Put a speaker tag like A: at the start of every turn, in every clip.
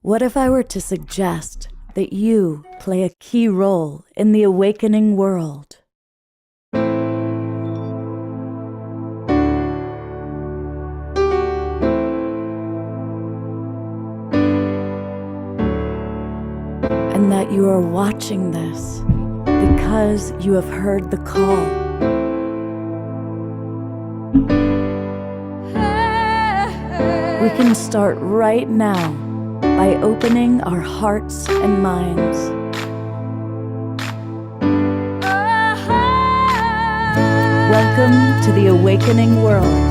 A: What if I were to suggest that you play a key role in the awakening world? And that you are watching this because you have heard the call. We can start right now by opening our hearts and minds. Welcome to the awakening world.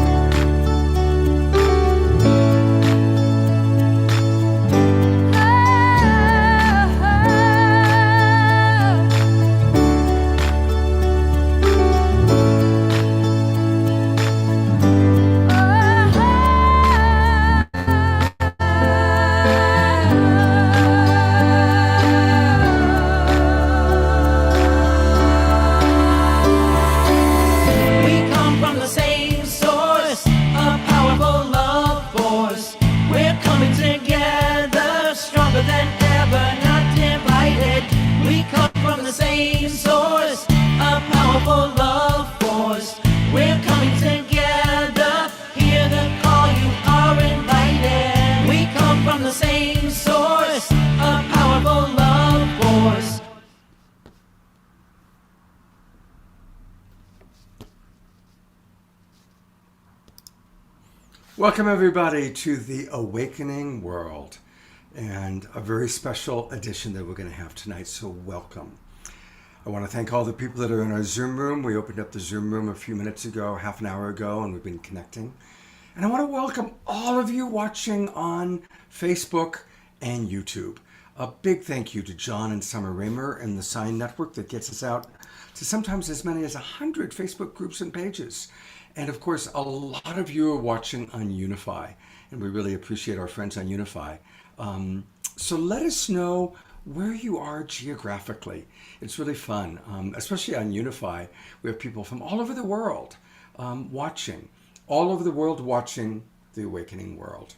B: Welcome everybody to the Awakening World and a very special edition that we're going to have tonight, so welcome. I want to thank all the people that are in our Zoom room. We opened up the Zoom room a few minutes ago, half an hour ago, and we've been connecting. And I want to welcome all of you watching on Facebook and YouTube. A big thank you to John and Summer Raymer and the Sign Network that gets us out to sometimes as many as 100 Facebook groups and pages. And of course, a lot of you are watching on Unify, and we really appreciate our friends on Unify. So let us know where you are geographically. It's really fun, especially on Unify. We have people from all over the world watching, all over the world watching the Awakening World.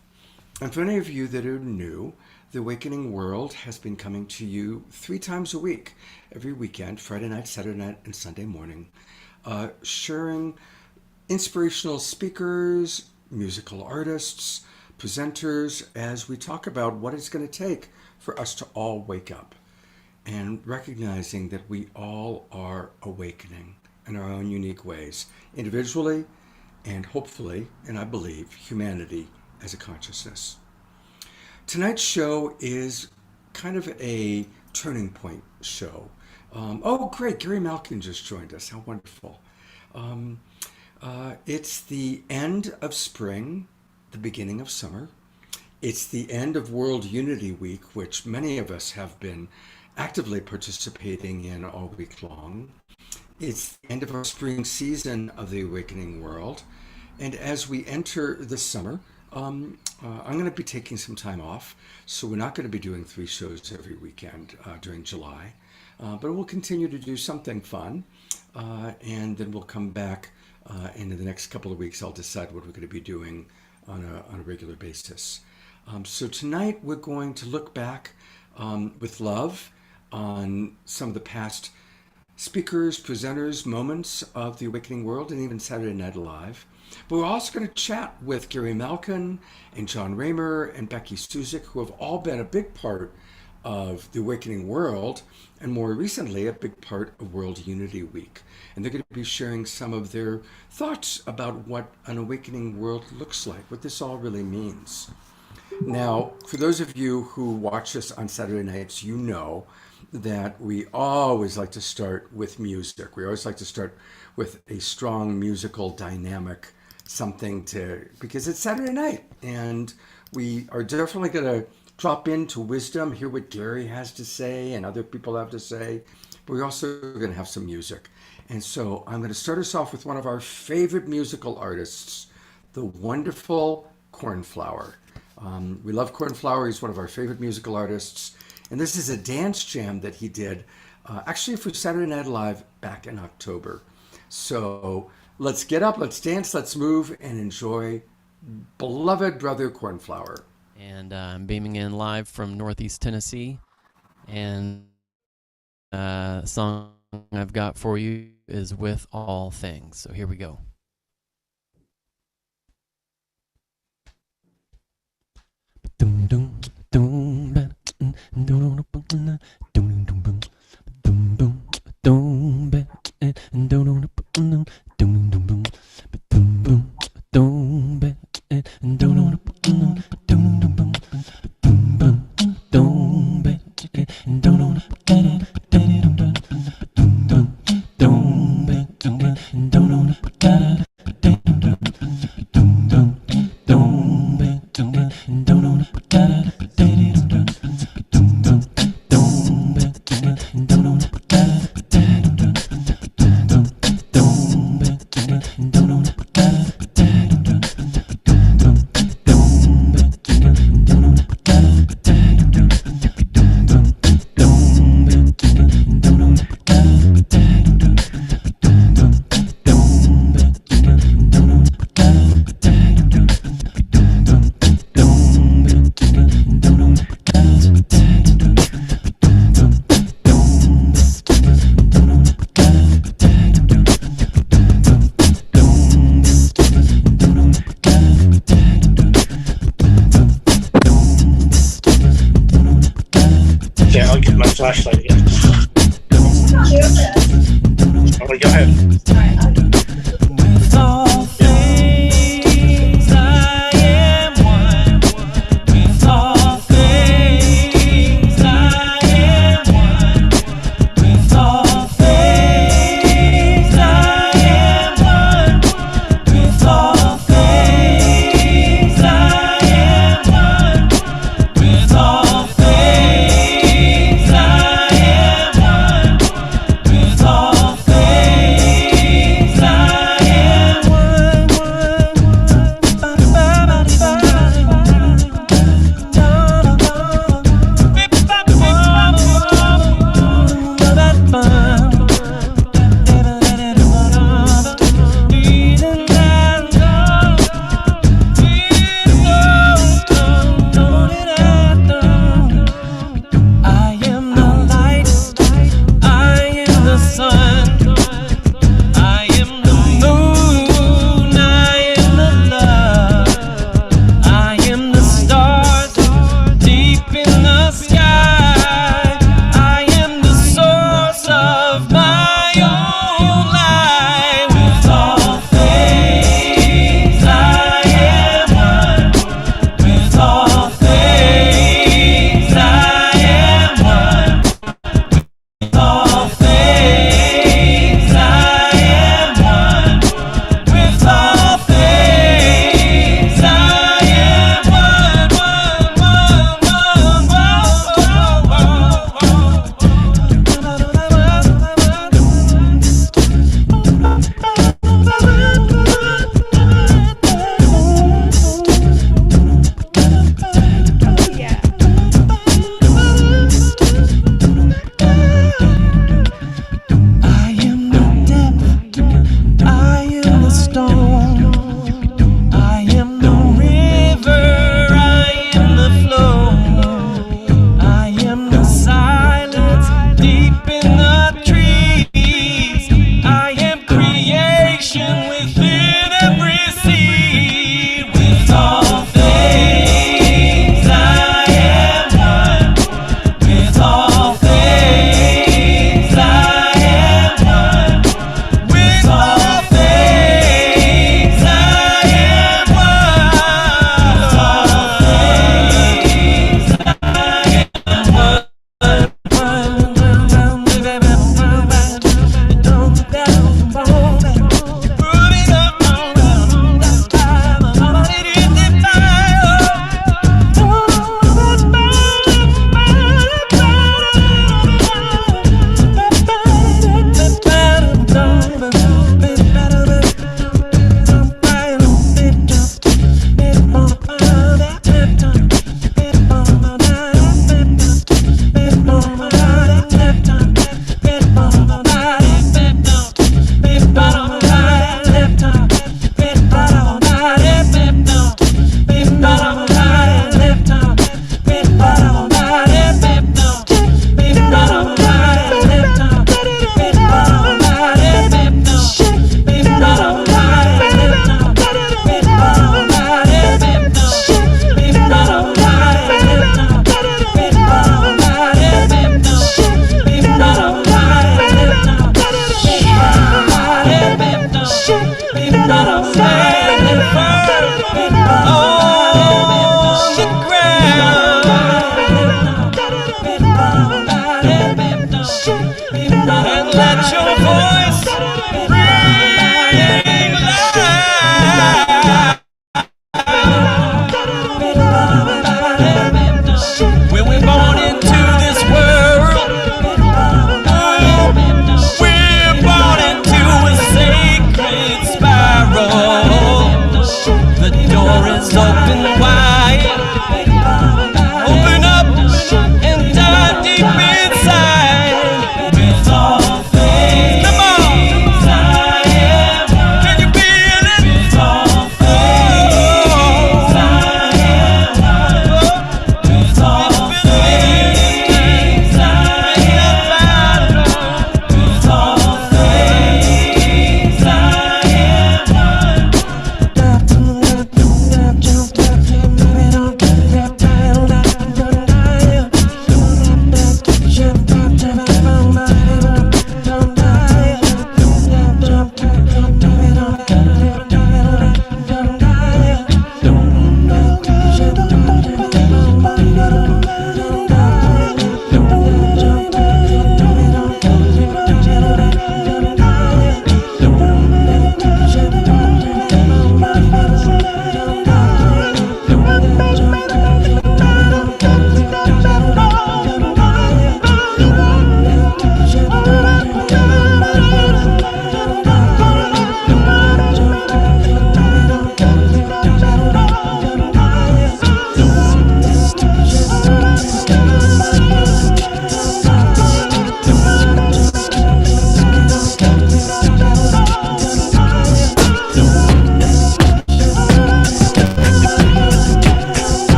B: And for any of you that are new, the Awakening World has been coming to you 3 times a week, every weekend, Friday night, Saturday night, and Sunday morning, sharing inspirational speakers, musical artists, presenters, as we talk about what it's going to take for us to all wake up and recognizing that we all are awakening in our own unique ways, individually and hopefully, and I believe, humanity as a consciousness. Tonight's show is kind of a turning point show. Oh, great, Gary Malkin just joined us. How wonderful. It's the end of spring, the beginning of summer. It's the end of World Unity Week, which many of us have been actively participating in all week long. It's the end of our spring season of the Awakening World. And as we enter the summer, I'm going to be taking some time off. So we're not going to be doing 3 shows every weekend during July. But we'll continue to do something fun. And then we'll come back. And in the next couple of weeks, I'll decide what we're going to be doing on a regular basis. So tonight, we're going to look back with love on some of the past speakers, presenters, moments of the Awakening World, and even Saturday Night Live. But we're also going to chat with Gary Malkin and John Raymer and Becky Suzik, who have all been a big part of the Awakening World, and more recently, a big part of World Unity Week. And they're going to be sharing some of their thoughts about what an awakening world looks like, what this all really means. Now, for those of you who watch us on Saturday nights, you know that we always like to start with music. We always like to start with a strong musical dynamic, because it's Saturday night, and we are definitely going to drop into wisdom, hear what Gary has to say and other people have to say, but we're also going to have some music. And so I'm going to start us off with one of our favorite musical artists, the wonderful Cornflower. We love Cornflower. He's one of our favorite musical artists. And this is a dance jam that he did actually for Saturday Night Live back in October. So let's get up, let's dance, let's move, and enjoy beloved brother Cornflower.
C: and I'm beaming in live from Northeast Tennessee. And the song I've got for you is With All Things. So here we go.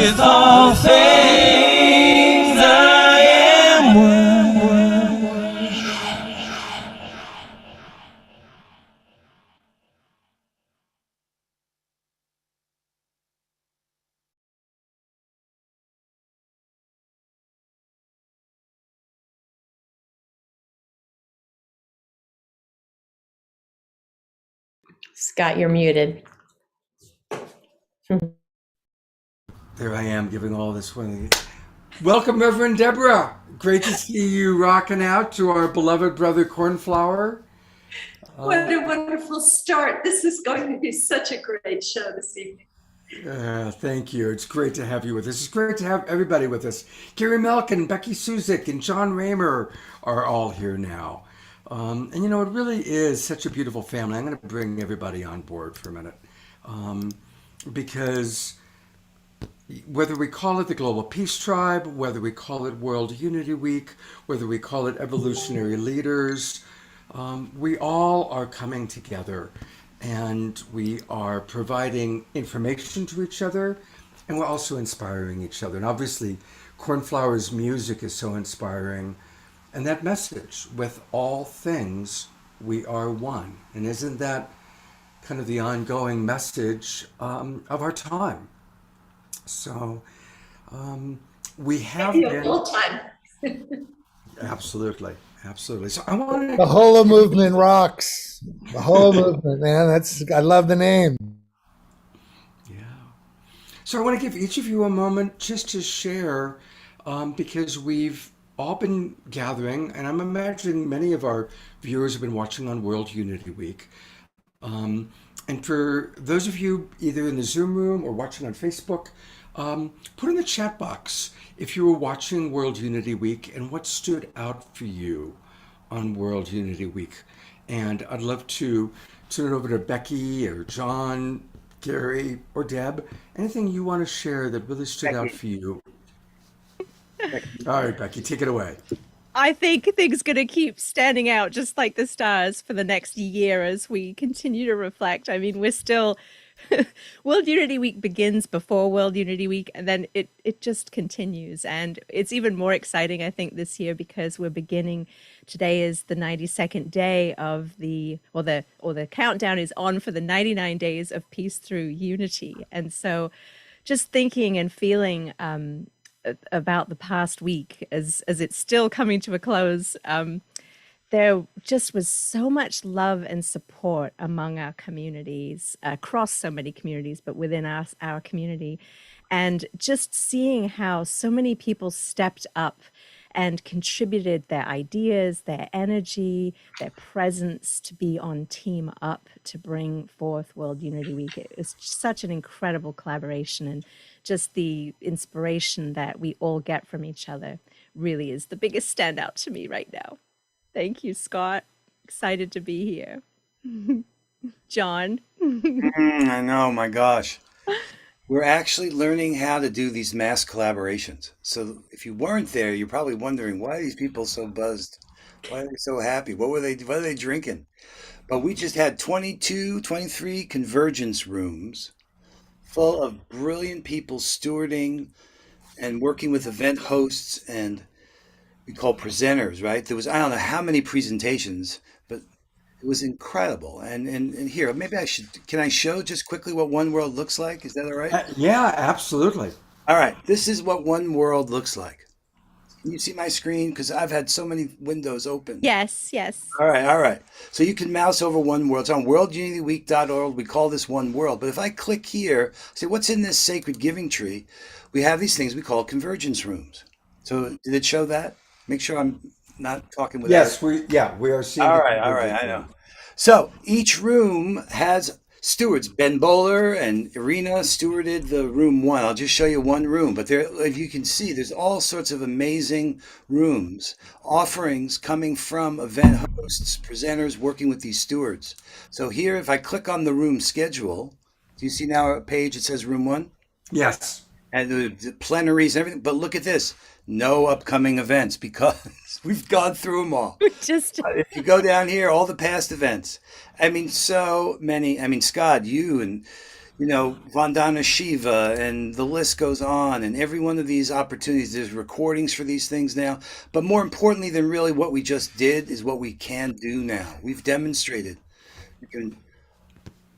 C: with all things I am one.
D: Scott, you're muted.
B: There I am giving all this one. Welcome, Reverend Deborah. Great to see you rocking out to our beloved brother Cornflower.
E: What a wonderful start. This is going to be such a great show this evening.
B: Thank you. It's great to have you with us. It's great to have everybody with us. Gary Melkin, Becky Suzik, and John Raymer are all here now. And you know, it really is such a beautiful family. I'm going to bring everybody on board for a minute. Because whether we call it the Global Peace Tribe, whether we call it World Unity Week, whether we call it Evolutionary Leaders, we all are coming together and we are providing information to each other, and we're also inspiring each other. And obviously, Cornflower's music is so inspiring. And that message, with all things, we are one. And isn't that kind of the ongoing message of our time? So we have been
E: Full time.
B: absolutely. So I want
F: The Holo movement rocks. The Holo movement, man. I love the name.
B: Yeah. So I want to give each of you a moment just to share, because we've all been gathering, and I'm imagining many of our viewers have been watching on World Unity Week. And for those of you either in the Zoom room or watching on Facebook, put in the chat box if you were watching World Unity Week and what stood out for you on World Unity Week. And I'd love to turn it over to Becky or John, Gary, or Deb. Anything you want to share that really stood out for you? All right, Becky, take it away.
G: I think things going to keep standing out just like the stars for the next year as we continue to reflect. I mean, we're still World Unity Week begins before World Unity Week, and then it just continues. And it's even more exciting, I think, this year because we're beginning. Today is the 92nd day of the countdown is on for the 99 days of peace through unity. And so, just thinking and feeling about the past week as it's still coming to a close. There just was so much love and support among our communities, across so many communities, but within our community. And just seeing how so many people stepped up and contributed their ideas, their energy, their presence to be on Team Up to bring forth World Unity Week. It was such an incredible collaboration, and just the inspiration that we all get from each other really is the biggest standout to me right now. Thank you, Scott. Excited to be here. John.
H: I know, my gosh. We're actually learning how to do these mass collaborations. So if you weren't there, you're probably wondering, why are these people so buzzed? Why are they so happy? What are they drinking? But we just had 22, 23 convergence rooms full of brilliant people stewarding and working with event hosts and we call presenters, right? There was, I don't know how many presentations, but it was incredible. And here, maybe can I show just quickly what One World looks like? Is that all right?
B: Yeah, absolutely.
H: All right, this is what One World looks like. Can you see my screen? Because I've had so many windows open.
G: Yes.
H: All right. So you can mouse over One World. It's on worldunityweek.org. We call this One World. But if I click here, say what's in this sacred giving tree, we have these things we call convergence rooms. So did it show that? Make sure I'm not talking without.
B: Yes, we are seeing.
H: All right, I know. So each room has stewards. Ben Bowler and Irina stewarded the room one. I'll just show you one room, but there, if you can see, there's all sorts of amazing rooms, offerings coming from event hosts, presenters working with these stewards. So here, if I click on the room schedule, do you see now a page that says room one?
B: Yes.
H: And the plenaries and everything, but look at this. No upcoming events because we've gone through them all. If you go down here, all the past events. I mean, so many. I mean, Scott, you and Vandana Shiva, and the list goes on. And every one of these opportunities, there's recordings for these things now. But more importantly than really what we just did is what we can do now. We've demonstrated we can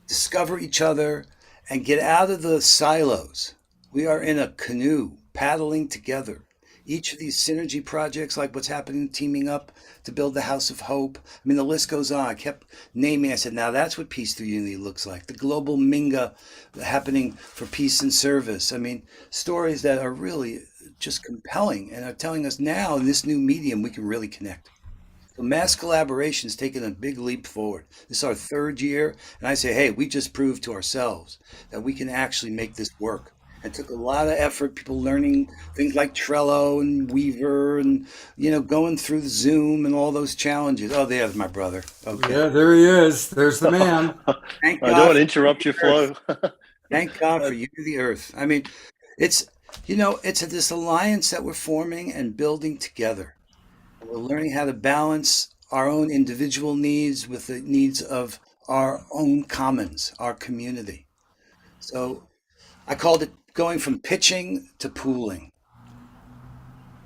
H: discover each other and get out of the silos. We are in a canoe paddling together. Each of these synergy projects, like what's happening, teaming up to build the House of Hope. I mean, the list goes on. I kept naming, I said, now that's what Peace Through Unity looks like. The global Minga happening for peace and service. I mean, stories that are really just compelling and are telling us now in this new medium, we can really connect. So mass collaboration has taken a big leap forward. This is our third year, and I say, hey, we just proved to ourselves that we can actually make this work. It took a lot of effort, people learning things like Trello and Weaver and, going through the Zoom and all those challenges. Oh, there's my brother. Okay.
B: Yeah, there he is. There's the man.
H: Thank
D: I don't
H: God
D: want to
H: for
D: interrupt your flow.
H: Thank God for you, the earth. I mean, it's, it's this alliance that we're forming and building together. We're learning how to balance our own individual needs with the needs of our own commons, our community. So I called it going from pitching to pooling.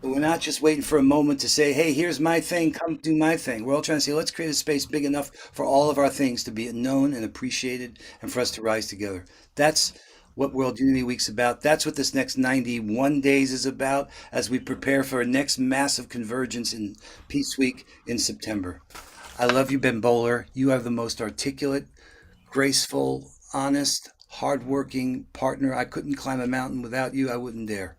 H: So we're not just waiting for a moment to say, hey, here's my thing, come do my thing. We're all trying to say, let's create a space big enough for all of our things to be known and appreciated and for us to rise together. That's what World Unity Week's about. That's what this next 91 days is about as we prepare for our next massive convergence in Peace Week in September. I love you, Ben Bowler. You are the most articulate, graceful, honest, hardworking partner. I couldn't climb a mountain without you. I wouldn't dare.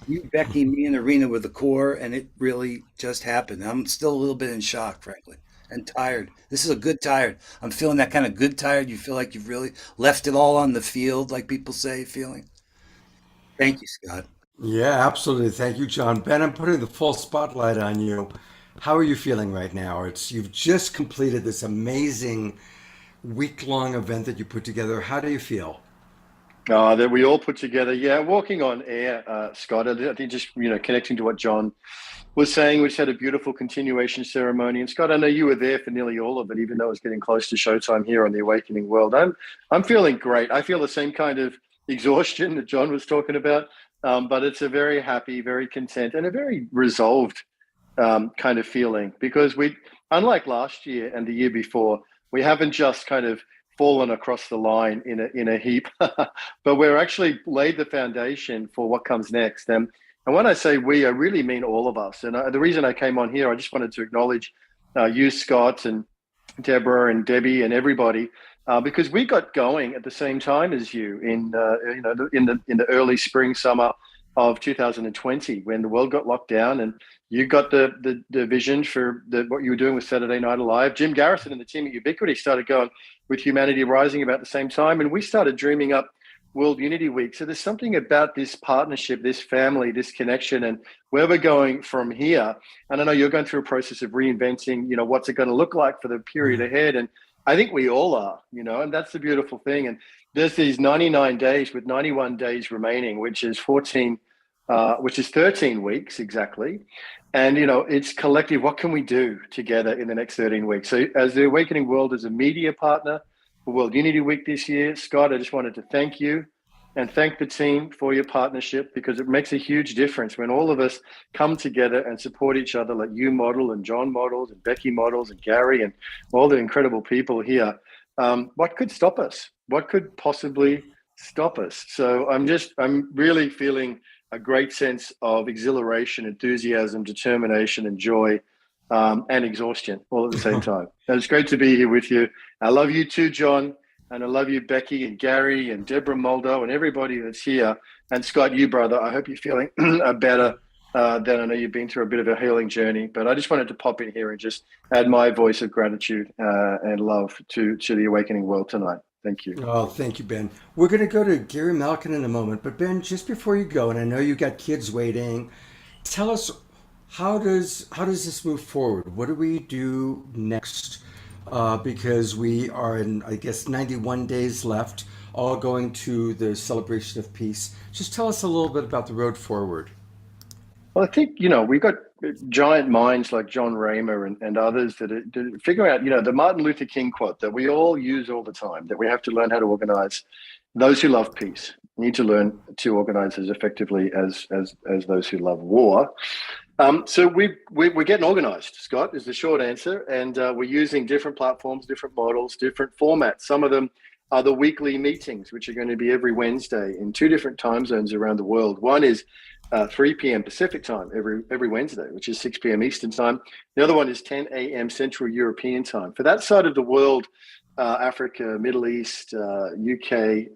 H: You, Becky, me, and Arena were the core, and it really just happened. I'm still a little bit in shock, frankly, and tired. This is a good tired. I'm feeling that kind of good tired. You feel like you've really left it all on the field, like people say, feeling. Thank you, Scott.
B: Yeah, absolutely. Thank you, John. Ben, I'm putting the full spotlight on you. How are you feeling right now? You've just completed this amazing week-long event that you put together. How do you feel?
D: That we all put together. Yeah, walking on air, Scott. I think just connecting to what John was saying, which had a beautiful continuation ceremony. And Scott, I know you were there for nearly all of it, even though it's getting close to showtime here on the Awakening World. I'm feeling great. I feel the same kind of exhaustion that John was talking about, but it's a very happy, very content, and a very resolved kind of feeling because unlike last year and the year before, we haven't just kind of fallen across the line in a heap, but we're actually laid the foundation for what comes next. And when I say we, I really mean all of us. And the reason I came on here, I just wanted to acknowledge you, Scott, and Deborah and Debbie and everybody, because we got going at the same time as you in the early spring, summer of 2020 when the world got locked down, and you got the vision for what you were doing with Saturday Night Alive. Jim Garrison and the team at Ubiquity started going with Humanity Rising about the same time, and we started dreaming up World Unity Week. So there's something about this partnership, this family, this connection, and where we're going from here. And I know you're going through a process of reinventing, what's it going to look like for the period ahead. And I think we all are, and that's the beautiful thing. And there's these 99 days with 91 days remaining, which is 13 weeks exactly. And, it's collective. What can we do together in the next 13 weeks? So as the Awakening World is a media partner for World Unity Week this year, Scott, I just wanted to thank you and thank the team for your partnership, because it makes a huge difference when all of us come together and support each other like you model and John models and Becky models and Gary and all the incredible people here. What could stop us? What could possibly stop us? So I'm really feeling a great sense of exhilaration, enthusiasm, determination, and joy, and exhaustion all at the same time. And it's great to be here with you. I love you too, John. And I love you, Becky and Gary and Deborah Moldo and everybody that's here. And Scott, you brother, I hope you're feeling better than I know you've been through a bit of a healing journey. But I just wanted to pop in here and just add my voice of gratitude and love to the Awakening World tonight. Thank you.
B: Oh, thank you, Ben. We're going to go to Gary Malkin in a moment. But Ben, just before you go, and I know you got kids waiting, tell us, how does this move forward? What do we do next? Because we are in, I guess, 91 days left, all going to the celebration of peace. Just tell us a little bit about the road forward.
D: Well, I think, we've got giant minds like John Raymer and others that are figuring out, the Martin Luther King quote that we all use all the time, that we have to learn how to organize those who love peace need to learn to organize as effectively as those who love war. So we're getting organized, Scott, is the short answer. And we're using different platforms, different models, different formats. Some of them are the weekly meetings, which are going to be every Wednesday in 2 different time zones around the world. One is 3 p.m. Pacific time every Wednesday, which is 6 p.m. Eastern time. The other one is 10 a.m. Central European time. For that side of the world, Africa, Middle East, UK,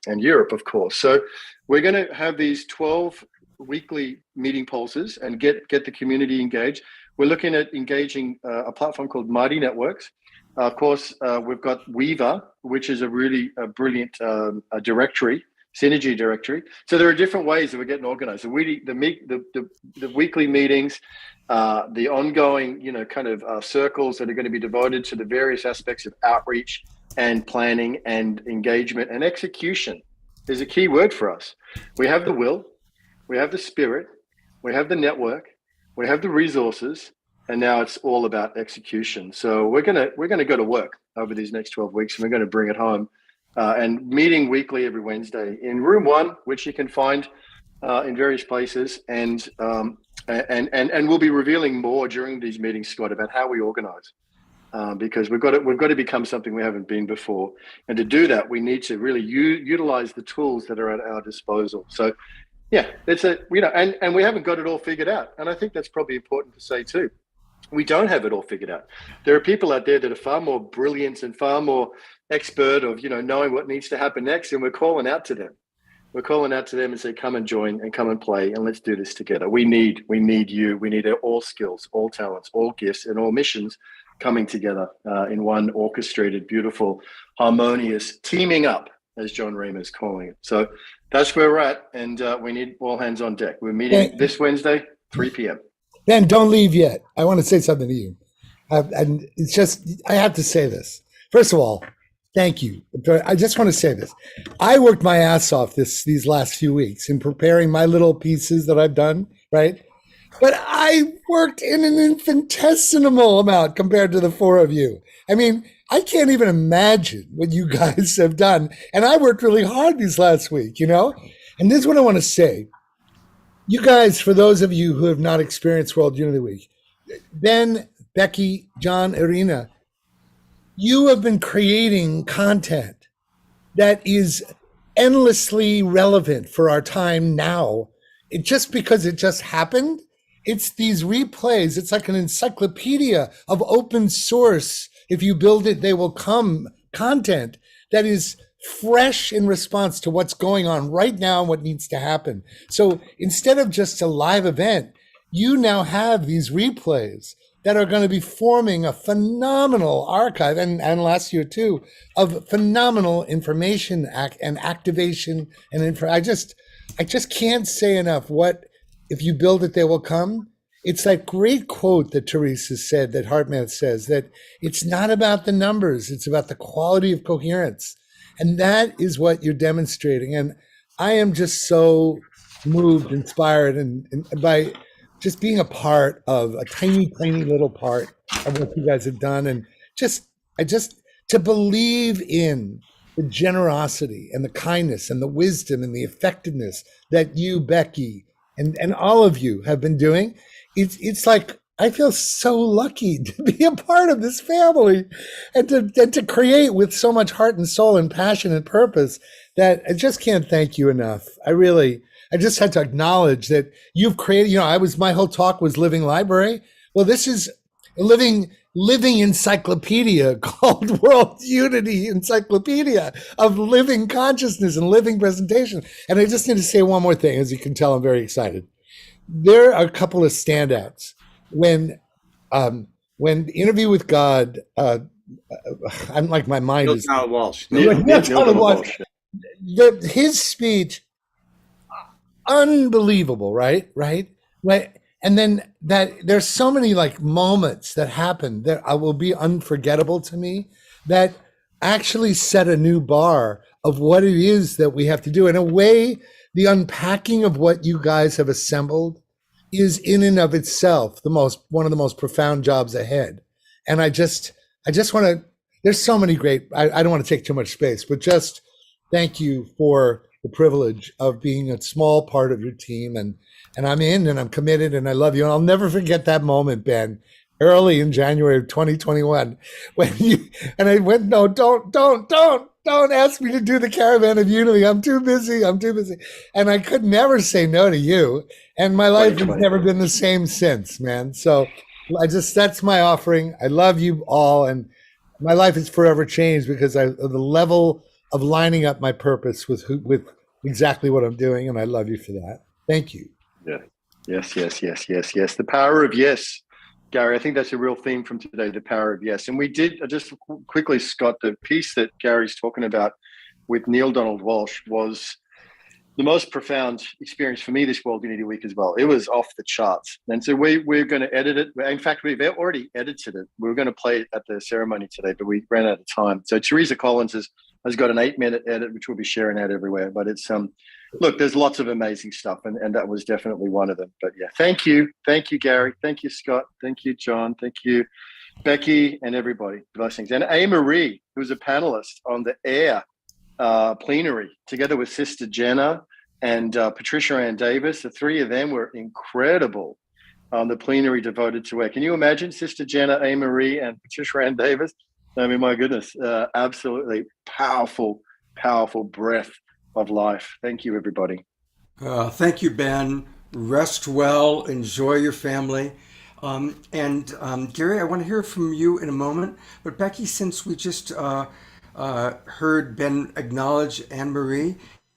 D: and Europe, of course. So we're going to have these 12 weekly meeting pulses and get the community engaged. We're looking at engaging a platform called Mighty Networks. Of course, we've got Weaver, which is a really brilliant directory, synergy directory. So there are different ways that we're getting organized. So the weekly meetings, the ongoing, circles that are going to be devoted to the various aspects of outreach and planning and engagement and execution is a key word for us. We have the will, we have the spirit, we have the network, we have the resources, and now it's all about execution. So we're gonna go to work over these next 12 weeks, and we're going to bring it home. And meeting weekly every Wednesday in room 1, which you can find in various places, and we'll be revealing more during these meetings, Scott, about how we organize. Because we've got to become something we haven't been before, and to do that, we need to really utilize the tools that are at our disposal. So, yeah, and we haven't got it all figured out, and I think that's probably important to say too. We don't have it all figured out. There are people out there that are far more brilliant and far more expert of knowing what needs to happen next, and we're calling out to them. We're calling out to them and say, come and join and come and play, and let's do this together. We need you. We need all skills, all talents, all gifts, and all missions coming together in one orchestrated, beautiful, harmonious teaming up, as John Reamer is calling it. So that's where we're at, and we need all hands on deck. We're meeting this Wednesday, 3 p.m.
F: Ben, don't leave yet. I want to say something to you. And it's just, I have to say this. First of all, thank you. I just want to say this. I worked my ass off these last few weeks in preparing my little pieces that I've done, right? But I worked in an infinitesimal amount compared to the 4 of you. I mean, I can't even imagine what you guys have done. And I worked really hard these last week, And this is what I want to say. You guys, for those of you who have not experienced World Unity Week, Ben, Becky, John, Irina, you have been creating content that is endlessly relevant for our time now. Just because it just happened, it's these replays. It's like an encyclopedia of open source. If you build it, they will come content that is fresh in response to what's going on right now and what needs to happen. So instead of just a live event, you now have these replays that are going to be forming a phenomenal archive, and last year too, of phenomenal information and activation and I just can't say enough what, if you build it, they will come. It's that great quote that Teresa said, that Hartman says, that it's not about the numbers, it's about the quality of coherence. And that is what you're demonstrating. And I am just so moved, inspired, and by just being a part of a tiny, tiny little part of what you guys have done. And to believe in the generosity and the kindness and the wisdom and the effectiveness that you, Becky, and all of you have been doing. It's like, I feel so lucky to be a part of this family and to create with so much heart and soul and passion and purpose that I just can't thank you enough. I just had to acknowledge that you've created, my whole talk was living library. Well, this is a living encyclopedia called World Unity Encyclopedia of living consciousness and living presentation. And I just need to say one more thing. As you can tell, I'm very excited. There are a couple of standouts. When the Interview with God, I'm like, my mind
H: Neil
F: is
H: Donald Walsh.
F: Neil Donald Walsh. His speech, unbelievable, right? And then there's so many like moments that happen that will be unforgettable to me, that actually set a new bar of what it is that we have to do. In a way, the unpacking of what you guys have assembled is in and of itself one of the most profound jobs ahead. And I just want to, there's so many great, I don't want to take too much space, but just thank you for the privilege of being a small part of your team. And I'm in and I'm committed and I love you. And I'll never forget that moment, Ben, early in January of 2021, when you and I went, no, don't ask me to do the Caravan of Unity. I'm too busy. I'm too busy. And I could never say no to you. And my life has
D: 2020.
F: never been the same since, man. So that's my offering. I love you all. And my life is forever changed because of the level of lining up my purpose with exactly what I'm doing. And I love you for that. Thank you.
D: Yeah. Yes. The power of yes, Gary. I think that's a real theme from today, the power of yes. And we did just quickly, Scott, the piece that Gary's talking about with Neil Donald Walsh was the most profound experience for me this World Unity Week as well. It was off the charts. And so we're going to edit it. In fact, we've already edited it. We were going to play it at the ceremony today, but we ran out of time. So Teresa Collins has got an 8-minute edit, which we'll be sharing out everywhere. But it's look, there's lots of amazing stuff, and that was definitely one of them. But yeah, thank you, Gary, thank you, Scott, thank you, John, thank you, Becky, and everybody. Blessings. And A. Marie, who's a panelist on the AIR plenary, together with Sister Jenna and Patricia Ann Davis. The three of them were incredible on the plenary devoted to AIR. Can you imagine Sister Jenna, A. Marie, and Patricia Ann Davis? I mean, my goodness, absolutely powerful breath of life. Thank you, everybody.
B: Thank you, Ben. Rest well. Enjoy your family. Gary, I want to hear from you in a moment. But Becky, since we just heard Ben acknowledge Anne Marie,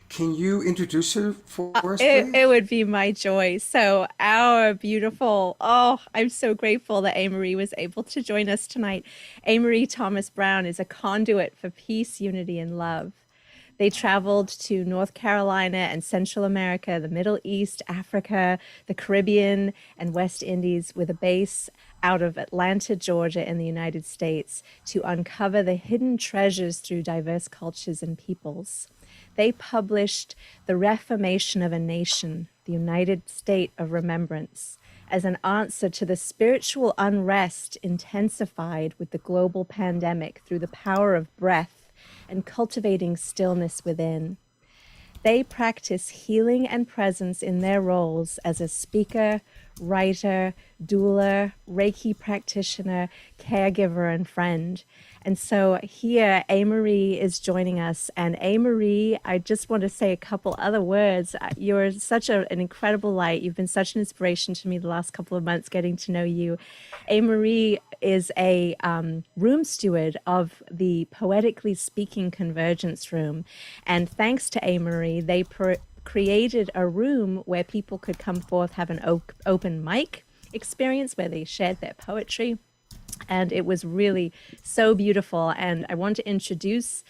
B: can you introduce her for us, please?
G: It would be my joy. So our beautiful, I'm so grateful that A-Marie was able to join us tonight. A-Marie Thomas Brown is a conduit for peace, unity, and love. They traveled to North Carolina and Central America, the Middle East, Africa, the Caribbean, and West Indies with a base out of Atlanta, Georgia in the United States to uncover the hidden treasures through diverse cultures and peoples. They published The Reformation of a Nation, the United State of Remembrance, as an answer to the spiritual unrest intensified with the global pandemic through the power of breath and cultivating stillness within. They practice healing and presence in their roles as a speaker, writer, doula, Reiki practitioner, caregiver, and friend. And so here, A-Marie is joining us. And A-Marie, I just want to say a couple other words. You're such an incredible light. You've been such an inspiration to me the last couple of months getting to know you. A-Marie is a room steward of the Poetically Speaking Convergence Room. And thanks to A-Marie, they created a room where people could come forth, have an open mic experience where they shared their poetry. And it was really so beautiful. And I want to introduce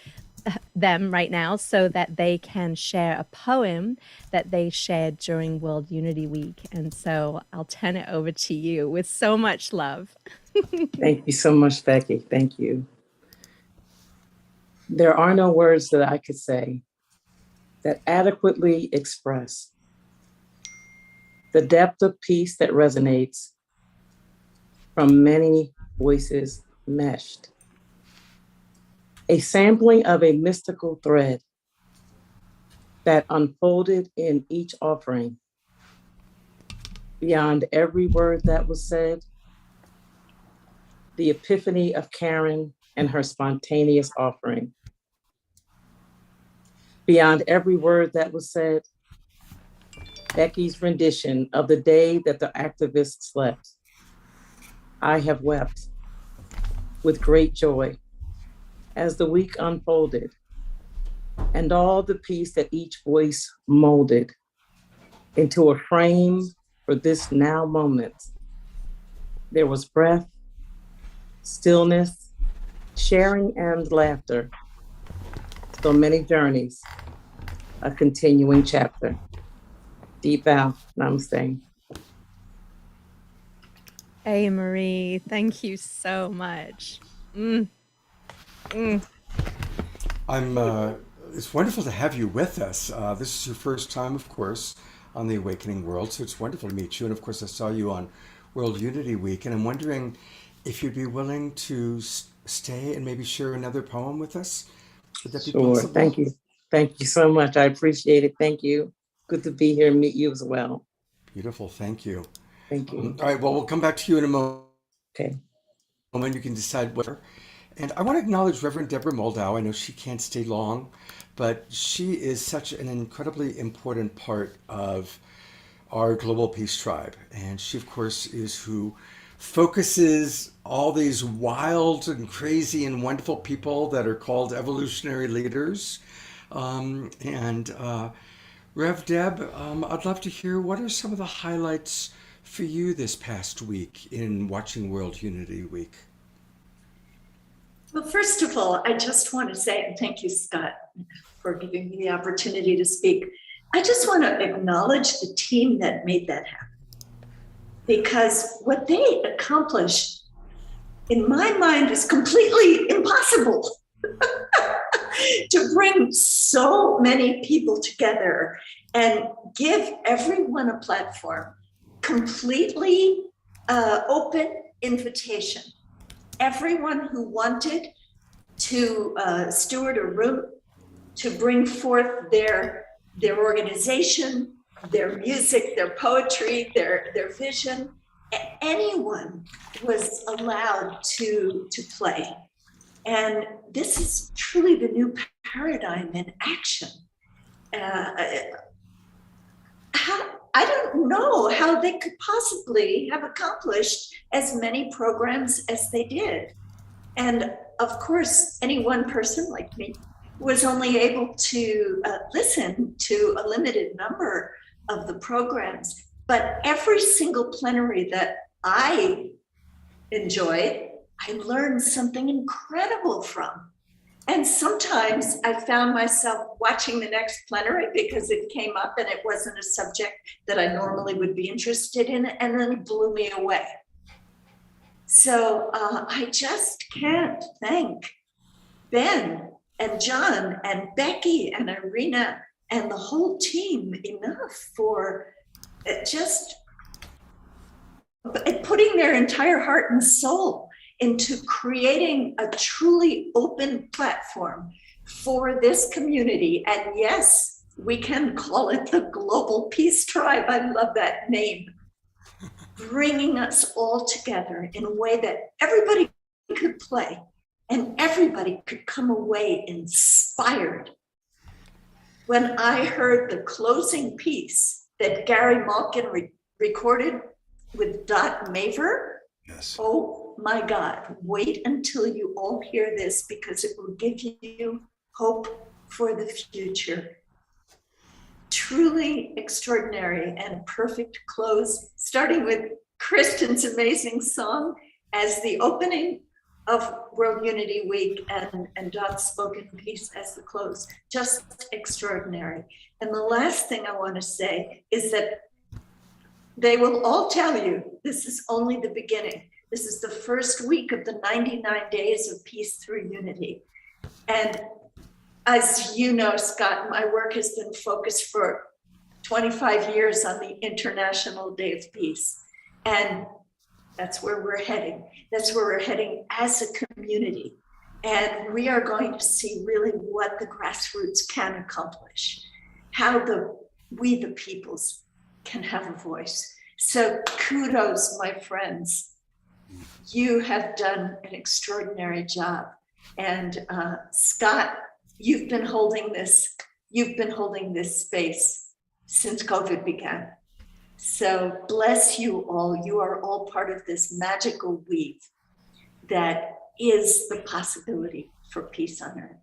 G: them right now so that they can share a poem that they shared during World Unity Week. And so I'll turn it over to you with so much love.
I: Thank you so much, Becky. Thank you. There are no words that I could say that adequately express the depth of peace that resonates from many voices meshed. A sampling of a mystical thread that unfolded in each offering. Beyond every word that was said, the epiphany of Karen and her spontaneous offering. Beyond every word that was said, Becky's rendition of the day that the activists slept. I have wept with great joy as the week unfolded and all the peace that each voice molded into a frame for this now moment. There was breath, stillness, sharing, and laughter. So many journeys, a continuing chapter. Deep bow, namaste.
G: A-Marie, thank you so much.
B: It's wonderful to have you with us. This is your first time, of course, on the Awakening World, so it's wonderful to meet you. And of course, I saw you on World Unity Week, and I'm wondering if you'd be willing to stay and maybe share another poem with us. Would that be
I: Sure,
B: possible?
I: thank you. Thank you so much. I appreciate it. Thank you. Good to be here and meet you as well.
B: Beautiful. Thank you.
I: Thank you.
B: All right. Well, we'll come back to you in a moment.
I: Okay.
B: You can decide whether. And I want to acknowledge Reverend Deborah Moldow. I know she can't stay long, but she is such an incredibly important part of our Global Peace Tribe. And she, of course, is who focuses all these wild and crazy and wonderful people that are called evolutionary leaders. Rev Deb, I'd love to hear what are some of the highlights for you this past week in watching World Unity Week?
E: Well, first of all, I just want to say, and thank you, Scott, for giving me the opportunity to speak. I just want to acknowledge the team that made that happen. Because what they accomplished, in my mind, is completely impossible. To bring so many people together and give everyone a platform, completely open invitation. Everyone who wanted to steward a room, to bring forth their organization, their music, their poetry, their vision, anyone was allowed to play. And this is truly the new paradigm in action. I don't know how they could possibly have accomplished as many programs as they did. And of course, any one person like me was only able to listen to a limited number of the programs. But every single plenary that I enjoyed, I learned something incredible from. And sometimes I found myself watching the next plenary because it came up and it wasn't a subject that I normally would be interested in, and then it blew me away. So I just can't thank Ben and John and Becky and Irina and the whole team enough for just putting their entire heart and soul into creating a truly open platform for this community. And yes, we can call it the Global Peace Tribe. I love that name. Bringing us all together in a way that everybody could play and everybody could come away inspired. When I heard the closing piece that Gary Malkin recorded with Dot Maver,
H: Yes.
E: Oh my God, wait until you all hear this because it will give you hope for the future. Truly extraordinary and perfect close, starting with Kristen's amazing song as the opening of World Unity Week and Dot's spoken piece as the close. Just extraordinary. And the last thing I want to say is that they will all tell you this is only the beginning. This is the first week of the 99 days of peace through unity. And as you know, Scott, my work has been focused for 25 years on the International Day of Peace. And that's where we're heading. That's where we're heading as a community. And we are going to see really what the grassroots can accomplish, how we the peoples can have a voice. So kudos, my friends. You have done an extraordinary job. And Scott, you've been holding this space since COVID began. So bless you all. You are all part of this magical weave that is the possibility for peace on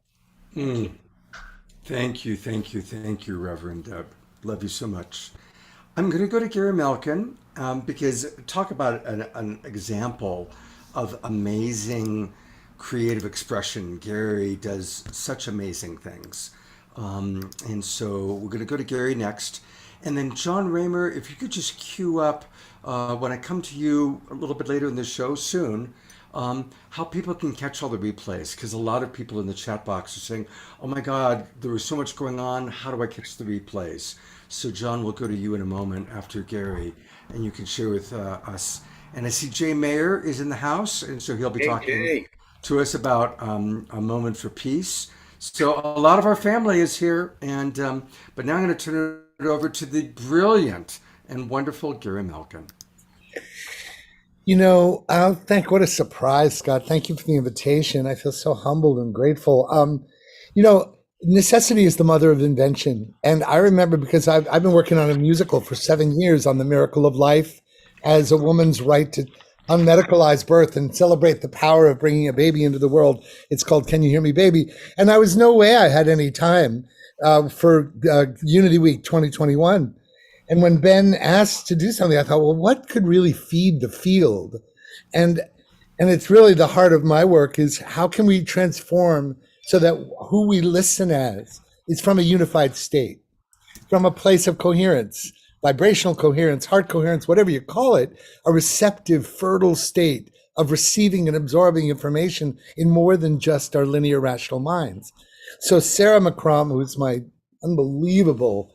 E: earth.
B: Thank you, Reverend Deb. Love you so much. I'm going to go to Gary Malkin because talk about an example of amazing creative expression. Gary does such amazing things. And so we're going to go to Gary next. And then John Raymer, if you could just queue up when I come to you a little bit later in the show soon, how people can catch all the replays. Because a lot of people in the chat box are saying, oh my God, there was so much going on. How do I catch the replays? So John, we'll go to you in a moment after Gary, and you can share with us. And I see Jay Mayer is in the house, and so he'll be talking to us about a moment for peace. So a lot of our family is here, and but now I'm going to turn it over to the brilliant and wonderful Gary Malkin.
F: What a surprise, Scott. Thank you for the invitation. I feel so humbled and grateful. Necessity is the mother of invention. And I remember because I've been working on a musical for 7 years on the miracle of life as a woman's right to unmedicalized birth and celebrate the power of bringing a baby into the world. It's called Can You Hear Me, Baby? And I was no way I had any time for Unity Week 2021. And when Ben asked to do something, I thought, well, what could really feed the field? And it's really the heart of my work is how can we transform so that who we listen as is from a unified state, from a place of coherence, vibrational coherence, heart coherence, whatever you call it, a receptive, fertile state of receiving and absorbing information in more than just our linear rational minds. So Sarah McCrum, who's my unbelievable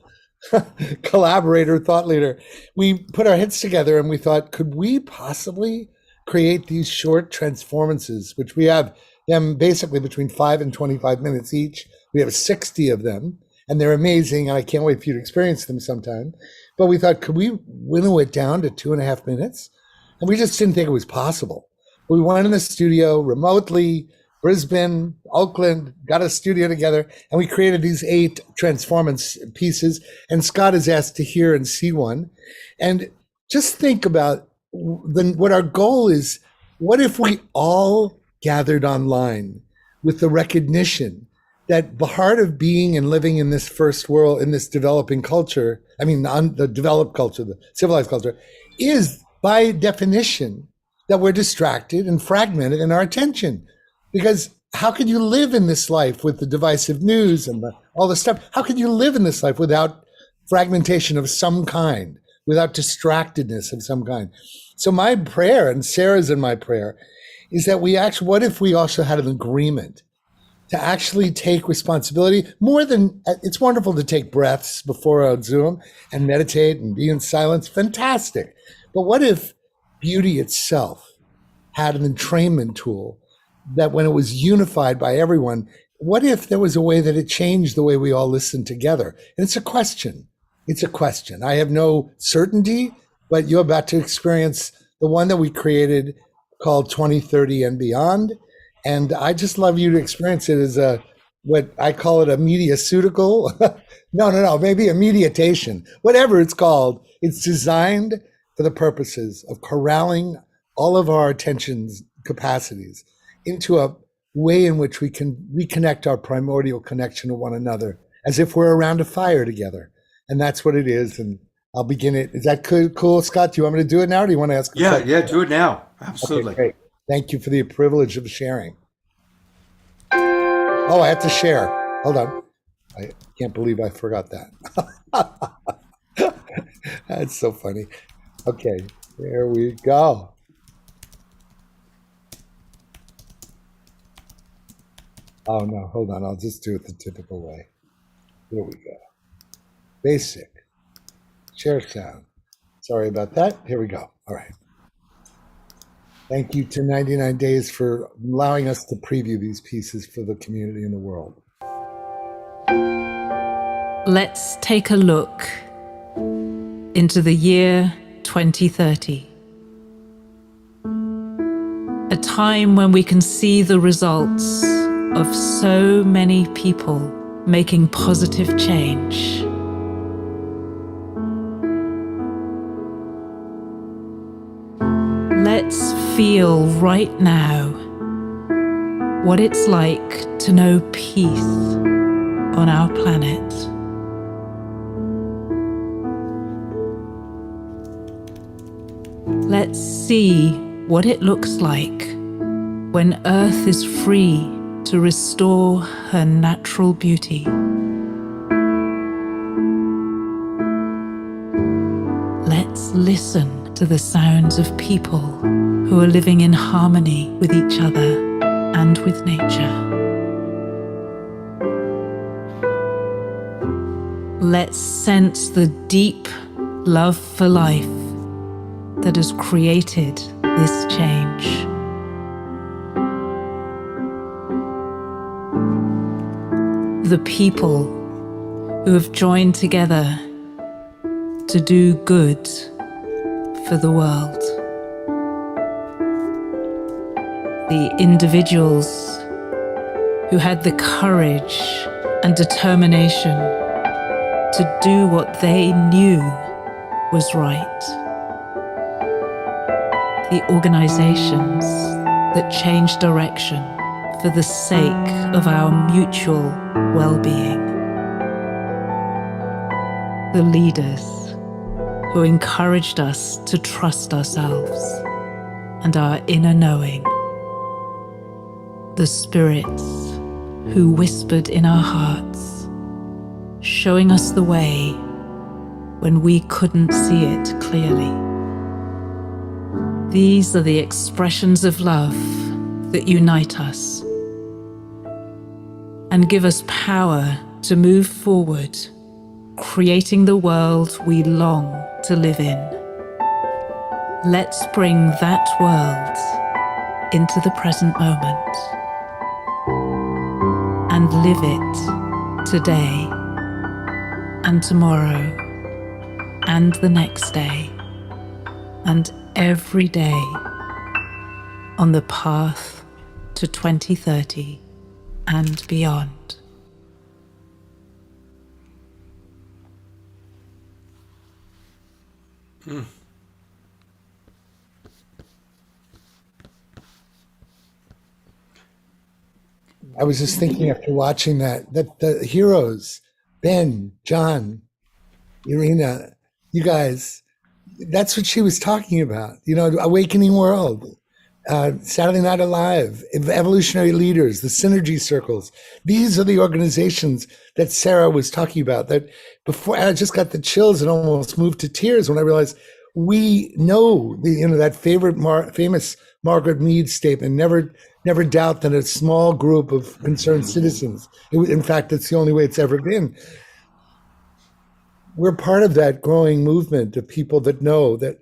F: collaborator, thought leader, we put our heads together and we thought, could we possibly create these short transformances, which we have them basically between 5 and 25 minutes each. We have 60 of them, and they're amazing, and I can't wait for you to experience them sometime. But we thought, could we winnow it down to 2.5 minutes? And we just didn't think it was possible. We went in the studio remotely, Brisbane, Oakland, got a studio together, and we created these 8 transformance pieces. And Scott is asked to hear and see one. And just think about what our goal is. What if we all gathered online with the recognition that the heart of being and living in this first world, in this developing culture, the developed culture, the civilized culture, is by definition that we're distracted and fragmented in our attention. Because how could you live in this life with the divisive news and all the stuff? How could you live in this life without fragmentation of some kind, without distractedness of some kind? So my prayer, and Sarah's in my prayer, is that what if we also had an agreement to actually take responsibility more than, it's wonderful to take breaths before a Zoom and meditate and be in silence, fantastic. But what if beauty itself had an entrainment tool that when it was unified by everyone, what if there was a way that it changed the way we all listen together? And it's a question. It's a question. I have no certainty, but you're about to experience the one that we created called 2030 and Beyond. And I just love you to experience it as what I call it a mediaceutical. No, maybe a meditation, whatever it's called. It's designed for the purposes of corralling all of our attention's capacities into a way in which we can reconnect our primordial connection to one another as if we're around a fire together. And that's what it is. And I'll begin it. Is that cool, Scott? Do you want me to do it now, or do you want to ask?
B: Yeah, do it now. Absolutely.
F: Okay, great. Thank you for the privilege of sharing. Oh, I have to share. Hold on. I can't believe I forgot that. That's so funny. Okay, there we go. Oh, no, hold on. I'll just do it the typical way. Here we go. Basic. Share sound. Sorry about that. Here we go. All right. Thank you to 99 Days for allowing us to preview these pieces for the community and the world.
J: Let's take a look into the year 2030. A time when we can see the results of so many people making positive change. Let's feel right now what it's like to know peace on our planet. Let's see what it looks like when Earth is free to restore her natural beauty. Let's listen to the sounds of people who are living in harmony with each other and with nature. Let's sense the deep love for life that has created this change. the people who have joined together to do good for the world. The individuals who had the courage and determination to do what they knew was right. The organizations that changed direction for the sake of our mutual well-being. The leaders who encouraged us to trust ourselves and our inner knowing. The spirits who whispered in our hearts, showing us the way when we couldn't see it clearly. These are the expressions of love that unite us and give us power to move forward, creating the world we long to live in. Let's bring that world into the present moment and live it today and tomorrow and the next day and every day on the path to 2030 and beyond.
F: I was just thinking after watching that the heroes, Ben, John, Irina, you guys, that's what she was talking about. You know, Awakening World, Saturday Night Alive, Evolutionary Leaders, the Synergy Circles. These are the organizations that Sarah was talking about. That before I just got the chills and almost moved to tears when I realized we know that famous Margaret Mead statement: never doubt that a small group of concerned citizens. In fact, it's the only way it's ever been. We're part of that growing movement of people that know that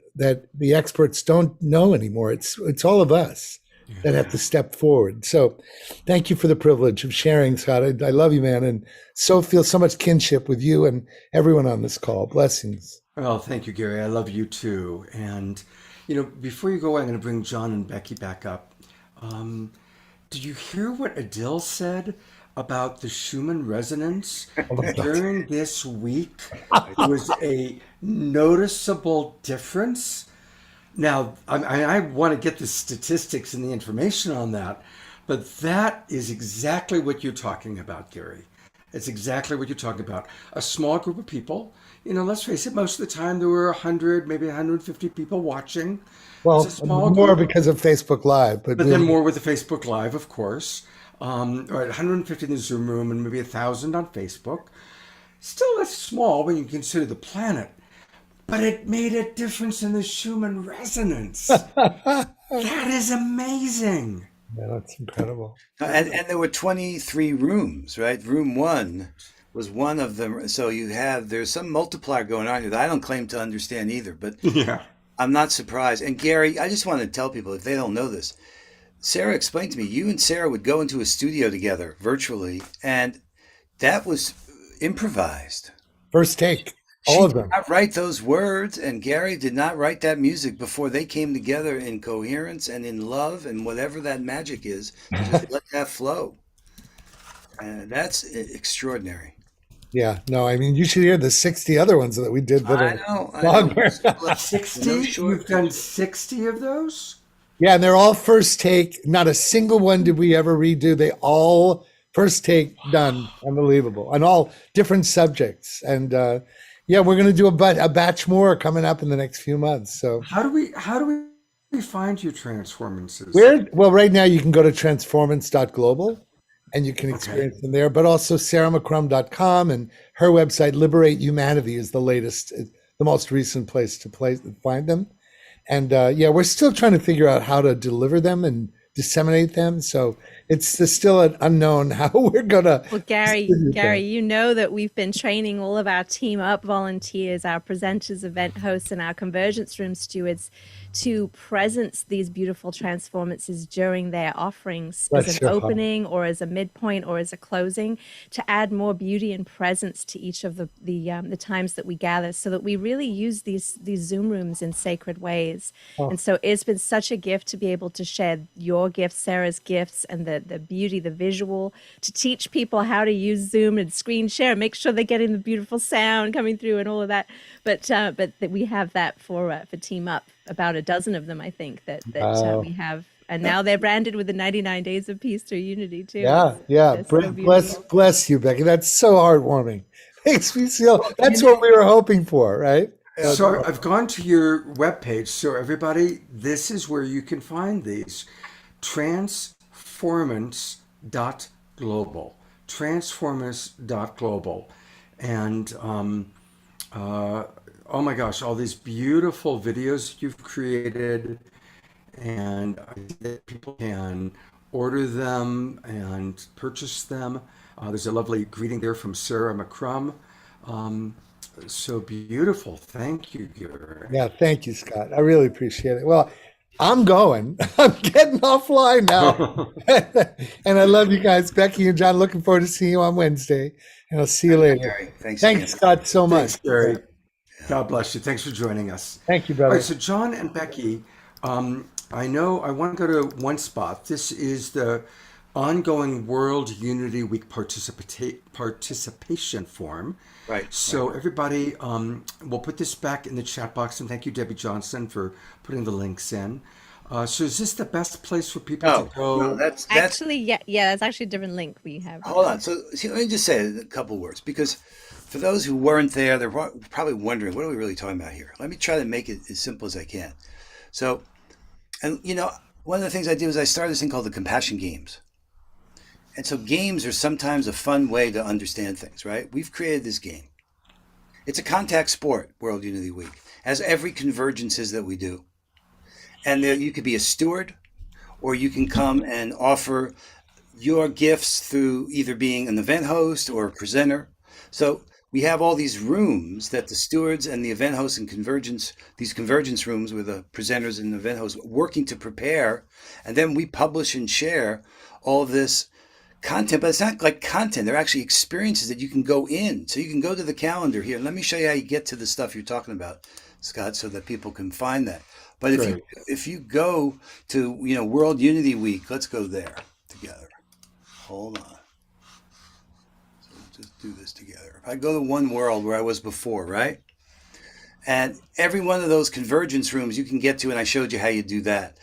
F: the experts don't know anymore. It's all of us that have to step forward. So thank you for the privilege of sharing, Scott. I love you, man, and feel so much kinship with you and everyone on this call. Blessings.
B: Well, thank you, Gary. I love you too. And, before you go, I'm going to bring John and Becky back up. Did you hear what Adil said about the Schumann resonance? During this week, there was a noticeable difference. Now, I want to get the statistics and the information on that, but that is exactly what you're talking about, Gary. It's exactly what you're talking about. A small group of people, let's face it, most of the time there were 100, maybe 150 people watching.
F: Well,
B: It's a small
F: more
B: group.
F: because of Facebook Live, but
B: But then more with the Facebook Live, of course. All right, 150 in the Zoom room and maybe 1,000 on Facebook. Still, that's small when you consider the planet. But it made a difference in the Schumann resonance. That is amazing.
F: Yeah, that's incredible.
H: And there were 23 rooms, right? Room 1 was one of them. So there's some multiplier going on here that I don't claim to understand either, but
B: Yeah.
H: I'm not surprised. And Gary, I just want to tell people, if they don't know this, Sarah explained to me, you and Sarah would go into a studio together virtually, and that was improvised.
F: First take, all of them.
H: She did not write those words, and Gary did not write that music before they came together in coherence and in love and whatever that magic is, to just let that flow. And that's extraordinary.
F: Yeah, no, I mean, you should hear the 60 other ones that we did that
H: I
F: are
H: know.
F: longer.
B: 60? You've done 60 of those?
F: Yeah, and they're all first take. Not a single one did we ever redo. They all first take done. Unbelievable. On all different subjects. And yeah, we're going to do a batch more coming up in the next few months. So
B: How do we find you, Transformances?
F: well, right now you can go to transformance.global and you can experience them there, but also sarahmccrum.com, and her website, Liberate Humanity, is the latest, the most recent place to find them. And yeah, we're still trying to figure out how to deliver them and disseminate them. So it's still an unknown how we're gonna.
G: Well, Gary, you know that we've been training all of our Team Up volunteers, our presenters, event hosts, and our convergence room stewards to presence these beautiful transformances during their offerings as an opening or as a midpoint or as a closing, to add more beauty and presence to each of the times that we gather, so that we really use these Zoom rooms in sacred ways. And so it's been such a gift to be able to share your gifts, Sarah's gifts, and the beauty, the visual, to teach people how to use Zoom and screen share, make sure they're getting the beautiful sound coming through and all of that. But that we have that for Team Up, about a dozen of them, I think, that we have. And now they're branded with the 99 Days of Peace through Unity too.
F: Yeah. Bless you, Becky. That's so heartwarming. Makes me feel that's what we were hoping for, right?
B: So I've gone to your webpage. So everybody, this is where you can find these. Transformance.global. Transformance.global. And oh my gosh, all these beautiful videos you've created, and people can order them and purchase them. There's a lovely greeting there from Sarah McCrum. So beautiful. Thank you, Gary.
F: Yeah, thank you, Scott. I really appreciate it. Well, I'm going. I'm getting offline now. And I love you guys. Becky and John, looking forward to seeing you on Wednesday. And I'll see you later.
H: Gary.
F: Thanks, Scott, so much.
B: Thanks, Gary. God bless you. Thanks for joining us.
F: Thank you, brother.
B: All right, so John and Becky, I know I want to go to one spot. This is the ongoing World Unity Week participation form.
H: Right.
B: So everybody, we'll put this back in the chat box, and thank you, Debbie Johnson, for putting the links in. So is this the best place for people to go?
H: No, that's
G: actually, yeah, that's actually a different link we have.
H: Hold on. So see, let me just say a couple words, because for those who weren't there, they're probably wondering, what are we really talking about here? Let me try to make it as simple as I can. So, and one of the things I did was I started this thing called the Compassion Games. And so games are sometimes a fun way to understand things, right? We've created this game. It's a contact sport, World Unity Week, as every convergence is that we do. And there, you could be a steward, or you can come and offer your gifts through either being an event host or a presenter. So we have all these rooms that the stewards and the event hosts and these convergence rooms with the presenters and the event hosts working to prepare. And then we publish and share all of this content, but it's not like content. They're actually experiences that you can go in. So you can go to the calendar here. Let me show you how you get to the stuff you're talking about, Scott, so that people can find that. But if you go to World Unity Week, let's go there together. Hold on. So we'll just do this together. If I go to One World, where I was before, right? And every one of those convergence rooms you can get to, and I showed you how you do that.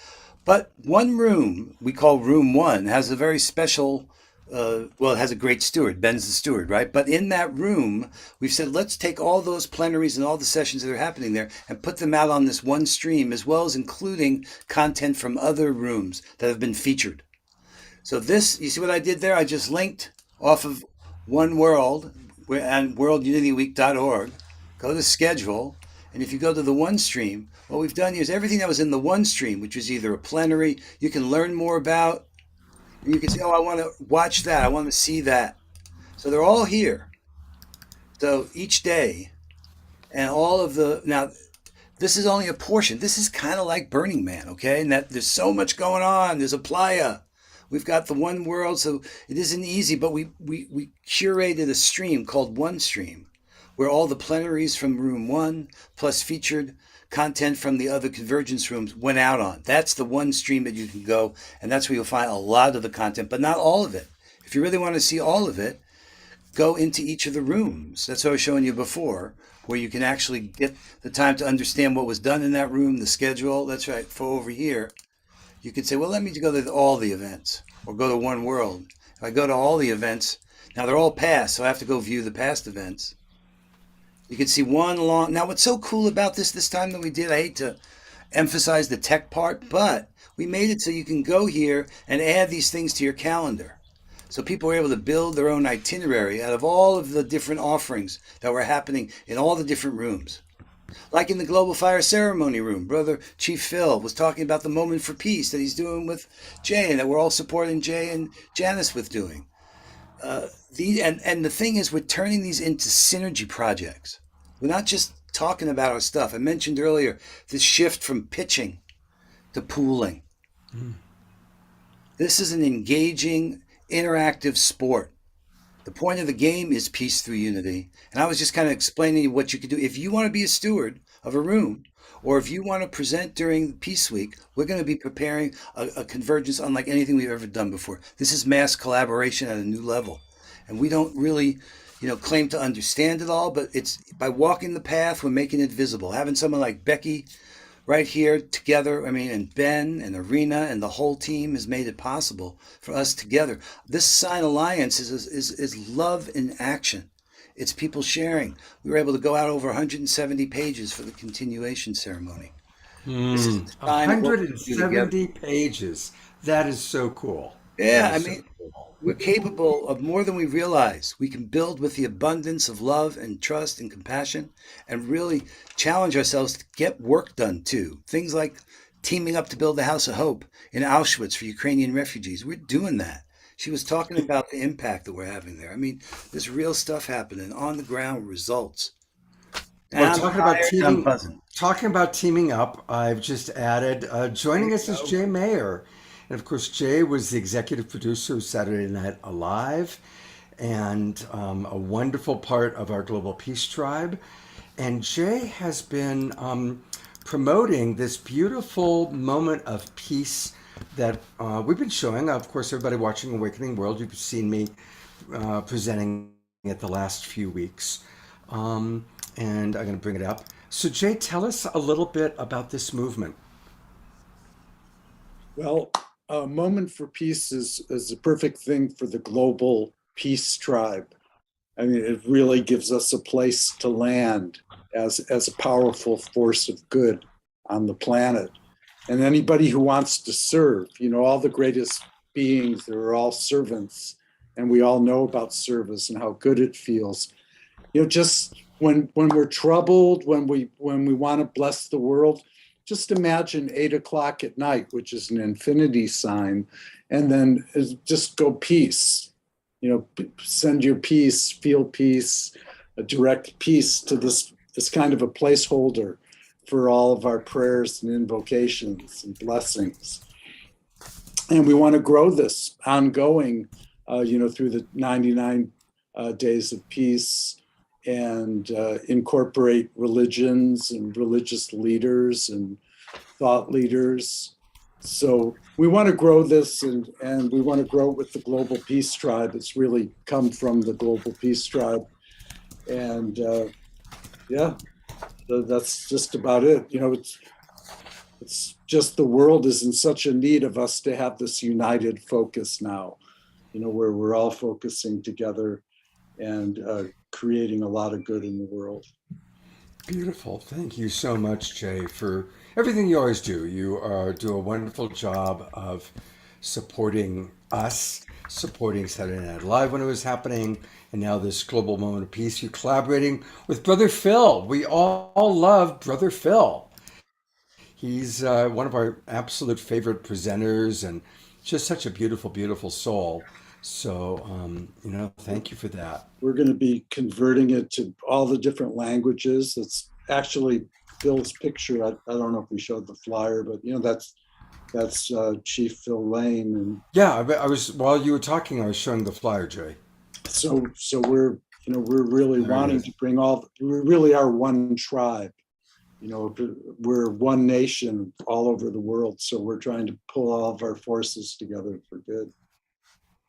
H: But one room we call Room 1 has a very special. It has a great steward. Ben's the steward, right? But in that room, we've said, let's take all those plenaries and all the sessions that are happening there and put them out on this one stream, as well as including content from other rooms that have been featured. So this, you see what I did there? I just linked off of One World and worldunityweek.org. Go to schedule. And if you go to the one stream, what we've done here is everything that was in the one stream, which was either a plenary, you can learn more about. You can say, I want to watch that. I want to see that. So they're all here. So each day, and all of now, this is only a portion. This is kind of like Burning Man, okay? And that there's so much going on. There's a playa. We've got the One World, so it isn't easy, but we curated a stream called One Stream, where all the plenaries from Room 1 plus featured content from the other convergence rooms went out on. That's the one stream that you can go, and that's where you'll find a lot of the content, but not all of it. If you really want to see all of it, go into each of the rooms. That's what I was showing you before, where you can actually get the time to understand what was done in that room, the schedule. That's right. For over here, you could say, well, let me go to all the events, or go to One World. If I go to all the events, now they're all past, so I have to go view the past events. You can see one long. Now, what's so cool about this time that we did, I hate to emphasize the tech part, but we made it so you can go here and add these things to your calendar. So people were able to build their own itinerary out of all of the different offerings that were happening in all the different rooms. Like in the Global Fire Ceremony Room, Brother Chief Phil was talking about the Moment for Peace that he's doing with Jay and that we're all supporting Jay and Janice with doing. And the thing is, we're turning these into synergy projects. We're not just talking about our stuff. I mentioned earlier this shift from pitching to pooling. This is an engaging, interactive sport. The point of the game is peace through unity. And I was just kind of explaining what you could do. If you want to be a steward of a room, or if you want to present during Peace Week, we're going to be preparing a convergence unlike anything we've ever done before. This is mass collaboration at a new level. And we don't really, claim to understand it all, but it's by walking the path, we're making it visible. Having someone like Becky right here together, and Ben and Arena and the whole team has made it possible for us together. This Sign Alliance is love in action. It's people sharing. We were able to go out over 170 pages for the continuation ceremony. This is a sign of what we do together.
B: 170 pages. That is so cool.
H: Yeah, we're capable of more than we realize. We can build with the abundance of love and trust and compassion and really challenge ourselves to get work done too. Things like teaming up to build the House of Hope in Auschwitz for Ukrainian refugees. We're doing that. She was talking about the impact that we're having there. There's real stuff happening on the ground, results.
B: Well, talking about teaming up, I've just added, joining us is Jay Mayer. And of course, Jay was the executive producer of Saturday Night Alive and a wonderful part of our Global Peace Tribe. And Jay has been promoting this beautiful moment of peace that we've been showing. Of course, everybody watching Awakening World, you've seen me presenting it the last few weeks. And I'm going to bring it up. So Jay, tell us a little bit about this movement.
K: Well, a moment for peace is a perfect thing for the Global Peace Tribe. It really gives us a place to land as a powerful force of good on the planet. And anybody who wants to serve, all the greatest beings, they're all servants, and we all know about service and how good it feels. Just when we're troubled, when we want to bless the world, just imagine 8 o'clock at night, which is an infinity sign, and then just go peace. Send your peace, feel peace, a direct peace to this kind of a placeholder for all of our prayers and invocations and blessings. And we want to grow this ongoing, through the 99 days of peace, and incorporate religions and religious leaders and thought leaders. So we want to grow this and we want to grow it with the Global Peace Tribe. It's really come from the Global Peace Tribe. And that's just about it. It's just the world is in such a need of us to have this united focus now, where we're all focusing together and creating a lot of good in the world.
B: Beautiful. Thank you so much, Jay, for everything you always do. You do a wonderful job of supporting us, supporting Saturday Night Live when it was happening, and now this Global Moment of Peace. You're collaborating with Brother Phil. We all love Brother Phil. He's one of our absolute favorite presenters and just such a beautiful, beautiful soul. So, thank you for that.
K: We're going to be converting it to all the different languages. It's actually Phil's picture. I don't know if we showed the flyer, but that's Chief Phil Lane. And
B: yeah, I was while you were talking, I was showing the flyer, Jay.
K: So we're really wanting to bring we really are one tribe. We're one nation all over the world. So we're trying to pull all of our forces together for good.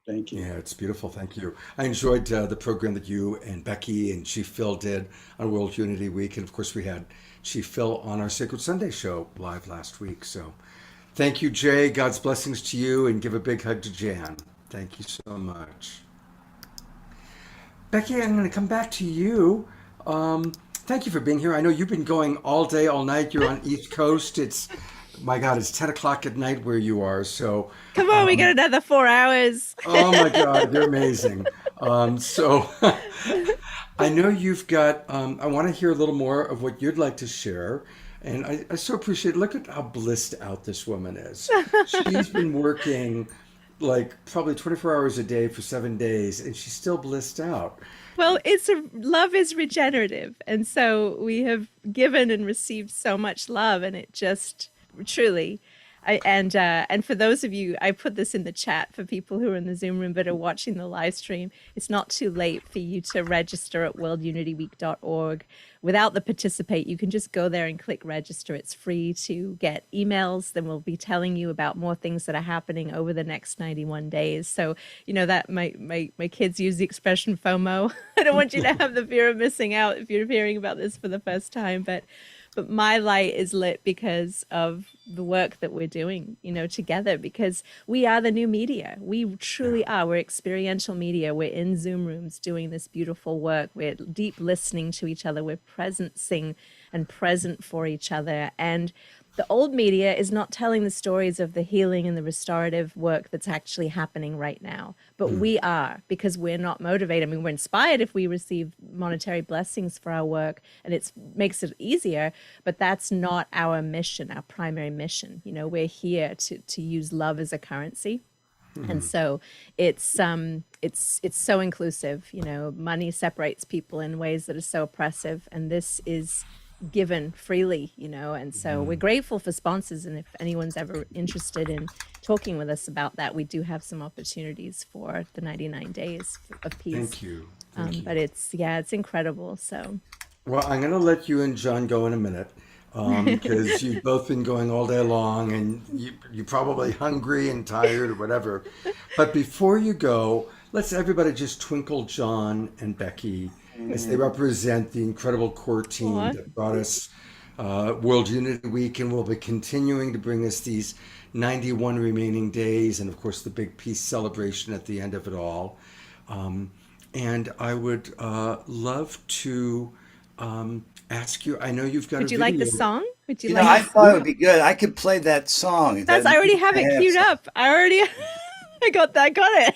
K: Thank you.
B: Yeah, it's beautiful. Thank you. I enjoyed the program that you and Becky and Chief Phil did on World Unity Week. And of course, we had Chief Phil on our Sacred Sunday show live last week. So thank you, Jay. God's blessings to you, and give a big hug to Jan. Thank you so much. Becky, I'm going to come back to you. Thank you for being here. I know you've been going all day, all night. You're on East Coast. My God, it's 10 o'clock at night where you are. So
G: come on, we got another 4 hours.
B: Oh my God, you're amazing. I know you've got, I want to hear a little more of what you'd like to share. And I so appreciate, look at how blissed out this woman is. She's been working like probably 24 hours a day for 7 days, and she's still blissed out.
G: Well, love is regenerative, and so we have given and received so much love, and it just truly. And for those of you, I put this in the chat for people who are in the Zoom room but are watching the live stream. It's not too late for you to register at worldunityweek.org. Without the participate, you can just go there and click register. It's free to get emails. Then we'll be telling you about more things that are happening over the next 91 days. So, that my kids use the expression FOMO. I don't want you to have the fear of missing out if you're hearing about this for the first time, but my light is lit because of the work that we're doing, together, because we are the new media. We truly are. We're experiential media. We're in Zoom rooms doing this beautiful work. We're deep listening to each other. We're presencing and present for each other. And the old media is not telling the stories of the healing and the restorative work that's actually happening right now. But we are, because we're not motivated. I mean, we're inspired if we receive monetary blessings for our work, and it makes it easier, but that's not our mission, our primary mission. We're here to use love as a currency. And so it's so inclusive. Money separates people in ways that are so oppressive, and this is given freely, and so we're grateful for sponsors, and if anyone's ever interested in talking with us about that, we do have some opportunities for the 99 days of peace.
B: Thank you. Thank you.
G: But it's incredible. So
B: Well, I'm going to let you and John go in a minute because you've both been going all day long, and you're probably hungry and tired or whatever. But before you go, let's everybody just twinkle John and Becky as they represent the incredible core team that brought us World Unity Week, and will be continuing to bring us these 91 remaining days, and of course the big peace celebration at the end of it all. And I would love to ask you, I know you've got
G: would
B: a
G: you like the
B: video.
G: song? Would you
H: You know,
G: like
H: I thought it would be good. I could play that song.
G: I already have it queued up. I got it.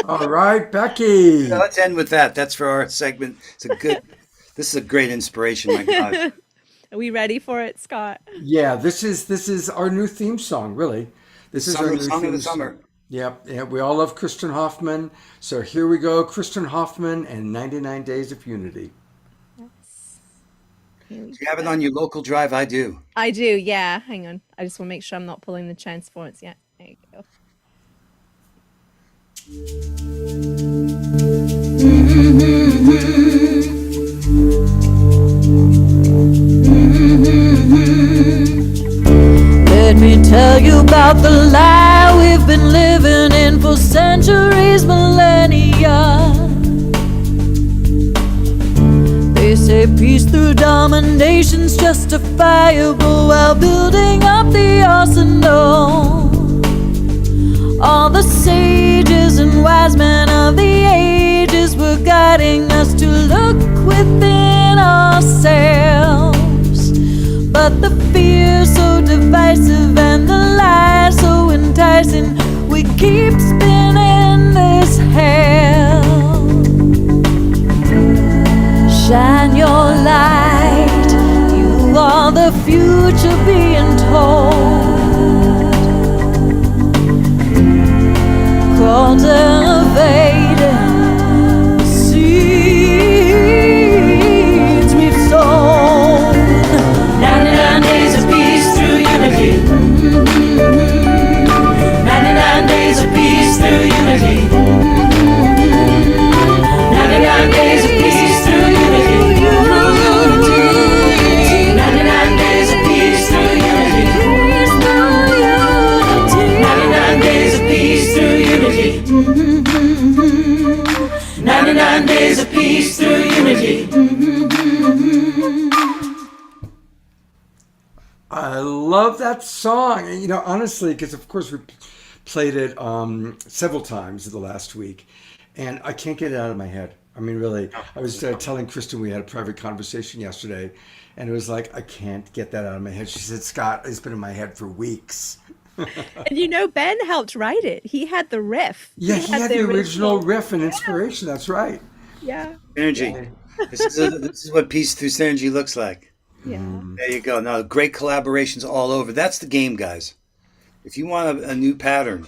B: All right, Becky.
H: So let's end with that. That's for our segment. This is a great inspiration, my God.
G: Are we ready for it, Scott?
B: Yeah, this is our new theme song, really. This is our new
H: Song of
B: theme
H: the
B: song.
H: summer.
B: Yep, yeah, we all love Kristen Hoffman. So here we go, Kristen Hoffman and 99 Days of Unity.
H: Do you have it on your local drive? I do.
G: I do, yeah. Hang on. I just want to make sure I'm not pulling the transformance yet. There you go.
A: Let me tell you about the lie we've been living in for centuries, millennia. They say peace through domination's justifiable while building up the arsenal. All the sages and wise men of the ages were guiding us to look within ourselves. But the fear so divisive and the lies so enticing, we keep spinning this hell. Shine your light, you are the future being told. Cultivating the seeds we've sown. 99 days of peace through unity. 99 days of peace through unity. 99 days of peace through unity. 99 days of peace through unity. 99 days of peace through unity. 99 days of peace through unity.
B: I love that song. And, honestly, because of course we played it several times in the last week, and I can't get it out of my head. I mean, really, I was telling Kristen, we had a private conversation yesterday, and it was like, I can't get that out of my head. She said, Scott, it's been in my head for weeks.
G: And Ben helped write it. He had the riff.
B: Yeah, he had the original riff and inspiration. That's right.
G: Yeah.
H: Energy. This is what Peace Through Synergy looks like.
G: Yeah.
H: There you go. Now, great collaborations all over. That's the game, guys. If you want a new pattern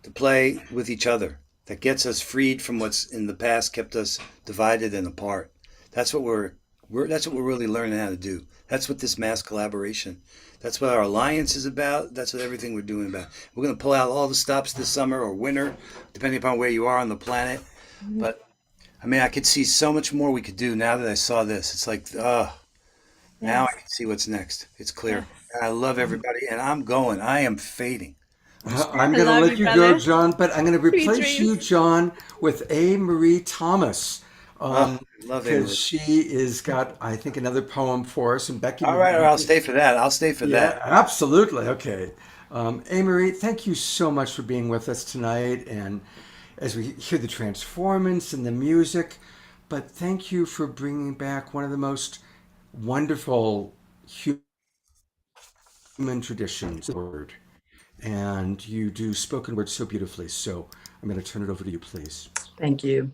H: to play with each other that gets us freed from what's in the past kept us divided and apart, that's what we're really learning how to do. That's what this mass collaboration. That's what our alliance is about. That's what everything we're doing about. We're going to pull out all the stops this summer or winter, depending upon where you are on the planet. But I mean, I could see so much more we could do now that I saw this. It's like, now I can see what's next. It's clear. I love everybody, and I'm going. I am fading.
B: I'm going to
G: love
B: let
G: you,
B: you
G: brother.
B: go, John, but I'm going to
G: Sweet
B: replace you,
G: dreams.
B: John, with A. Marie Thomas.
H: Love it.
B: Because she is got, I think, another poem for us. And Becky,
H: All right, I'll stay for that. I'll stay for
B: yeah,
H: that.
B: absolutely. Okay. A. Marie, thank you so much for being with us tonight. And as we hear the transformance and the music, but thank you for bringing back one of the most wonderful human traditions, the word. And you do spoken word so beautifully. So I'm going to turn it over to you, please.
I: Thank you.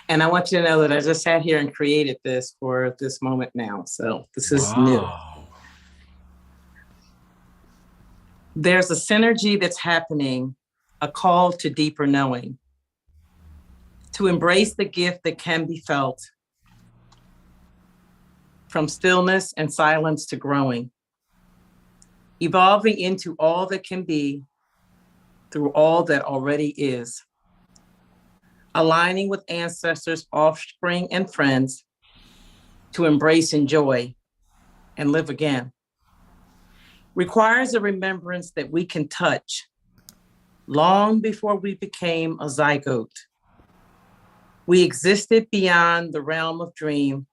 I: And I want you to know that I just sat here and created this for this moment now. So this is new. There's a synergy that's happening, a call to deeper knowing, to embrace the gift that can be felt, from stillness and silence to growing, evolving into all that can be through all that already is, aligning with ancestors, offspring, and friends to embrace, enjoy, and live again. Requires a remembrance that we can touch long before we became a zygote. We existed beyond the realm of dream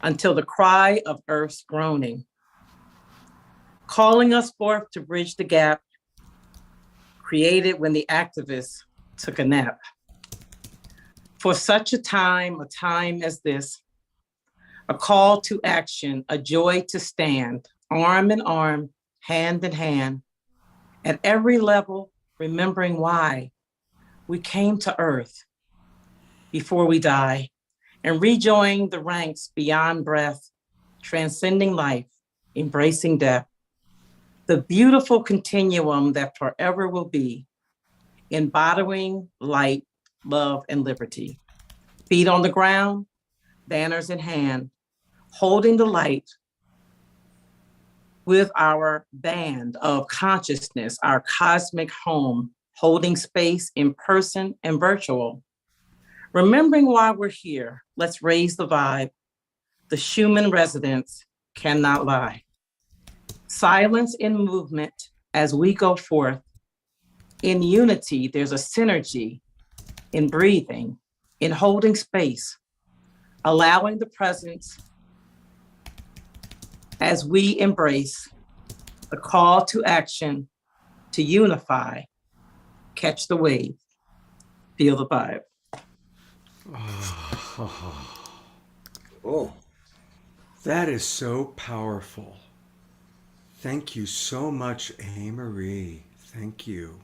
I: until the cry of Earth's groaning, calling us forth to bridge the gap created when the activists took a nap. For such a time as this, a call to action, a joy to stand, arm in arm, hand in hand, at every level, remembering why we came to Earth before we die, and rejoin the ranks beyond breath, transcending life, embracing death, the beautiful continuum that forever will be, embodying light, love, and liberty. Feet on the ground, banners in hand, holding the light with our band of consciousness, our cosmic home, holding space in person and virtual. Remembering why we're here, let's raise the vibe. The Schumann residents cannot lie. Silence in movement as we go forth. In unity, there's a synergy in breathing, in holding space, allowing the presence as we embrace the call to action, to unify, catch the wave, feel the vibe.
H: Oh,
B: That is so powerful. Thank you so much, A. Marie. Thank you.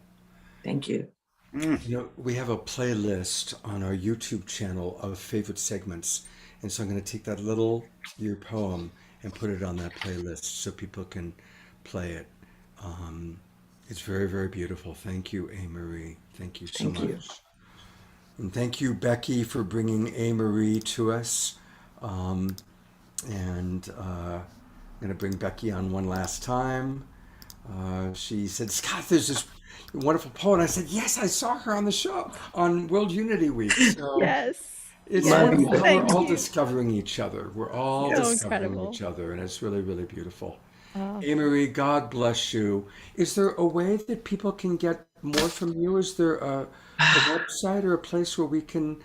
I: Thank you.
B: You know, we have a playlist on our YouTube channel of favorite segments. And so I'm going to take that little your poem and put it on that playlist so people can play it. It's very, very beautiful. Thank you, A. Marie. Thank you so
I: Thank
B: much.
I: you.
B: And thank you, Becky, for bringing A. Marie to us. I'm going to bring Becky on one last time. She said, Scott, there's this wonderful poet. I said, yes, I saw her on the show on World Unity Week. So
G: Yes.
B: it's
I: Love
B: wonderful
I: you.
B: how we're
G: Thank
B: all
G: you.
B: discovering each other. We're all
G: So
B: discovering
G: incredible.
B: each other, and it's really, really beautiful.
G: Oh.
B: A. Marie, God bless you. Is there a way that people can get more from you? Is there a website or a place where we can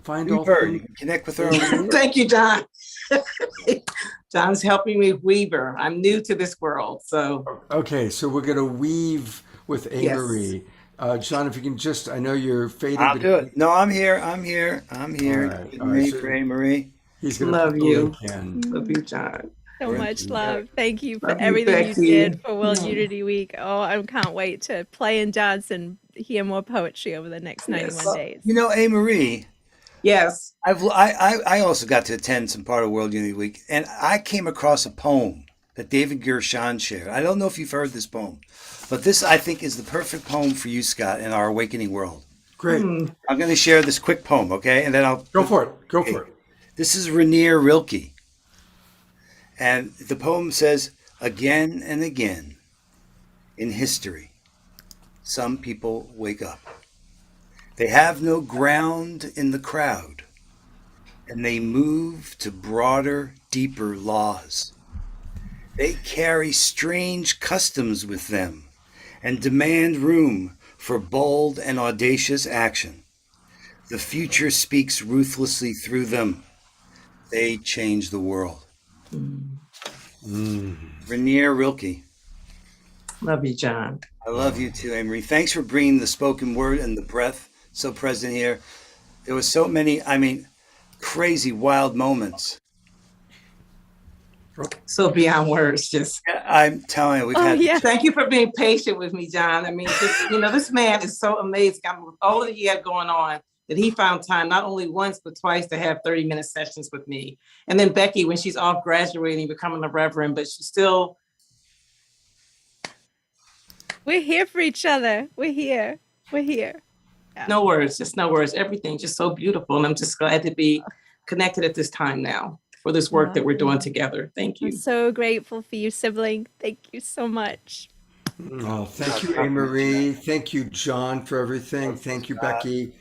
B: find all
H: Weaver, you
B: things?
H: can connect with her. on-
I: Thank you, John. John's helping me with Weaver. I'm new to this world, so
B: Okay, so we're going to weave with A.
I: Yes.
B: Marie. John, if you can just, I know you're fading,
H: I'll
B: but
H: do it. No, I'm here. I'm here. I'm here.
B: All right,
H: Getting
B: all right,
H: ready
B: so-
H: for A. Marie.
B: he's going to
I: Love
B: put the
I: you.
B: link in.
I: love you, John.
G: So
H: Thank
G: much
B: you.
G: love. Thank you for
I: Love you,
G: everything you
I: Becky.
G: did for World
I: Mm.
G: Unity Week. Oh, I can't wait to play and dance and hear more poetry over the next 91
I: Yes.
G: days.
H: You know, A. Marie,
I: Yes.
H: I also got to attend some part of World Unity Week, and I came across a poem that David Gershon shared. I don't know if you've heard this poem, but this, I think, is the perfect poem for you, Scott, in our awakening world.
B: Great.
H: I'm going to share this quick poem, okay? And then I'll
B: Go for it. Go for it.
H: This is Rainier Rilke. And the poem says, again and again in history, some people wake up. They have no ground in the crowd, and they move to broader, deeper laws. They carry strange customs with them and demand room for bold and audacious action. The future speaks ruthlessly through them. They change the world. Rainier Rilke.
I: Love you, John.
H: I love you too, Amory. Thanks for bringing the spoken word and the breath so present here. There was so many, crazy, wild moments.
I: So beyond words, just.
H: I'm telling you, we've had.
G: yeah.
I: Thank you for being patient with me, John. I mean, this man is so amazing. With all that he had going on, that he found time not only once but twice to have 30-minute sessions with me. And then Becky, when she's off graduating, becoming a reverend, but she's still.
G: We're here for each other. We're here. Yeah.
I: No words, just no words. Everything just so beautiful. And I'm just glad to be connected at this time now for this work that we're doing together. Thank you.
G: I'm so grateful for you, sibling. Thank you so much.
B: Oh, thank you, Anne-Marie. Thank you, John, for everything. Thank you, Becky.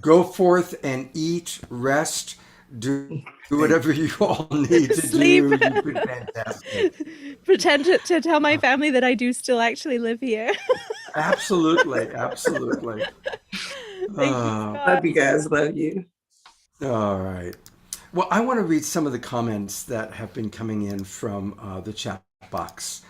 B: Go forth and eat, rest, do whatever you all need to
G: Sleep.
B: do. You've been fantastic.
G: Pretend to tell my family that I do still actually live here.
B: Absolutely.
G: Thank you, Scott.
I: Love you guys. Love you.
B: All right. Well, I want to read some of the comments that have been coming in from the chat box.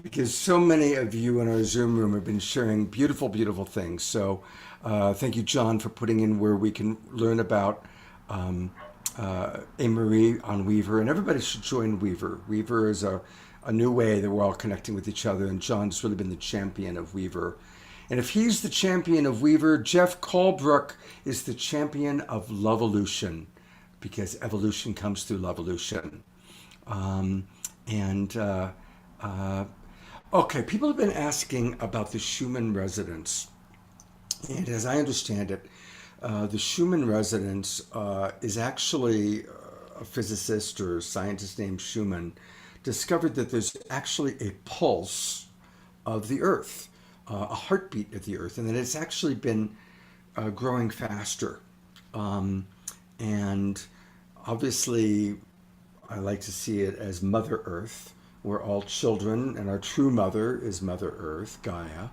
B: Because so many of you in our Zoom room have been sharing beautiful, beautiful things. So thank you, John, for putting in where we can learn about Anne-Marie on Weaver. And everybody should join Weaver. Weaver is a new way that we're all connecting with each other. And John's really been the champion of Weaver. And if he's the champion of Weaver, Jeff Colebrook is the champion of Lovolution, because evolution comes through Lovolution. Okay, people have been asking about the Schumann resonance. And as I understand it, the Schumann resonance is actually a physicist or scientist named Schumann discovered that there's actually a pulse of the Earth, a heartbeat of the Earth, and that it's actually been growing faster. And obviously, I like to see it as Mother Earth. We're all children, and our true mother is Mother Earth, Gaia.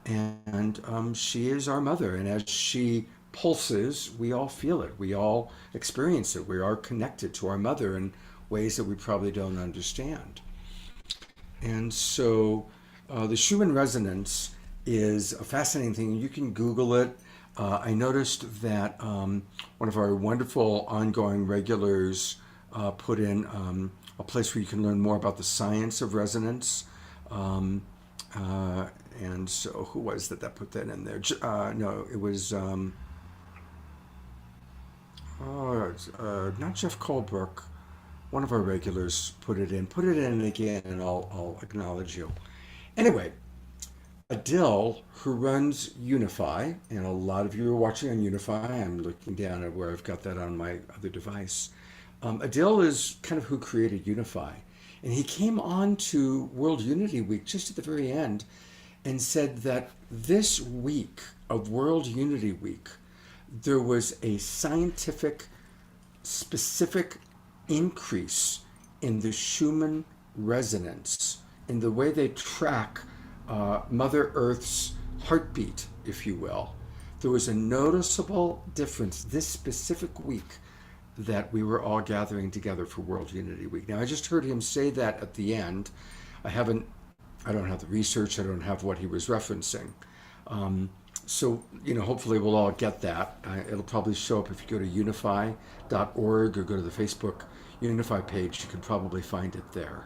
B: And she is our mother. And as she pulses, we all feel it. We all experience it. We are connected to our mother in ways that we probably don't understand. And so the Schumann resonance is a fascinating thing. You can Google it. I noticed that one of our wonderful ongoing regulars put in a place where you can learn more about the science of resonance. And so who was that put that in there? No, it was not Jeff Colebrook. One of our regulars put it in. Put it in again, and I'll acknowledge you. Anyway, Adele, who runs Unify, and a lot of you are watching on Unify. I'm looking down at where I've got that on my other device. Adele is kind of who created Unify. And he came on to World Unity Week just at the very end and said that this week of World Unity Week, there was a scientific, specific increase in the Schumann resonance, in the way they track Mother Earth's heartbeat, if you will. There was a noticeable difference this specific week that we were all gathering together for World Unity Week. Now, I just heard him say that at the end. I don't have the research, I don't have what he was referencing. So, hopefully we'll all get that. It'll probably show up if you go to unify.org or go to the Facebook Unify page. You can probably find it there.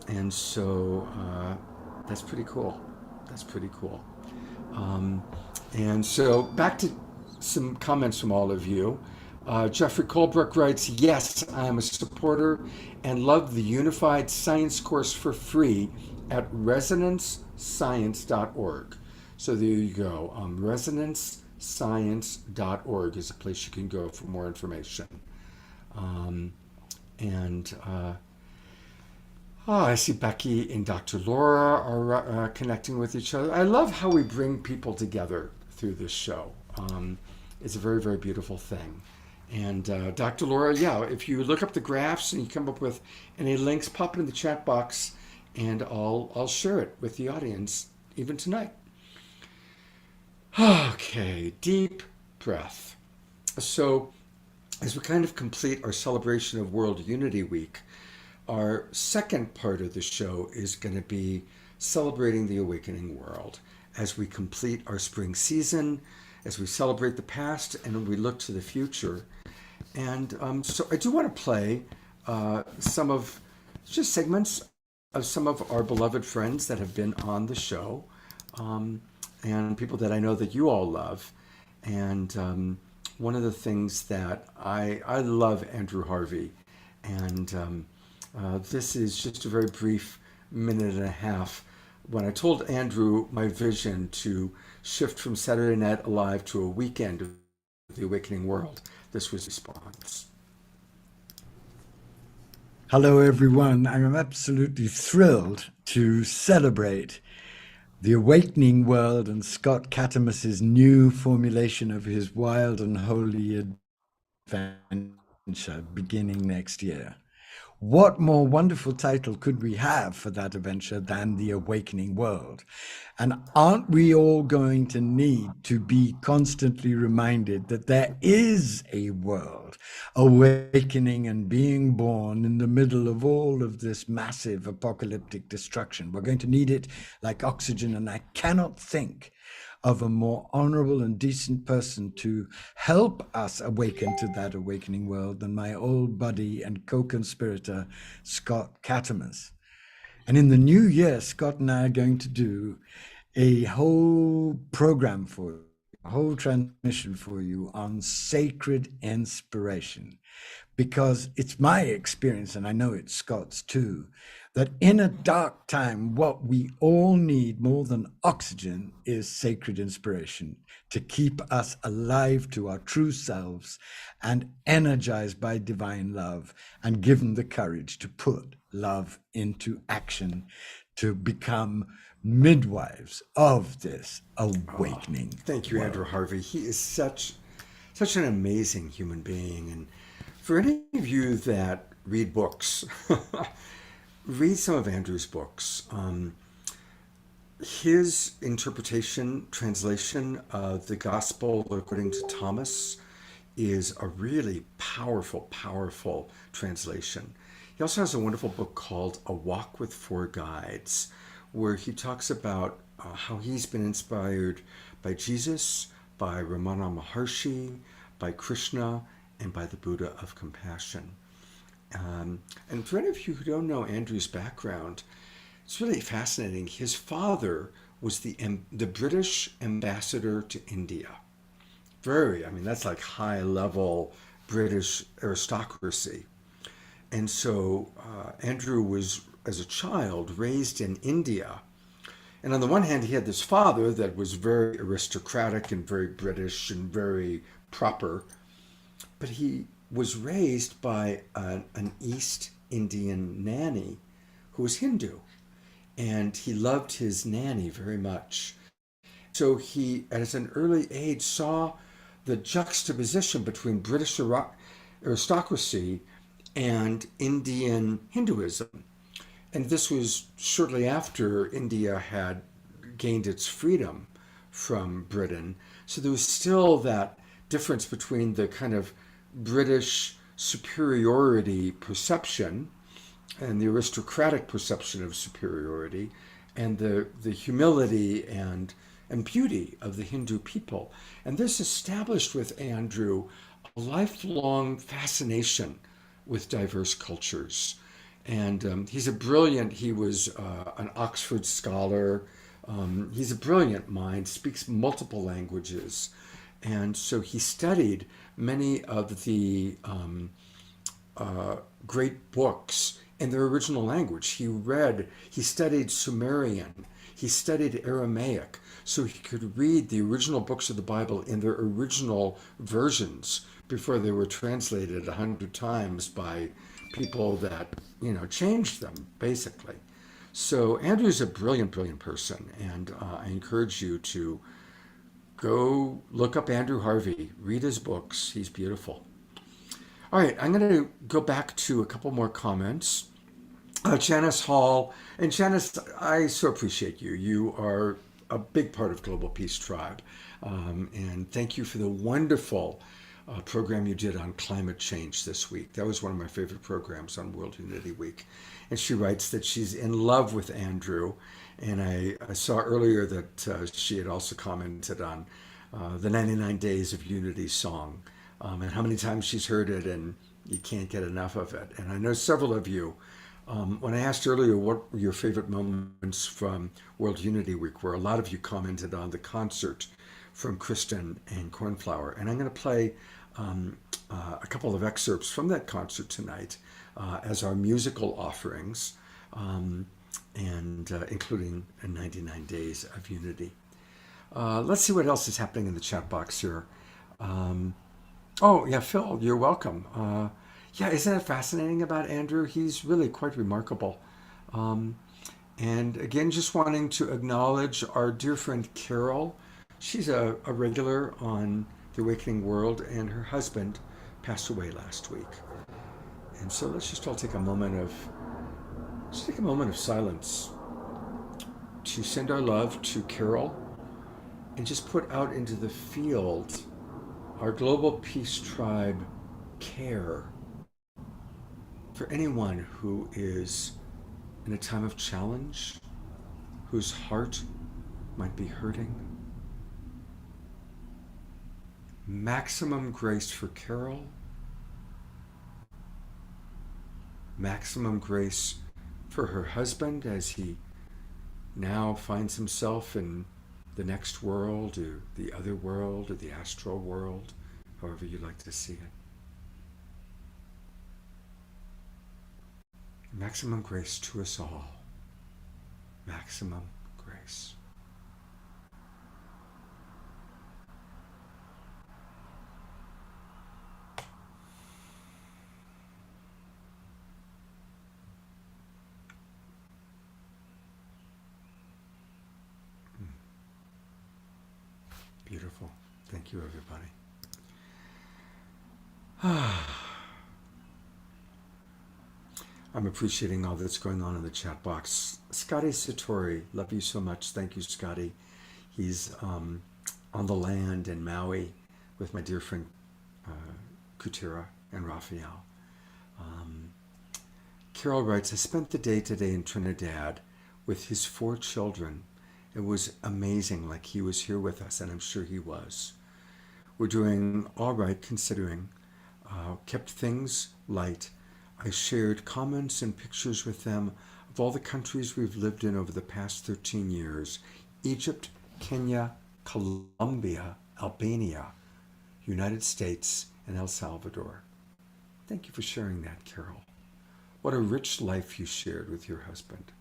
B: And so that's pretty cool. And so back to some comments from all of you. Jeffrey Colebrook writes, yes, I'm a supporter and love the Unified Science course for free at resonancescience.org. So there you go. Resonancescience.org is a place you can go for more information. And I see Becky and Dr. Laura are connecting with each other. I love how we bring people together through this show. It's a very, very beautiful thing. And Dr. Laura, yeah, if you look up the graphs and you come up with any links, pop it in the chat box, and I'll share it with the audience even tonight. Okay, deep breath. So as we kind of complete our celebration of World Unity Week, our second part of the show is going to be celebrating the awakening world as we complete our spring season, as we celebrate the past and we look to the future. And so I do want to play some of just segments of some of our beloved friends that have been on the show, and people that I know that you all love. And one of the things that I love Andrew Harvey, and this is just a very brief minute and a half. When I told Andrew my vision to shift from Saturday Night Alive to a weekend of the awakening world, this was his response.
L: Hello, everyone. I'm absolutely thrilled to celebrate the awakening world and Scott Katimus's new formulation of his wild and holy adventure beginning next year. What more wonderful title could we have for that adventure than The Awakening World? And aren't we all going to need to be constantly reminded that there is a world awakening and being born in the middle of all of this massive apocalyptic destruction? We're going to need it like oxygen, and I cannot think of a more honorable and decent person to help us awaken to that awakening world than my old buddy and co-conspirator, Scott Katimus. And in the new year, Scott and I are going to do a whole program for you, a whole transmission for you on sacred inspiration. Because it's my experience, and I know it's Scott's too, that in a dark time, what we all need more than oxygen is sacred inspiration to keep us alive to our true selves and energized by divine love and given the courage to put love into action to become midwives of this awakening.
B: Thank you,
L: world.
B: Andrew Harvey. He is such an amazing human being. And for any of you that read books, read some of Andrew's books. His interpretation, translation of the Gospel according to Thomas is a really powerful, powerful translation. He also has a wonderful book called A Walk with Four Guides, where he talks about how he's been inspired by Jesus, by Ramana Maharshi, by Krishna, and by the Buddha of Compassion. And for any of you who don't know Andrew's background, it's really fascinating. His father was the British ambassador to India. That's like high level British aristocracy. And so Andrew was, as a child, raised in India. And on the one hand, he had this father that was very aristocratic and very British and very proper. But he was raised by an East Indian nanny who was Hindu. And he loved his nanny very much. So he, at an early age, saw the juxtaposition between British aristocracy and Indian Hinduism. And this was shortly after India had gained its freedom from Britain. So there was still that difference between the kind of British superiority perception and the aristocratic perception of superiority and the humility and beauty of the Hindu people. And this established with Andrew a lifelong fascination with diverse cultures. And he was an Oxford scholar, He's a brilliant mind, speaks multiple languages. And so he studied many of the great books in their original language. He studied Sumerian, he studied Aramaic, so he could read the original books of the Bible in their original versions before they were translated 100 times by people that, changed them, basically. So Andrew's a brilliant, brilliant person, and I encourage you to go look up Andrew Harvey, read his books. He's beautiful. All right, I'm going to go back to a couple more comments. Janice Hall, and Janice, I so appreciate you. You are a big part of Global Peace Tribe, and thank you for the wonderful program you did on climate change this week. That was one of my favorite programs on World Unity Week. And she writes that she's in love with Andrew, and I saw earlier that she had also commented on the 99 Days of Unity song, and how many times she's heard it, and you can't get enough of it. And I know several of you, when I asked earlier what were your favorite moments from World Unity Week, where a lot of you commented on the concert from Kristen and Cornflower. And I'm going to play a couple of excerpts from that concert tonight as our musical offerings, and including 99 Days of Unity. Let's see what else is happening in the chat box here. Oh, yeah, Phil, you're welcome. Yeah, isn't it fascinating about Andrew? He's really quite remarkable. And again, just wanting to acknowledge our dear friend Carol. She's a regular on The Awakening World, and her husband passed away last week. And so let's just all take a moment of silence to send our love to Carol, and just put out into the field our Global Peace Tribe care for anyone who is in a time of challenge, whose heart might be hurting. Maximum grace for Carol. Maximum grace for her husband as he now finds himself in the next world, or the other world, or the astral world, however you like to see it. Maximum grace to us all. Maximum grace. Beautiful. Thank you, everybody. I'm appreciating all that's going on in the chat box. Scotty Satori, love you so much. Thank you, Scotty. He's on the land in Maui with my dear friend Kutira and Raphael. Carol writes, I spent the day today in Trinidad with his 4 children. It was amazing, like he was here with us, and I'm sure he was. We're doing all right considering, kept things light. I shared comments and pictures with them of all the countries we've lived in over the past 13 years. Egypt, Kenya, Colombia, Albania, United States, and El Salvador. Thank you for sharing that, Carol. What a rich life you shared with your husband.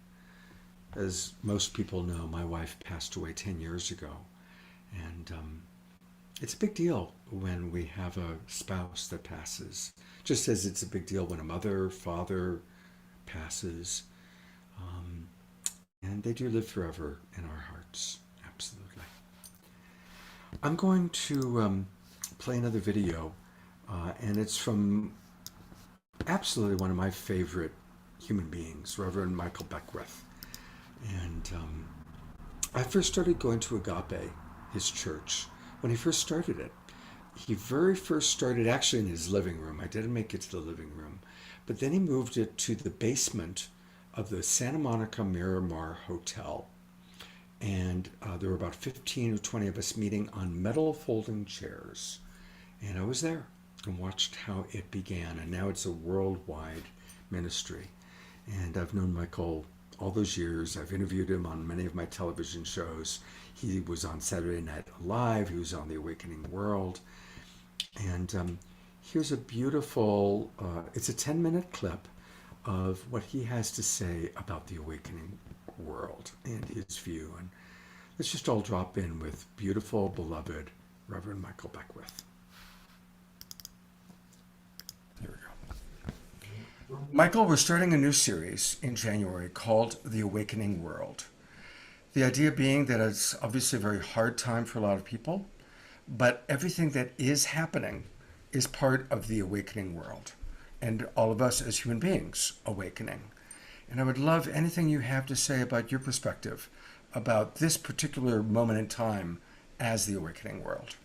B: As most people know, my wife passed away 10 years ago. And it's a big deal when we have a spouse that passes, just as it's a big deal when a mother, father passes. And they do live forever in our hearts, absolutely. I'm going to play another video, and it's from absolutely one of my favorite human beings, Reverend Michael Beckwith. And I first started going to Agape, his church, when he first started it. He very first started actually in his living room. I didn't make it to the living room. But then he moved it to the basement of the Santa Monica Miramar Hotel. And there were about 15 or 20 of us meeting on metal folding chairs. And I was there and watched how it began. And now it's a worldwide ministry. And I've known Michael all those years. I've interviewed him on many of my television shows. He was on Saturday Night Live. He was on The Awakening World. And here's a beautiful, it's a 10-minute clip of what he has to say about the awakening world and his view. And let's just all drop in with beautiful, beloved Reverend Michael Beckwith. Here we go. Michael, we're starting a new series in January called The Awakening World. The idea being that it's obviously a very hard time for a lot of people, but everything that is happening is part of the awakening world, and all of us as human beings awakening. And I would love anything you have to say about your perspective about this particular moment in time as the awakening world.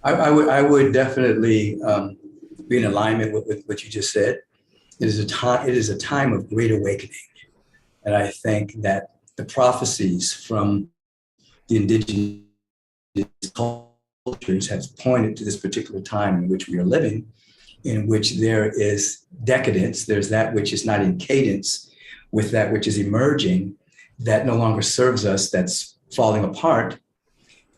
M: I would definitely be in alignment with what you just said. It is a time of great awakening. And I think that the prophecies from the indigenous cultures have pointed to this particular time in which we are living, in which there is decadence, there's that which is not in cadence with that which is emerging, that no longer serves us, that's falling apart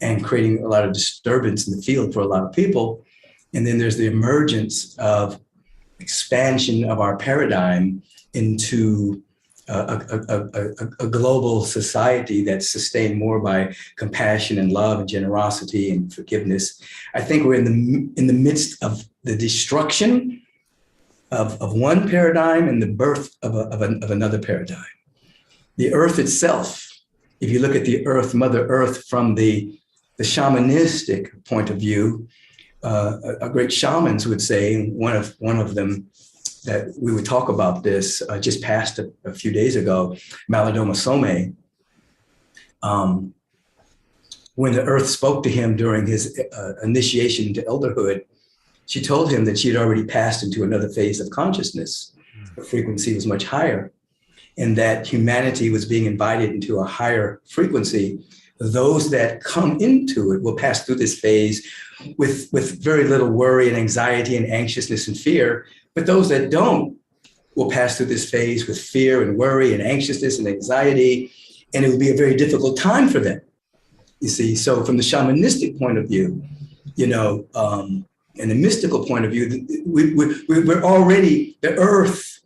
M: and creating a lot of disturbance in the field for a lot of people. And then there's the emergence of expansion of our paradigm into a global society that's sustained more by compassion and love and generosity and forgiveness. I think we're in the midst of the destruction of one paradigm and the birth of another paradigm. The earth itself, if you look at the earth, Mother Earth, from the shamanistic point of view, a great shamans would say, one of them that we would talk about this, just passed a few days ago, Malidoma Some. When the earth spoke to him during his initiation into elderhood, she told him that she had already passed into another phase of consciousness. The frequency was much higher, and that humanity was being invited into a higher frequency. Those that come into it will pass through this phase with very little worry and anxiety and anxiousness and fear. But those that don't will pass through this phase with fear and worry and anxiousness and anxiety, and it will be a very difficult time for them. You see, so from the shamanistic point of view, and the mystical point of view, we're already, the earth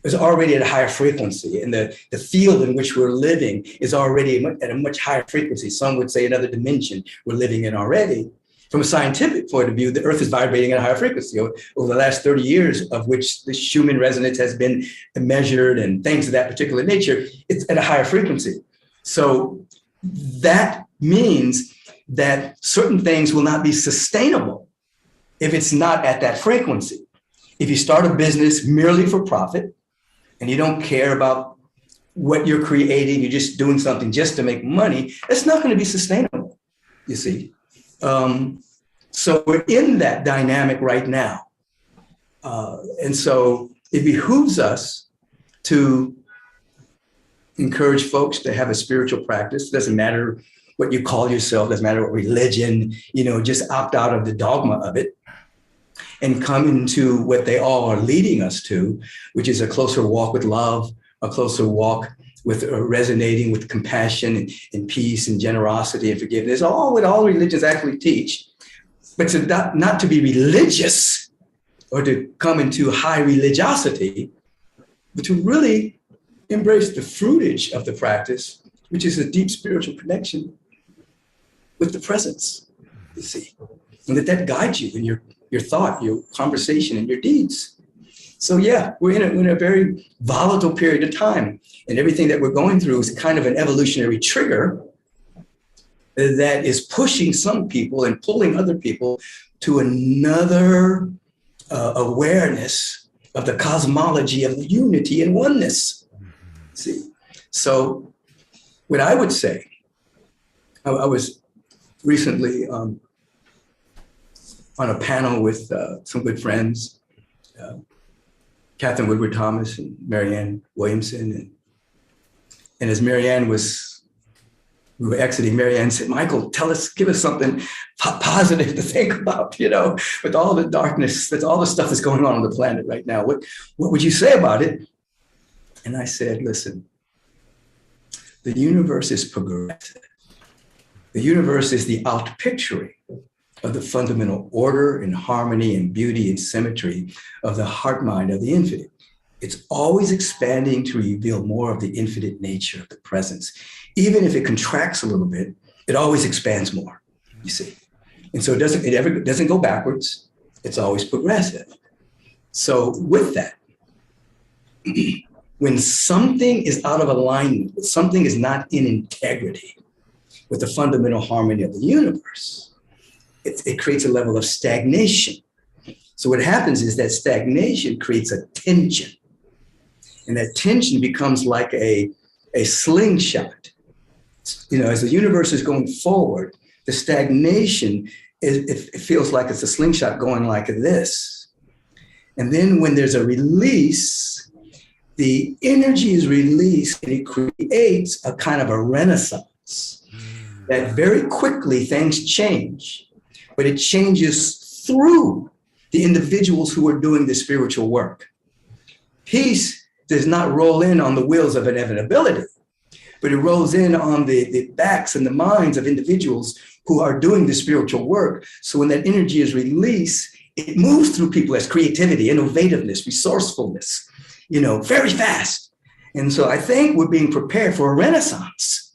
M: is already at a higher frequency, and the field in which we're living is already at a much higher frequency. Some would say another dimension we're living in already. From a scientific point of view, the earth is vibrating at a higher frequency. Over the last 30 years, of which the Schumann resonance has been measured and things of that particular nature, it's at a higher frequency. So that means that certain things will not be sustainable if it's not at that frequency. If you start a business merely for profit and you don't care about what you're creating, you're just doing something just to make money, it's not going to be sustainable, you see. So we're in that dynamic right now. And so it behooves us to encourage folks to have a spiritual practice. Doesn't matter what you call yourself, doesn't matter what religion, just opt out of the dogma of it and come into what they all are leading us to, which is a closer walk with love, a closer walk with resonating with compassion and peace and generosity and forgiveness, all what all religions actually teach. But not to be religious or to come into high religiosity, but to really embrace the fruitage of the practice, which is a deep spiritual connection with the presence, you see, and that guides you in your thought, your conversation, and your deeds. So yeah, we're in a very volatile period of time, and everything that we're going through is kind of an evolutionary trigger that is pushing some people and pulling other people to another awareness of the cosmology of unity and oneness. See, so what I would say, I was recently on a panel with some good friends, Catherine Woodward Thomas and Marianne Williamson. And as we were exiting, Marianne said, Michael, give us something positive to think about, with all the darkness, with all the stuff that's going on the planet right now. What would you say about it? And I said, listen, the universe is progressive. The universe is the outpicturing of the fundamental order and harmony and beauty and symmetry of the heart mind of the infinite. It's always expanding to reveal more of the infinite nature of the presence. Even if it contracts a little bit, it always expands more, you see. And so it doesn't go backwards. It's always progressive. So with that, when something is out of alignment, something is not in integrity with the fundamental harmony of the universe, it creates a level of stagnation. So what happens is that stagnation creates a tension. And that tension becomes like a slingshot. You know, as the universe is going forward, the stagnation, it feels like it's a slingshot going like this. And then when there's a release, the energy is released and it creates a kind of a renaissance that very quickly things change, but it changes through the individuals who are doing the spiritual work. Peace does not roll in on the wheels of inevitability, but it rolls in on the backs and the minds of individuals who are doing the spiritual work. So when that energy is released, it moves through people as creativity, innovativeness, resourcefulness, you know, very fast. And so I think we're being prepared for a renaissance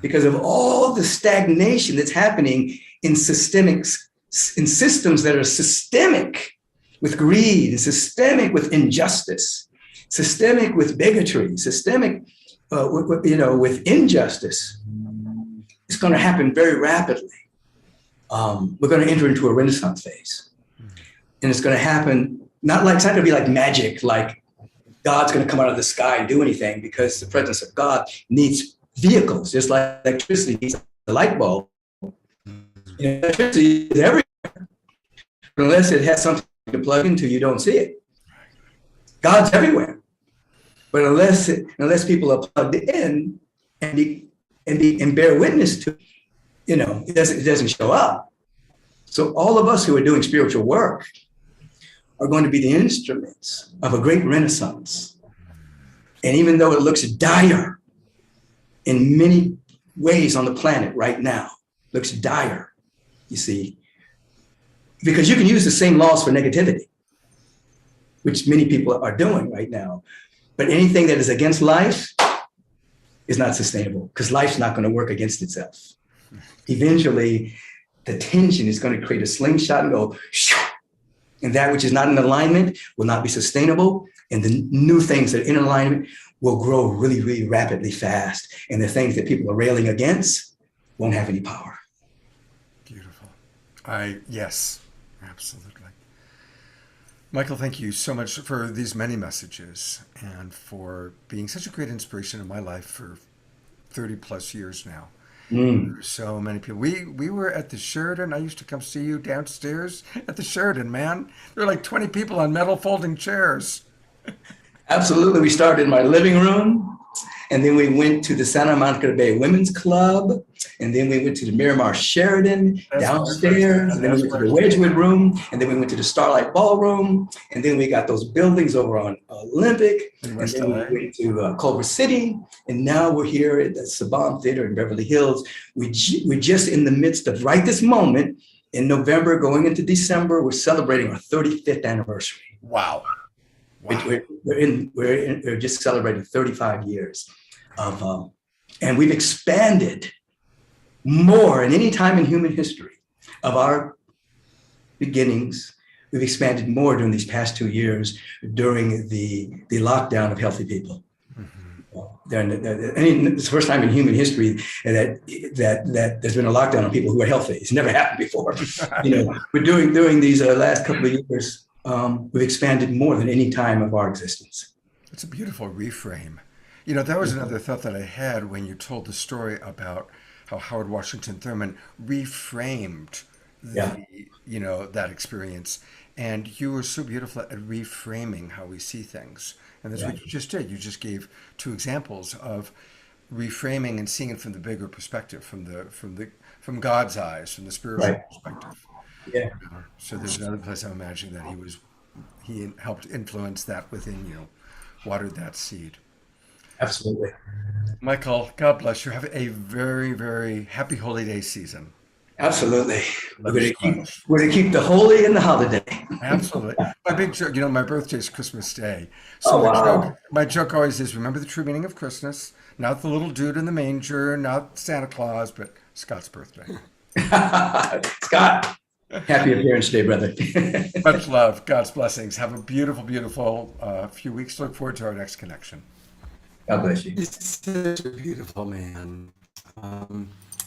M: because of all the stagnation that's happening in systems that are systemic with greed, and systemic with injustice, systemic with bigotry, systemic with injustice. It's going to happen very rapidly. We're going to enter into a renaissance phase. And it's going to happen, it's not going to be like magic, like God's going to come out of the sky and do anything, because the presence of God needs vehicles, just like electricity needs a light bulb. You know, electricity is everywhere. Unless it has something to plug into, you don't see it. God's everywhere. But unless people are plugged in and bear witness to, you know, it doesn't show up. So all of us who are doing spiritual work are going to be the instruments of a great renaissance. And even though it looks dire in many ways on the planet right now, looks dire, you see, because you can use the same laws for negativity, which many people are doing right now. But anything that is against life is not sustainable, because life's not going to work against itself. Eventually, the tension is going to create a slingshot and go, shoo, and that which is not in alignment will not be sustainable. And the new things that are in alignment will grow really, really rapidly fast. And the things that people are railing against won't have any power.
B: Beautiful. Yes, absolutely. Michael, thank you so much for these many messages and for being such a great inspiration in my life for 30 plus years now. So many people. We were at the Sheridan. I used to come see you downstairs at the Sheridan, man. There were like 20 people on metal folding chairs.
M: Absolutely. We started in my living room, and then we went to the Santa Monica Bay Women's Club, and then we went to the Miramar Sheridan downstairs, and then we went to the Wedgwood Room, and then we went to the Starlight Ballroom, and then we got those buildings over on Olympic, and then we went to Culver City, and now we're here at the Saban Theater in Beverly Hills. We're just in the midst of, right this moment, in November, going into December, we're celebrating our 35th anniversary.
B: Wow.
M: We're just celebrating 35 years of, and we've expanded more than any time in human history of our beginnings. We've expanded more during these past 2 years during the lockdown of healthy people. It's the first time in human history that there's been a lockdown on people who are healthy. It's never happened before. You know, we're during these last couple of years. We've expanded more than any time of our existence.
B: It's a beautiful reframe. You know, that was another thought that I had when you told the story about how Howard Washington Thurman reframed that experience. And you were so beautiful at reframing how we see things. And that's what you just did. You just gave two examples of reframing and seeing it from the bigger perspective, from God's eyes, from the spiritual perspective.
M: Yeah.
B: So there's another place I'm imagining that he helped influence that within you, watered that seed.
M: Absolutely.
B: Michael, God bless you. Have a very, very happy holiday season.
M: Absolutely.
B: Love you so much.
M: We're gonna keep the holy in the holiday.
B: Absolutely. My big joke, my birthday is Christmas Day. So
M: Oh wow.
B: my joke always is remember the true meaning of Christmas, not the little dude in the manger, not Santa Claus, but Scott's birthday.
M: Scott, happy appearance day, brother.
B: Much love. God's blessings. Have a beautiful, beautiful few weeks. Look forward to our next connection.
M: God bless you.
B: He's such a beautiful man.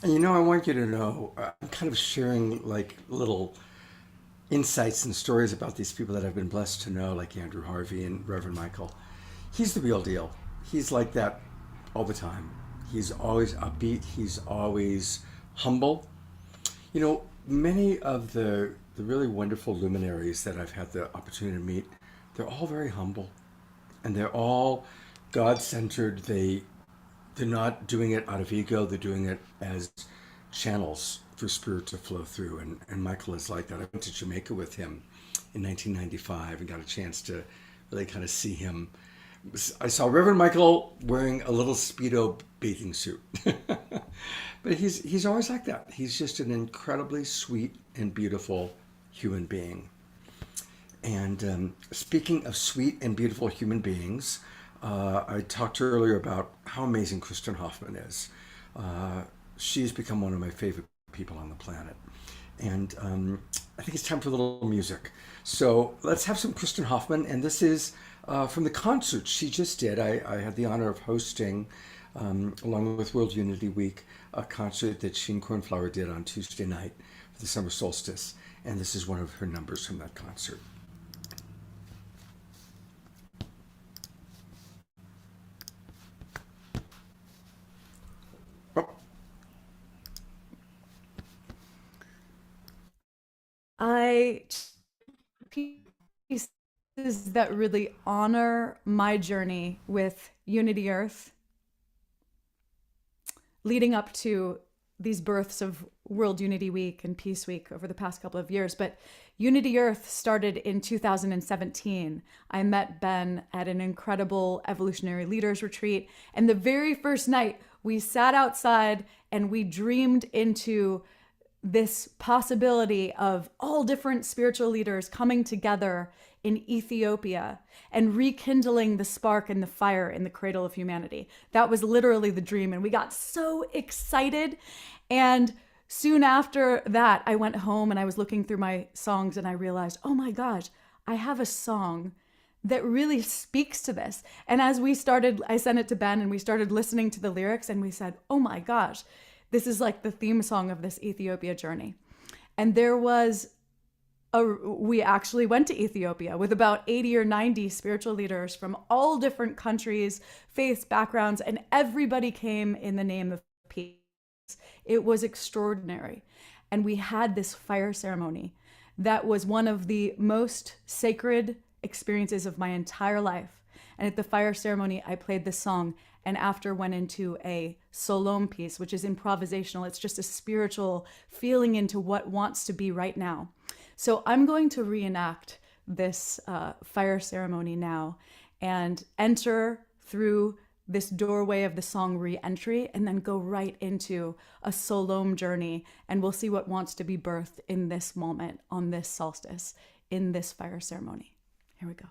B: And I want you to know, I'm kind of sharing like little insights and stories about these people that I've been blessed to know, like Andrew Harvey and Reverend Michael. He's the real deal. He's like that all the time. He's always upbeat. He's always humble. Many of the really wonderful luminaries that I've had the opportunity to meet, they're all very humble, and they're all God-centered. They're not doing it out of ego. They're doing it as channels for spirit to flow through. And Michael is like that. I went to Jamaica with him in 1995 and got a chance to really kind of see him. I saw Reverend Michael wearing a little Speedo bathing suit. But he's always like that. He's just an incredibly sweet and beautiful human being. And speaking of sweet and beautiful human beings, I talked earlier about how amazing Kristen Hoffman is. She's become one of my favorite people on the planet. And I think it's time for a little music. So let's have some Kristen Hoffman. And this is from the concert she just did. I had the honor of hosting, along with World Unity Week, a concert that Sheen Cornflower did on Tuesday night for the summer solstice. And this is one of her numbers from that concert.
N: Pieces that really honor my journey with Unity Earth, leading up to these births of World Unity Week and Peace Week over the past couple of years. But Unity Earth started in 2017. I met Ben at an incredible evolutionary leaders retreat. And the very first night, we sat outside and we dreamed into this possibility of all different spiritual leaders coming together in Ethiopia and rekindling the spark and the fire in the cradle of humanity. That was literally the dream. And we got so excited. And soon after that, I went home and I was looking through my songs and I realized, oh my gosh, I have a song that really speaks to this. And as we started, I sent it to Ben and we started listening to the lyrics and we said, oh my gosh, this is like the theme song of this Ethiopia journey. And we actually went to Ethiopia with about 80 or 90 spiritual leaders from all different countries, faiths, backgrounds, and everybody came in the name of peace. It was extraordinary. And we had this fire ceremony that was one of the most sacred experiences of my entire life. And at the fire ceremony, I played this song and after went into a solom piece, which is improvisational. It's just a spiritual feeling into what wants to be right now. So I'm going to reenact this fire ceremony now and enter through this doorway of the song re-entry and then go right into a solom journey. And we'll see what wants to be birthed in this moment, on this solstice, in this fire ceremony. Here we go.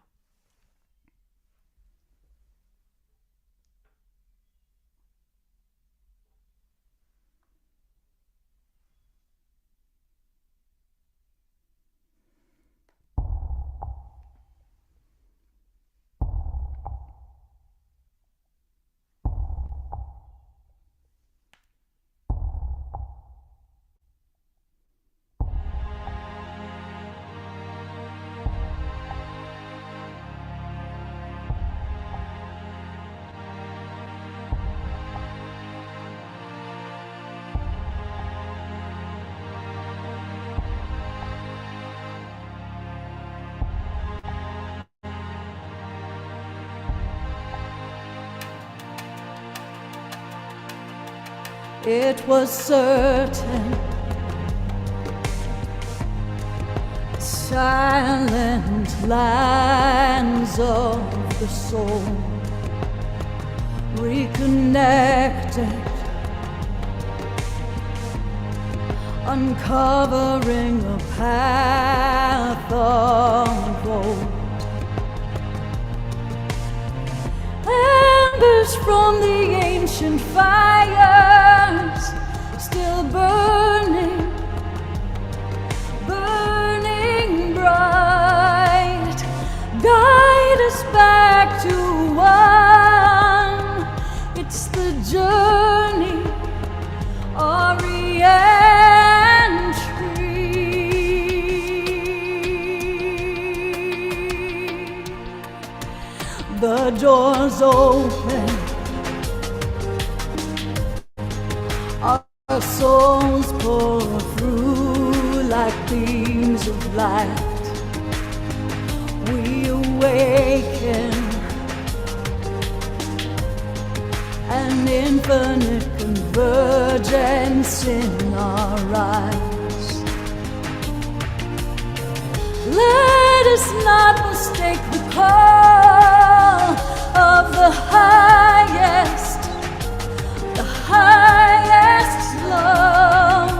N: It was certain, silent lands of the soul,
A: reconnected, uncovering a path of gold. Embers from the ancient fires, still burning, burning bright, guide us back to one. It's the journey, our re-entry. The doors open, our souls pour through like beams of light. We awaken, an infinite convergence in our eyes. Let us not mistake the call of the highest love.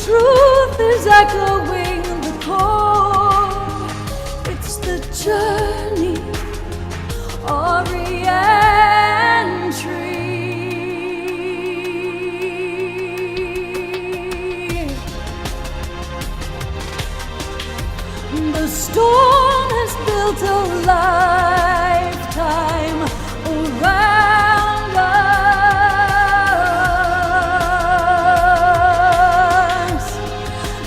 A: Truth is echoing the core. It's the journey, our re-entry. The storm has built a lifetime around us.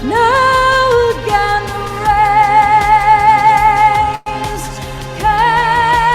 A: Now again the rains can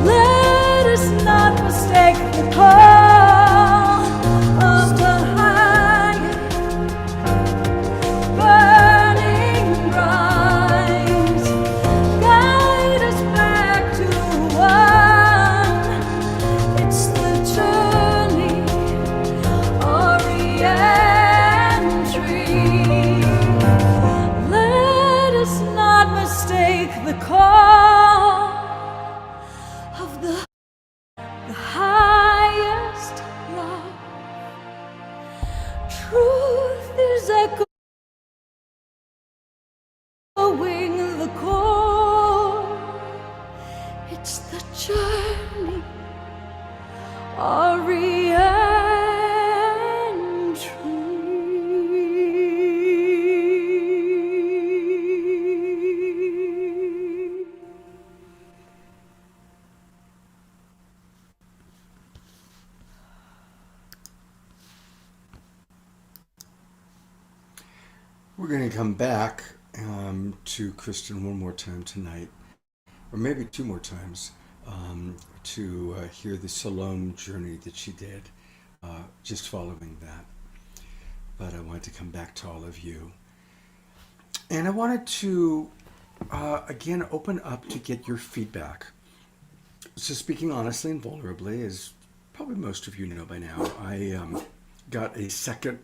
A: let us not mistake the call of the highest burning bright. Guide us back to one. It's the journey, our re-entry. Let us not mistake the call of the highest love. Truth is echoing the core. It's the journey, our re-entry.
B: We're going to come back to Kristen one more time tonight, or maybe two more times, to hear the Salome journey that she did just following that. But I wanted to come back to all of you. And I wanted to, again, open up to get your feedback. So speaking honestly and vulnerably, as probably most of you know by now, I got a second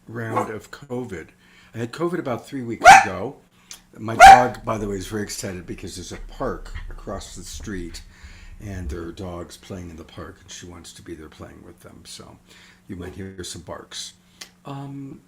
B: round of COVID. I had COVID about 3 weeks ago. My dog, by the way, is very excited because there's a park across the street and there are dogs playing in the park and she wants to be there playing with them. So you might hear some barks. So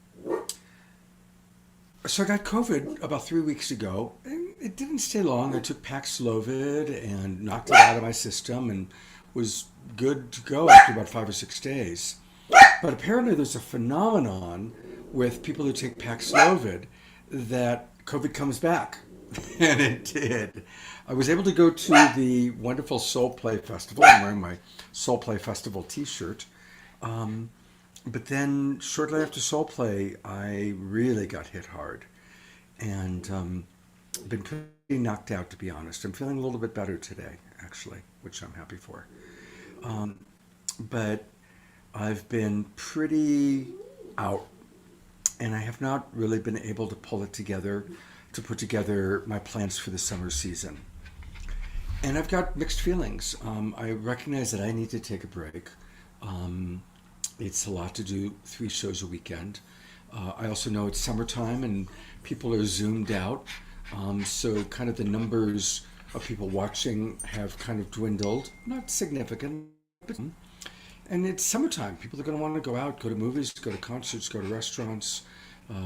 B: I got COVID about 3 weeks ago, and it didn't stay long. I took Paxlovid and knocked it out of my system and was good to go after about 5 or 6 days. But apparently there's a phenomenon with people who take Paxlovid that COVID comes back. And it did. I was able to go to the wonderful Soul Play Festival. I'm wearing my Soul Play Festival T-shirt. But then shortly after Soul Play, I really got hit hard, and been pretty knocked out, to be honest. I'm feeling a little bit better today, actually, which I'm happy for. But I've been pretty out, and I have not really been able to pull it together to put together my plans for the summer season. And I've got mixed feelings. I recognize that I need to take a break. It's a lot to do, 3 shows a weekend. I also know it's summertime and people are zoomed out. So kind of the numbers of people watching have kind of dwindled, not significant, but, and it's summertime. People are going to want to go out, go to movies, go to concerts, go to restaurants,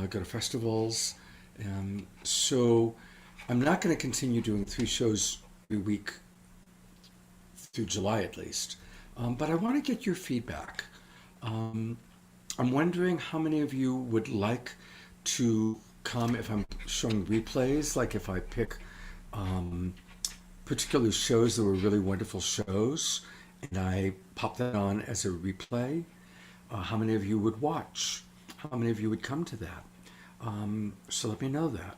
B: go to festivals. So I'm not going to continue doing 3 shows every week through July at least. But I want to get your feedback. I'm wondering how many of you would like to come if I'm showing replays, like if I pick particular shows that were really wonderful shows and I pop that on as a replay. How many of you would watch? How many of you would come to that? So let me know that.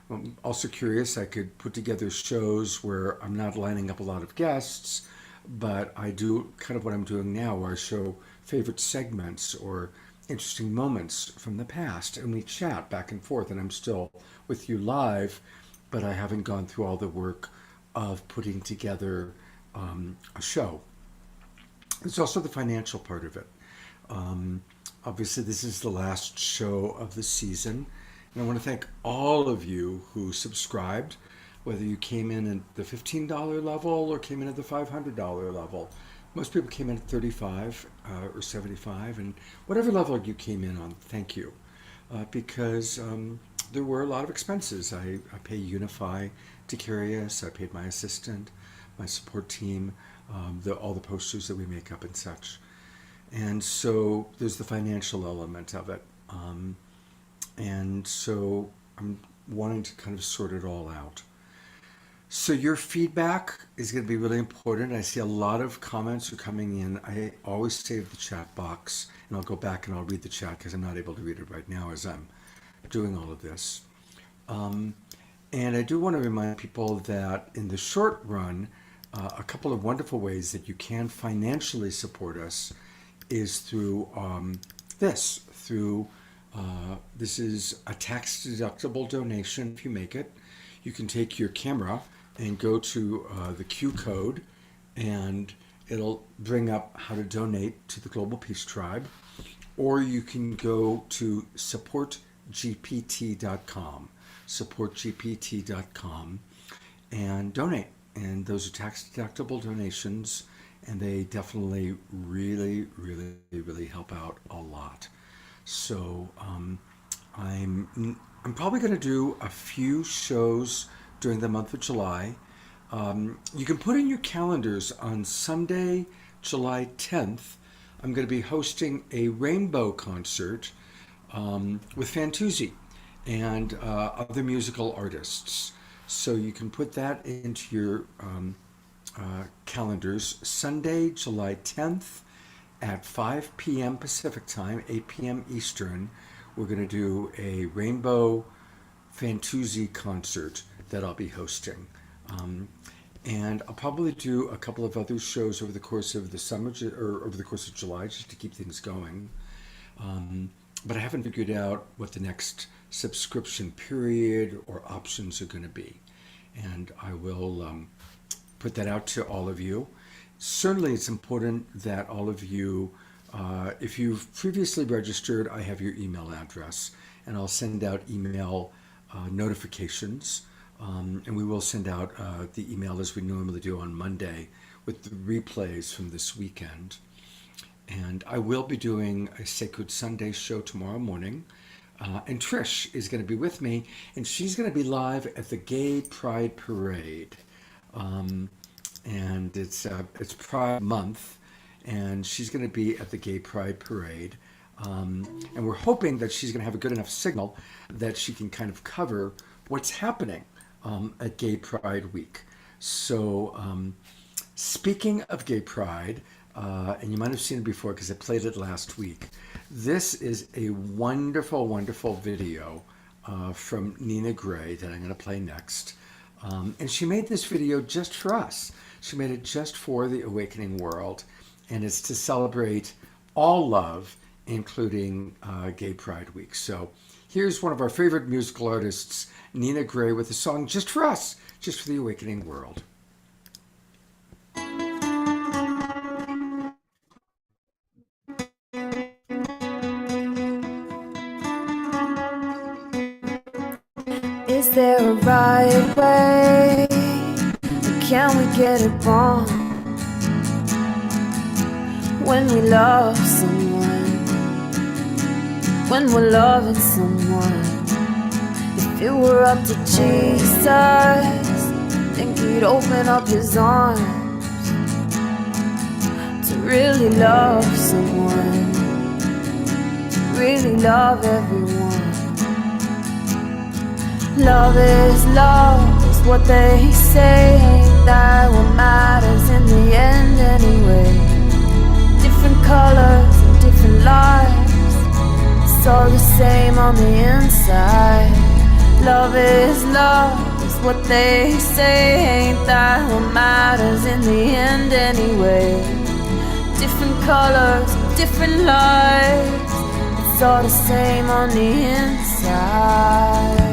B: I'm also curious, I could put together shows where I'm not lining up a lot of guests, but I do kind of what I'm doing now, where I show favorite segments or interesting moments from the past, and we chat back and forth, and I'm still with you live, but I haven't gone through all the work of putting together a show. There's also the financial part of it. Obviously, this is the last show of the season, and I want to thank all of you who subscribed, whether you came in at the $15 level or came in at the $500 level. Most people came in at 35 or 75, and whatever level you came in on, thank you. Because there were a lot of expenses. I pay Unify to carry us. I paid my assistant, my support team, all the posters that we make up and such. And so there's the financial element of it. And so I'm wanting to kind of sort it all out. So your feedback is going to be really important. I see a lot of comments are coming in. I always save the chat box, and I'll go back and I'll read the chat because I'm not able to read it right now as I'm doing all of this. And I do want to remind people that in the short run, a couple of wonderful ways that you can financially support us is through this is a tax-deductible donation if you make it. You can take your camera and go to the Q code, and it'll bring up how to donate to the Global Peace Tribe. Or you can go to supportgpt.com, supportgpt.com, and donate. And those are tax-deductible donations, and they definitely really, really, really help out a lot. So I'm probably going to do a few shows during the month of July. You can put in your calendars on Sunday, July 10th. I'm going to be hosting a rainbow concert with Fantuzzi and other musical artists. So you can put that into your calendars. Sunday, July 10th at 5 p.m. Pacific time, 8 p.m. Eastern. We're going to do a Rainbow Fantuzzi concert that I'll be hosting. And I'll probably do a couple of other shows over the course of the summer, or over the course of July, just to keep things going. But I haven't figured out what the next subscription period or options are going to be. And I will put that out to all of you. Certainly, it's important that all of you, if you've previously registered, I have your email address, and I'll send out email notifications. And we will send out the email as we normally do on Monday with the replays from this weekend. And I will be doing a Sacred Sunday show tomorrow morning. And Trish is going to be with me, and she's going to be live at the Gay Pride Parade. And it's Pride Month, and she's going to be at the Gay Pride Parade. And we're hoping that she's going to have a good enough signal that she can kind of cover what's happening at Gay Pride Week. So, speaking of Gay Pride, and you might have seen it before because I played it last week, this is a wonderful, wonderful video from Nina Gray that I'm going to play next. And she made this video just for us. She made it just for the awakening world. And it's to celebrate all love, including Gay Pride Week. So here's one of our favorite musical artists, Nina Gray, with a song just for us, just for the awakening world.
A: Is there a right way? Or can we get it wrong? When we love someone, when we're loving someone, if it were up to Jesus, think he'd open up his arms to really love someone, to really love everyone. Love is what they say, ain't that what matters in the end anyway? Different colors and different lives, it's all the same on the inside. Love is what they say, ain't that what matters in the end anyway? Different colors, different lives, it's all the same on the inside.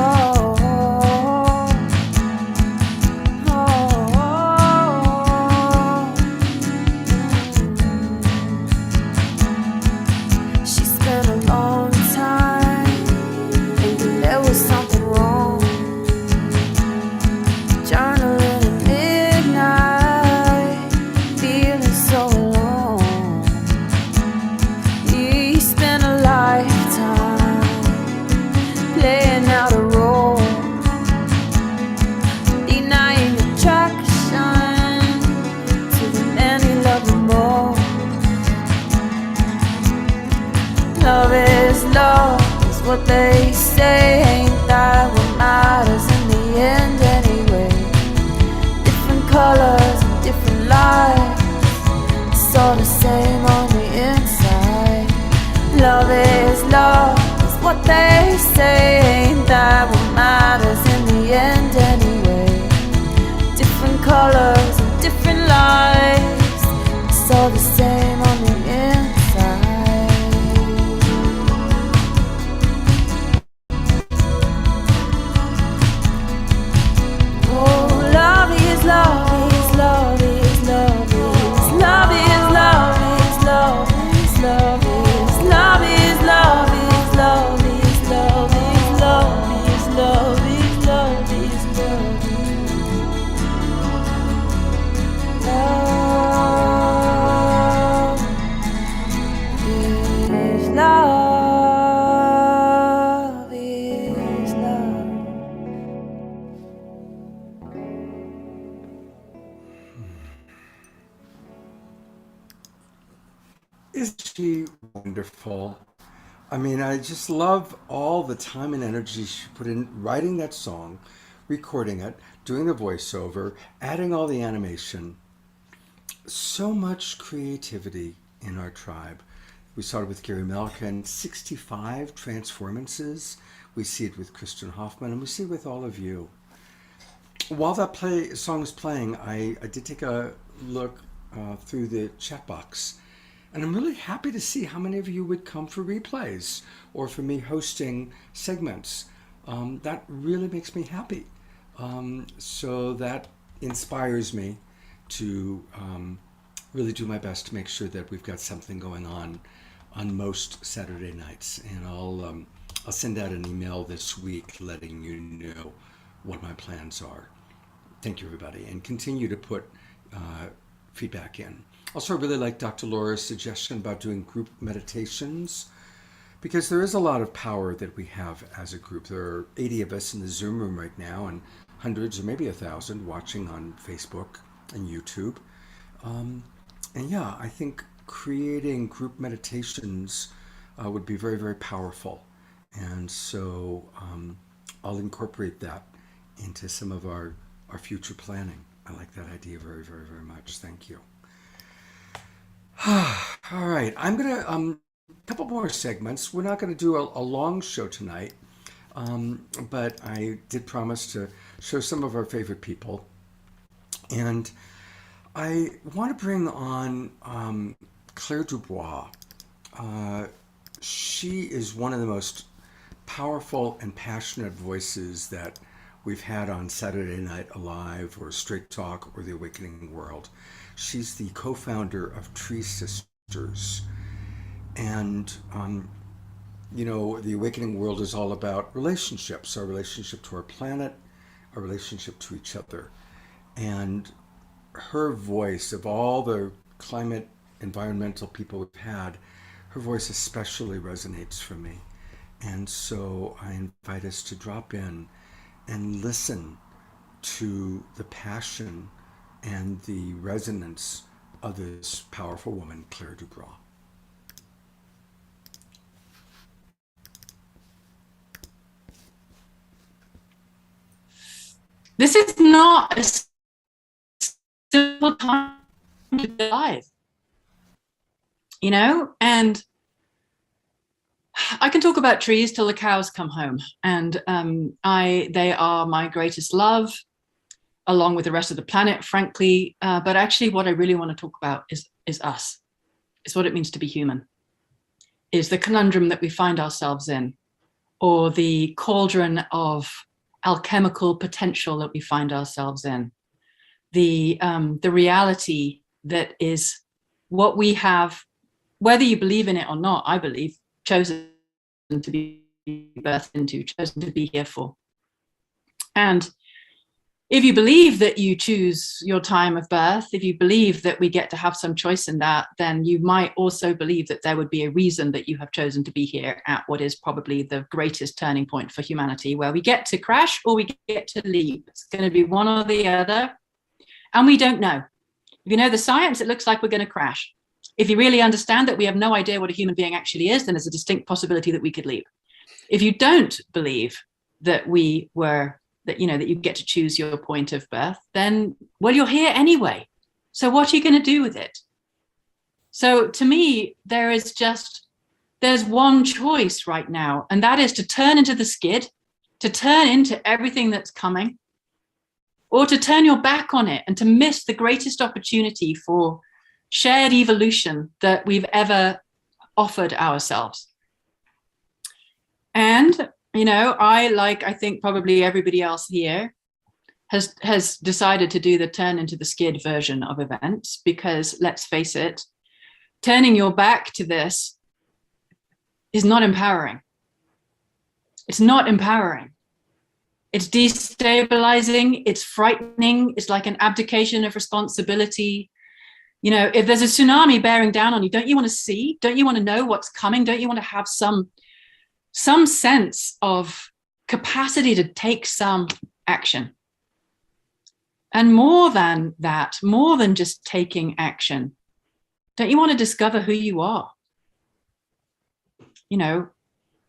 A: Oh, oh, oh. She spent a long time thinking there was something wrong, journaling at midnight, feeling so alone. He spent a lifetime playing out a role, denying attraction to the man he loved the most. Love is what they say, ain't that what matters in the end anyway? Different colors and different lives, it's all the same on the inside. Love is what they say, ain't that what matters in the end anyway? Different colors and different lives, it's all the same on the inside. Oh, love is love is love is love is love is love is love is love is love is love is love is love is love is love is love is love is love is love.
B: Isn't she wonderful? I mean, I just love all the time and energy she put in writing that song, recording it, doing the voiceover, adding all the animation. So much creativity in our tribe. We saw it with Gary Malkin, 65 transformances. We see it with Kristen Hoffman, and we see it with all of you. While that song was playing, I did take a look through the chat box. And I'm really happy to see how many of you would come for replays or for me hosting segments. That really makes me happy. So that inspires me to really do my best to make sure that we've got something going on most Saturday nights. And I'll send out an email this week letting you know what my plans are. Thank you, everybody, and continue to put feedback in. Also, I really like Dr. Laura's suggestion about doing group meditations, because there is a lot of power that we have as a group. There are 80 of us in the Zoom room right now, and hundreds or maybe 1,000 watching on Facebook and YouTube. And yeah, I think creating group meditations would be very, very powerful. And so I'll incorporate that into some of our future planning. I like that idea very, very, very much. Thank you. All right, I'm gonna couple more segments. We're not gonna do a long show tonight, but I did promise to show some of our favorite people, and I want to bring on Claire Dubois. She is one of the most powerful and passionate voices that we've had on Saturday Night Alive or Straight Talk or The Awakening World. She's the co-founder of Tree Sisters. And, you know, The Awakening World is all about relationships, our relationship to our planet, our relationship to each other. And her voice, of all the climate, environmental people we've had, her voice especially resonates for me. And so I invite us to drop in and listen to the passion and the resonance of this powerful woman, Claire Dubois.
O: This is not a simple time to be alive, you know, and I can talk about trees till the cows come home, and they are my greatest love, along with the rest of the planet, frankly. But actually, what I really want to talk about is us. It's what it means to be human. Is the conundrum that we find ourselves in, or the cauldron of alchemical potential that we find ourselves in. The reality that is what we have, whether you believe in it or not, I believe, chosen to be birthed into, chosen to be here for. And if you believe that you choose your time of birth, if you believe that we get to have some choice in that, then you might also believe that there would be a reason that you have chosen to be here at what is probably the greatest turning point for humanity, where we get to crash or we get to leap. It's going to be one or the other. And we don't know. If you know the science, it looks like we're going to crash. If you really understand that we have no idea what a human being actually is, then there's a distinct possibility that we could leap. If you don't believe that that you get to choose your point of birth, then, well, you're here anyway. So what are you going to do with it? So to me, there's one choice right now, and that is to turn into the skid, to turn into everything that's coming, or to turn your back on it and to miss the greatest opportunity for shared evolution that we've ever offered ourselves. And, you know, I think probably everybody else here has decided to do the turn into the skid version of events, because let's face it, turning your back to this is not empowering. It's not empowering. It's destabilizing, it's frightening, it's like an abdication of responsibility. You know, if there's a tsunami bearing down on you, don't you want to see? Don't you want to know what's coming? Don't you want to have some sense of capacity to take some action? And more than that, more than just taking action, don't you want to discover who you are? You know,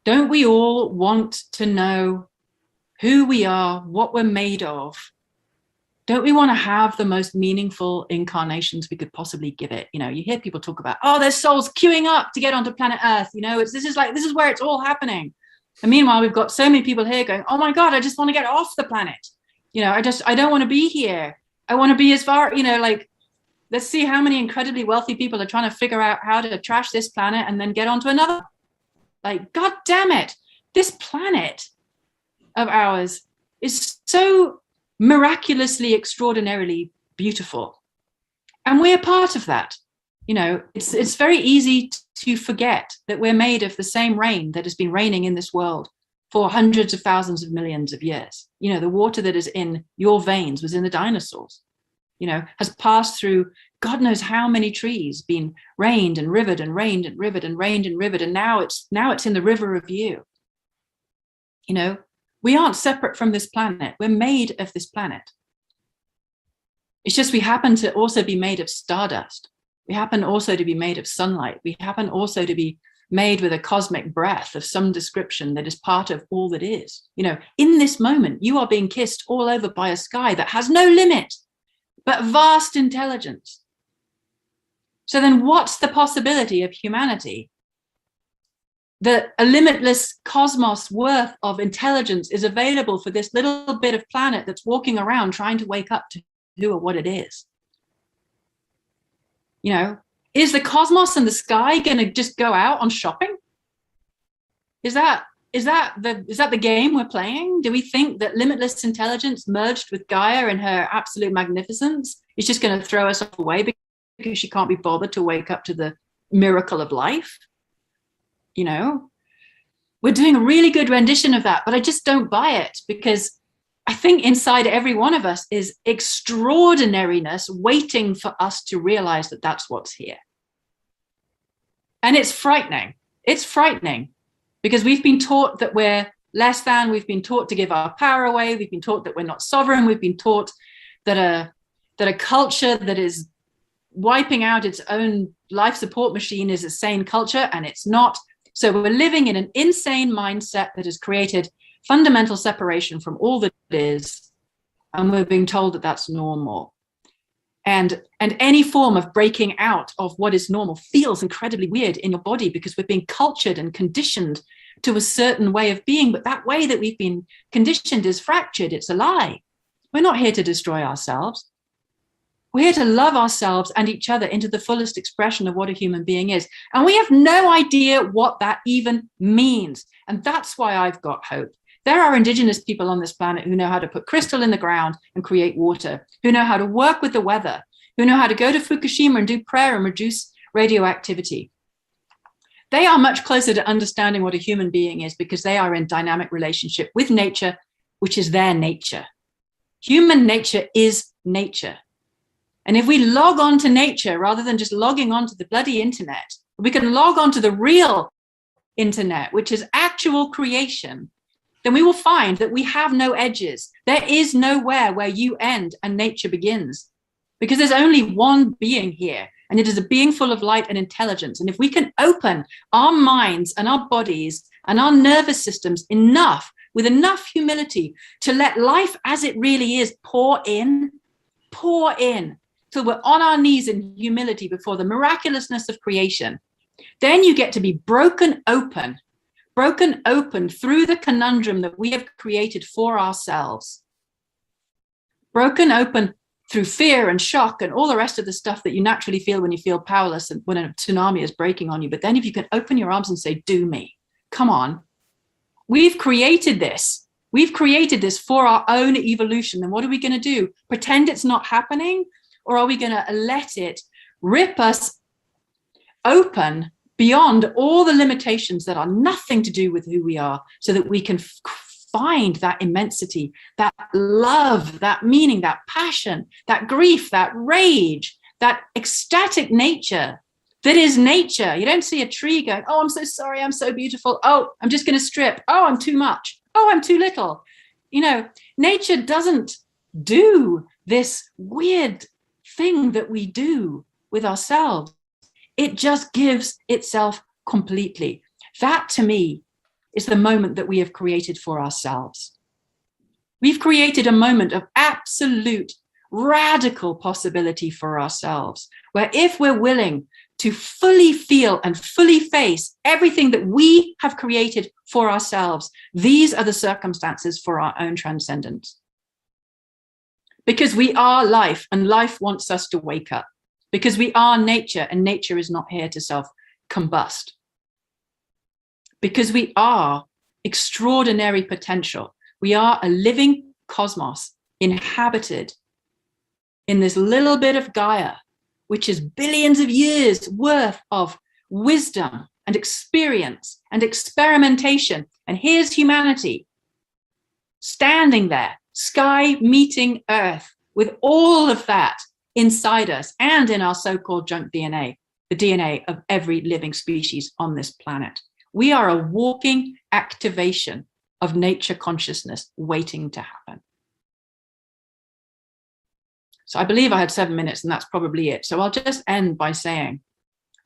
O: don't we all want to know who we are, what we're made of? Don't we want to have the most meaningful incarnations we could possibly give it? You know, you hear people talk about, oh, there's souls queuing up to get onto planet Earth. You know, this is where it's all happening. And meanwhile, we've got so many people here going, oh my God, I just want to get off the planet. You know, I don't want to be here. I want to be as far, you know, like, let's see how many incredibly wealthy people are trying to figure out how to trash this planet and then get onto another. Like, God damn it. This planet of ours is so miraculously, extraordinarily beautiful. And we're part of that. You know, it's very easy to forget that we're made of the same rain that has been raining in this world for hundreds of thousands of millions of years. You know, the water that is in your veins was in the dinosaurs, you know, has passed through God knows how many trees, been rained and rivered and rained and rivered and rained and rivered. And now it's in the river of you. You know, we aren't separate from this planet. We're made of this planet. It's just we happen to also be made of stardust. We happen also to be made of sunlight. We happen also to be made with a cosmic breath of some description that is part of all that is. You know, in this moment, you are being kissed all over by a sky that has no limit, but vast intelligence. So then what's the possibility of humanity? That a limitless cosmos worth of intelligence is available for this little bit of planet that's walking around trying to wake up to who or what it is. You know, is the cosmos and the sky going to just go out on shopping? Is that the game we're playing? Do we think that limitless intelligence merged with Gaia and her absolute magnificence is just going to throw us away because she can't be bothered to wake up to the miracle of life? You know, we're doing a really good rendition of that, but I just don't buy it, because I think inside every one of us is extraordinariness waiting for us to realize that that's what's here. And it's frightening. It's frightening because we've been taught that we're less than, we've been taught to give our power away, we've been taught that we're not sovereign, we've been taught that a culture that is wiping out its own life support machine is a sane culture, and it's not. So we're living in an insane mindset that has created fundamental separation from all that is, and we're being told that that's normal. And any form of breaking out of what is normal feels incredibly weird in your body because we're being cultured and conditioned to a certain way of being, but that way that we've been conditioned is fractured, it's a lie. We're not here to destroy ourselves. We're here to love ourselves and each other into the fullest expression of what a human being is. And we have no idea what that even means. And that's why I've got hope. There are indigenous people on this planet who know how to put crystal in the ground and create water, who know how to work with the weather, who know how to go to Fukushima and do prayer and reduce radioactivity. They are much closer to understanding what a human being is because they are in dynamic relationship with nature, which is their nature. Human nature is nature. And if we log on to nature rather than just logging on to the bloody internet, we can log on to the real internet, which is actual creation, then we will find that we have no edges. There is nowhere where you end and nature begins, because there's only one being here, and it is a being full of light and intelligence. And if we can open our minds and our bodies and our nervous systems enough, with enough humility to let life as it really is pour in, till we're on our knees in humility before the miraculousness of creation, then you get to be broken open through the conundrum that we have created for ourselves. Broken open through fear and shock and all the rest of the stuff that you naturally feel when you feel powerless and when a tsunami is breaking on you. But then if you can open your arms and say, do me, come on. We've created this. We've created this for our own evolution. Then what are we going to do? Pretend it's not happening? Or are we going to let it rip us open beyond all the limitations that are nothing to do with who we are, so that we can find that immensity, that love, that meaning, that passion, that grief, that rage, that ecstatic nature that is nature. You don't see a tree going, oh, I'm so sorry, I'm so beautiful. Oh, I'm just going to strip. Oh, I'm too much. Oh, I'm too little. You know, nature doesn't do this weird thing that we do with ourselves. It just gives itself completely. That, to me, is the moment that we have created for ourselves. We've created a moment of absolute radical possibility for ourselves, where if we're willing to fully feel and fully face everything that we have created for ourselves, these are the circumstances for our own transcendence. Because we are life, and life wants us to wake up. Because we are nature, and nature is not here to self-combust. Because we are extraordinary potential. We are a living cosmos inhabited in this little bit of Gaia, which is billions of years worth of wisdom and experience and experimentation. And here's humanity standing there, sky meeting earth, with all of that inside us and in our so-called junk DNA, the DNA of every living species on this planet. We are a walking activation of nature consciousness waiting to happen. So I believe I had 7 minutes, and that's probably it. So I'll just end by saying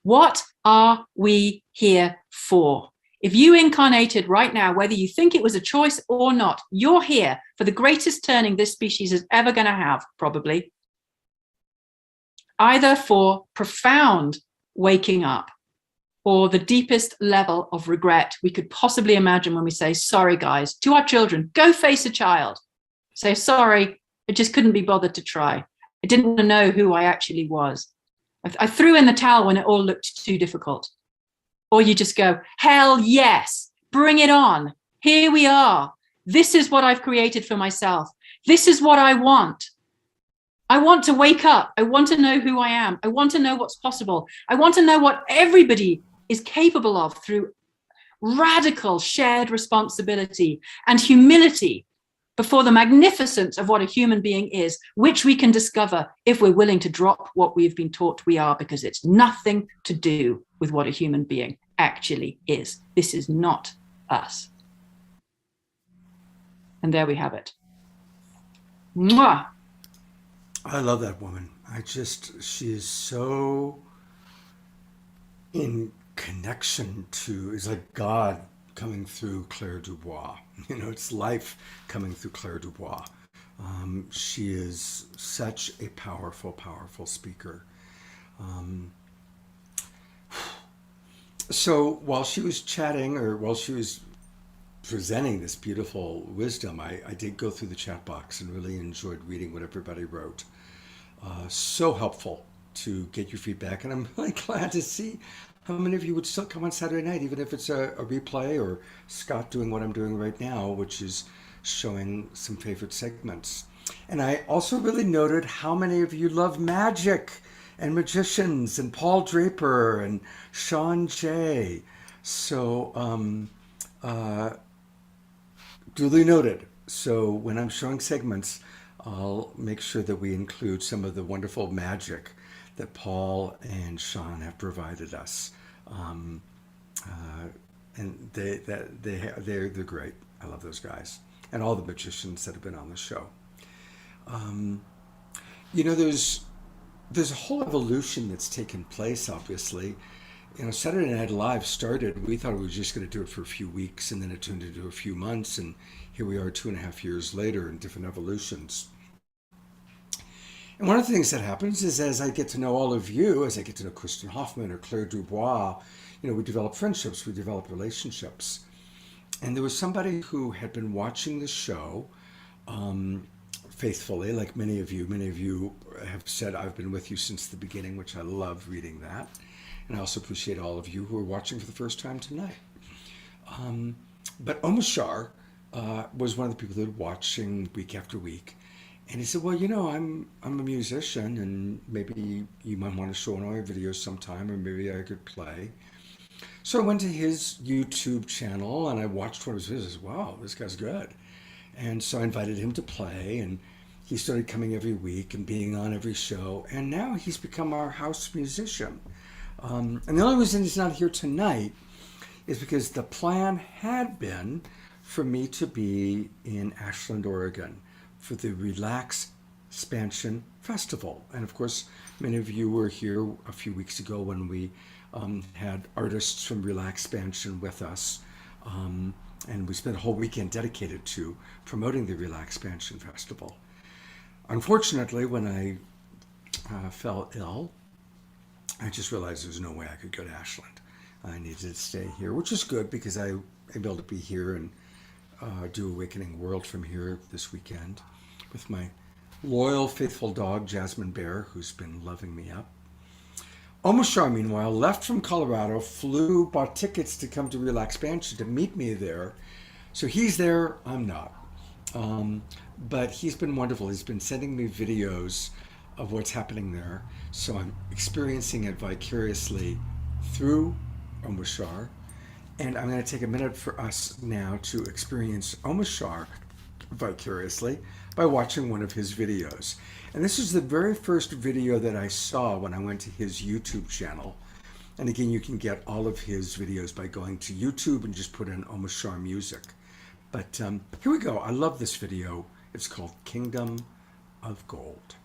O: What are we here for? If you incarnated right now, whether you think it was a choice or not, you're here for the greatest turning this species is ever going to have, probably. Either for profound waking up or the deepest level of regret we could possibly imagine when we say, sorry, guys, to our children, go face a child. Say, sorry, I just couldn't be bothered to try. I didn't know who I actually was. I threw in the towel when it all looked too difficult. Or you just go, hell yes, bring it on. Here we are. This is what I've created for myself. This is what I want. I want to wake up. I want to know who I am. I want to know what's possible. I want to know what everybody is capable of through radical shared responsibility and humility before the magnificence of what a human being is, which we can discover if we're willing to drop what we've been taught we are, because it's nothing to do with what a human being actually is. This is not us. And there we have it. Mwah!
B: I love that woman. She is so in connection to, it's like God coming through Claire Dubois. You know, it's life coming through Claire Dubois. She is such a powerful, powerful speaker. So while she was chatting, or while she was presenting this beautiful wisdom, I did go through the chat box and really enjoyed reading what everybody wrote. So helpful to get your feedback, and I'm really glad to see how many of you would still come on Saturday night, even if it's a replay, or Scott doing what I'm doing right now, which is showing some favorite segments. And I also really noted how many of you love magic and magicians and Paul Draper and Sean Jay. So duly noted. So when I'm showing segments, I'll make sure that we include some of the wonderful magic that Paul and Sean have provided us. And they're great. I love those guys. And all the magicians that have been on the show. You know, there's a whole evolution that's taken place, obviously. You know, Saturday Night Live started, we thought we were just going to do it for a few weeks, and then it turned into a few months, and here we are 2.5 years later in different evolutions. And one of the things that happens is, as I get to know all of you, as I get to know Kristen Hoffman or Claire Dubois, you know, we develop friendships, we develop relationships. And there was somebody who had been watching the show faithfully, like many of you have said, I've been with you since the beginning, which I love reading that. And I also appreciate all of you who are watching for the first time tonight. But Omashar was one of the people that were watching week after week. And he said, well, you know, I'm a musician, and maybe you might want to show one of my videos sometime, or maybe I could play. So I went to his YouTube channel and I watched one of his videos. Wow, this guy's good. And so I invited him to play, and he started coming every week and being on every show. And now he's become our house musician. And the only reason he's not here tonight is because the plan had been for me to be in Ashland, Oregon for the Relax Expansion Festival. And of course, many of you were here a few weeks ago when we had artists from Relax Expansion with us. And we spent a whole weekend dedicated to promoting the Relax Expansion Festival. Unfortunately, when I fell ill, I just realized there's no way I could go to Ashland. I needed to stay here, which is good because I'm able to be here and do Awakening World from here this weekend with my loyal, faithful dog, Jasmine Bear, who's been loving me up. Omashar, meanwhile, left from Colorado, bought tickets to come to Relax Expansion to meet me there. So he's there, I'm not. But he's been wonderful. He's been sending me videos of what's happening there. So I'm experiencing it vicariously through Omashar. And I'm going to take a minute for us now to experience Omashar vicariously by watching one of his videos. And this is the very first video that I saw when I went to his YouTube channel. And again, you can get all of his videos by going to YouTube and just put in Omashar Music. But here we go. I love this video. It's called Kingdom of Gold.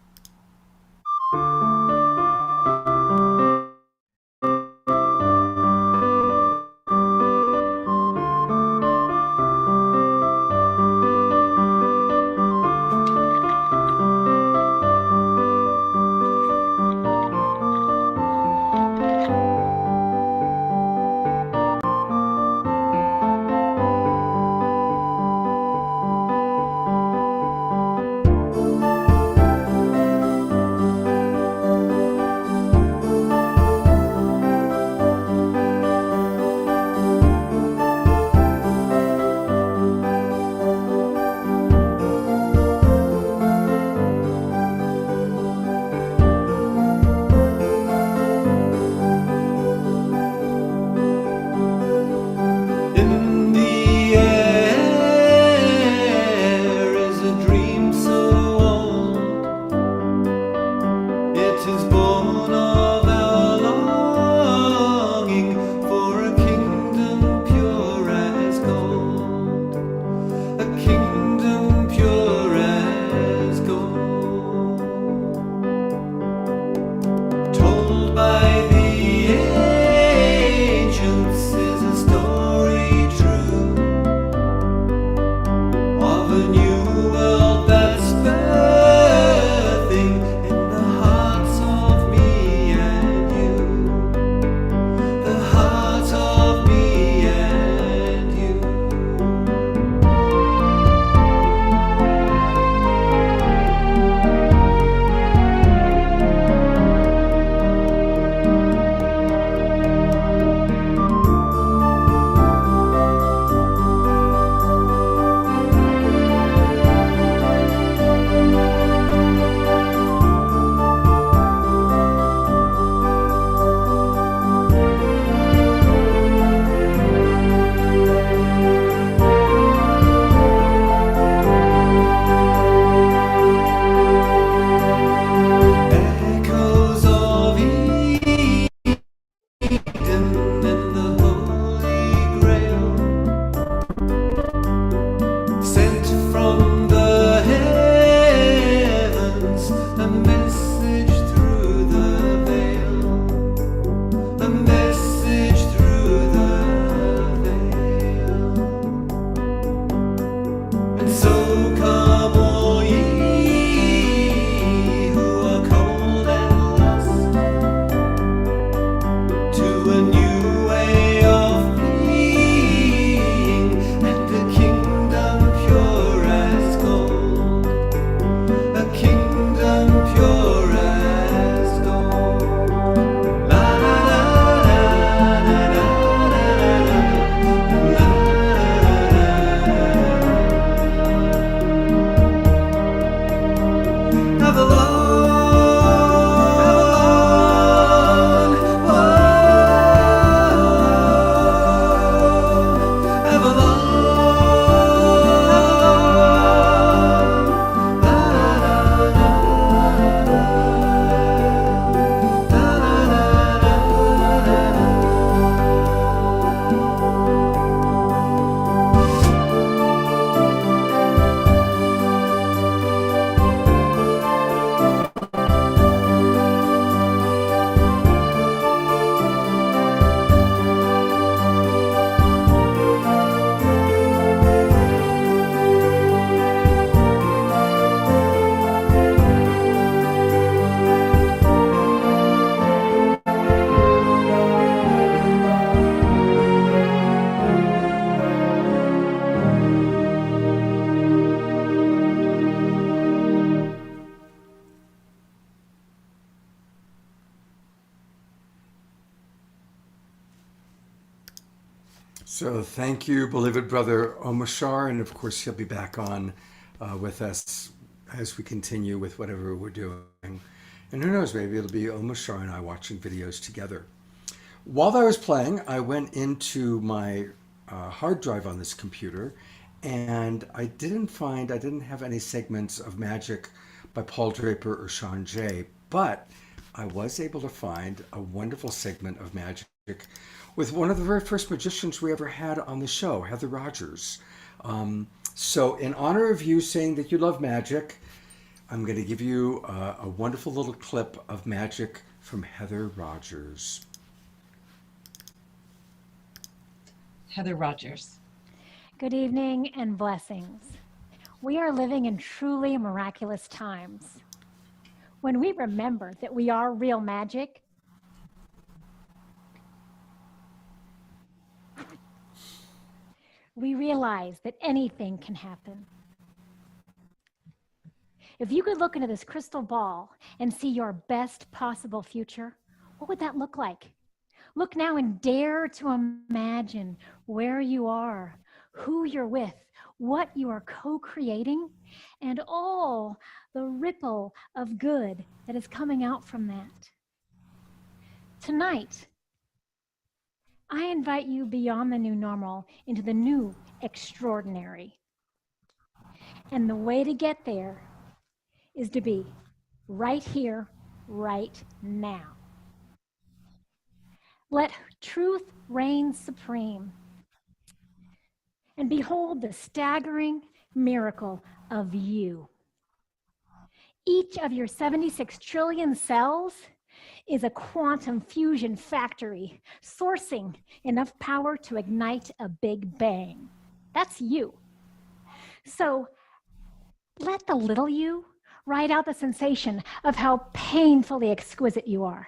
B: So thank you, beloved brother Omashar, and of course he'll be back on with us as we continue with whatever we're doing. And who knows, maybe it'll be Omashar and I watching videos together. While I was playing, I went into my hard drive on this computer, and I didn't have any segments of Magic by Paul Draper or Sean Jay, but I was able to find a wonderful segment of Magic with one of the very first magicians we ever had on the show, Heather Rogers. So in honor of you saying that you love magic, I'm going to give you a wonderful little clip of magic from Heather Rogers.
P: Heather Rogers.
Q: Good evening and blessings. We are living in truly miraculous times. When we remember that we are real magic, we realize that anything can happen. If you could look into this crystal ball and see your best possible future, what would that look like? Look now and dare to imagine where you are, who you're with, what you are co-creating, and all the ripple of good that is coming out from that. Tonight, I invite you beyond the new normal into the new extraordinary. And the way to get there is to be right here, right now. Let truth reign supreme. And behold the staggering miracle of you. Each of your 76 trillion cells is a quantum fusion factory, sourcing enough power to ignite a big bang. That's you. So let the little you ride out the sensation of how painfully exquisite you are,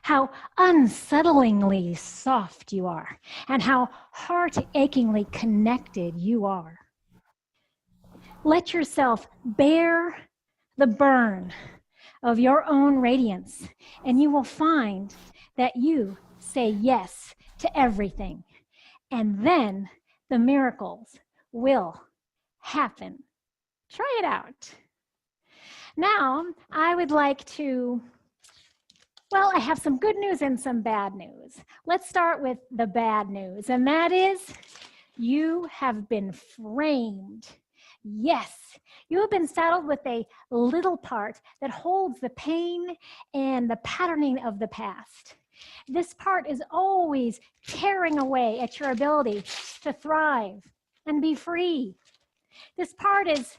Q: how unsettlingly soft you are, and how heart-achingly connected you are. Let yourself bear the burn of your own radiance, and you will find that you say yes to everything. And then the miracles will happen. Try it out. Now, I would like to, well, I have some good news and some bad news. Let's start with the bad news, and that is you have been framed. Yes, you have been saddled with a little part that holds the pain and the patterning of the past. This part is always tearing away at your ability to thrive and be free. This part is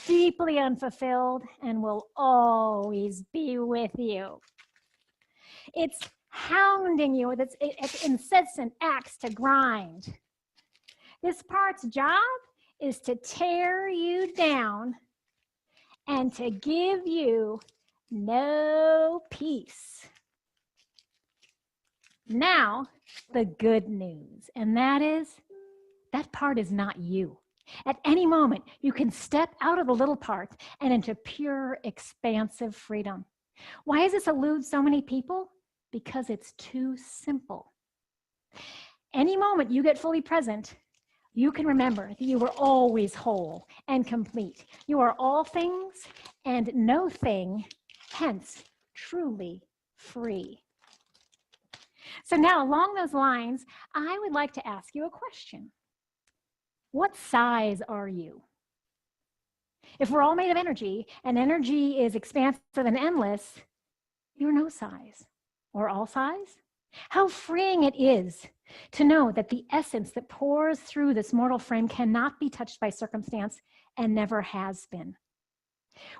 Q: deeply unfulfilled and will always be with you. It's hounding you with its incessant axe to grind. This part's job is to tear you down and to give you no peace. Now, the good news, and that is that part is not you. At any moment, you can step out of the little part and into pure, expansive freedom. Why does this elude so many people? Because it's too simple. Any moment you get fully present, you can remember that you were always whole and complete. You are all things and no thing, hence truly free. So now along those lines, I would like to ask you a question. What size are you? If we're all made of energy and energy is expansive and endless, you're no size or all size. How freeing it is to know that the essence that pours through this mortal frame cannot be touched by circumstance and never has been.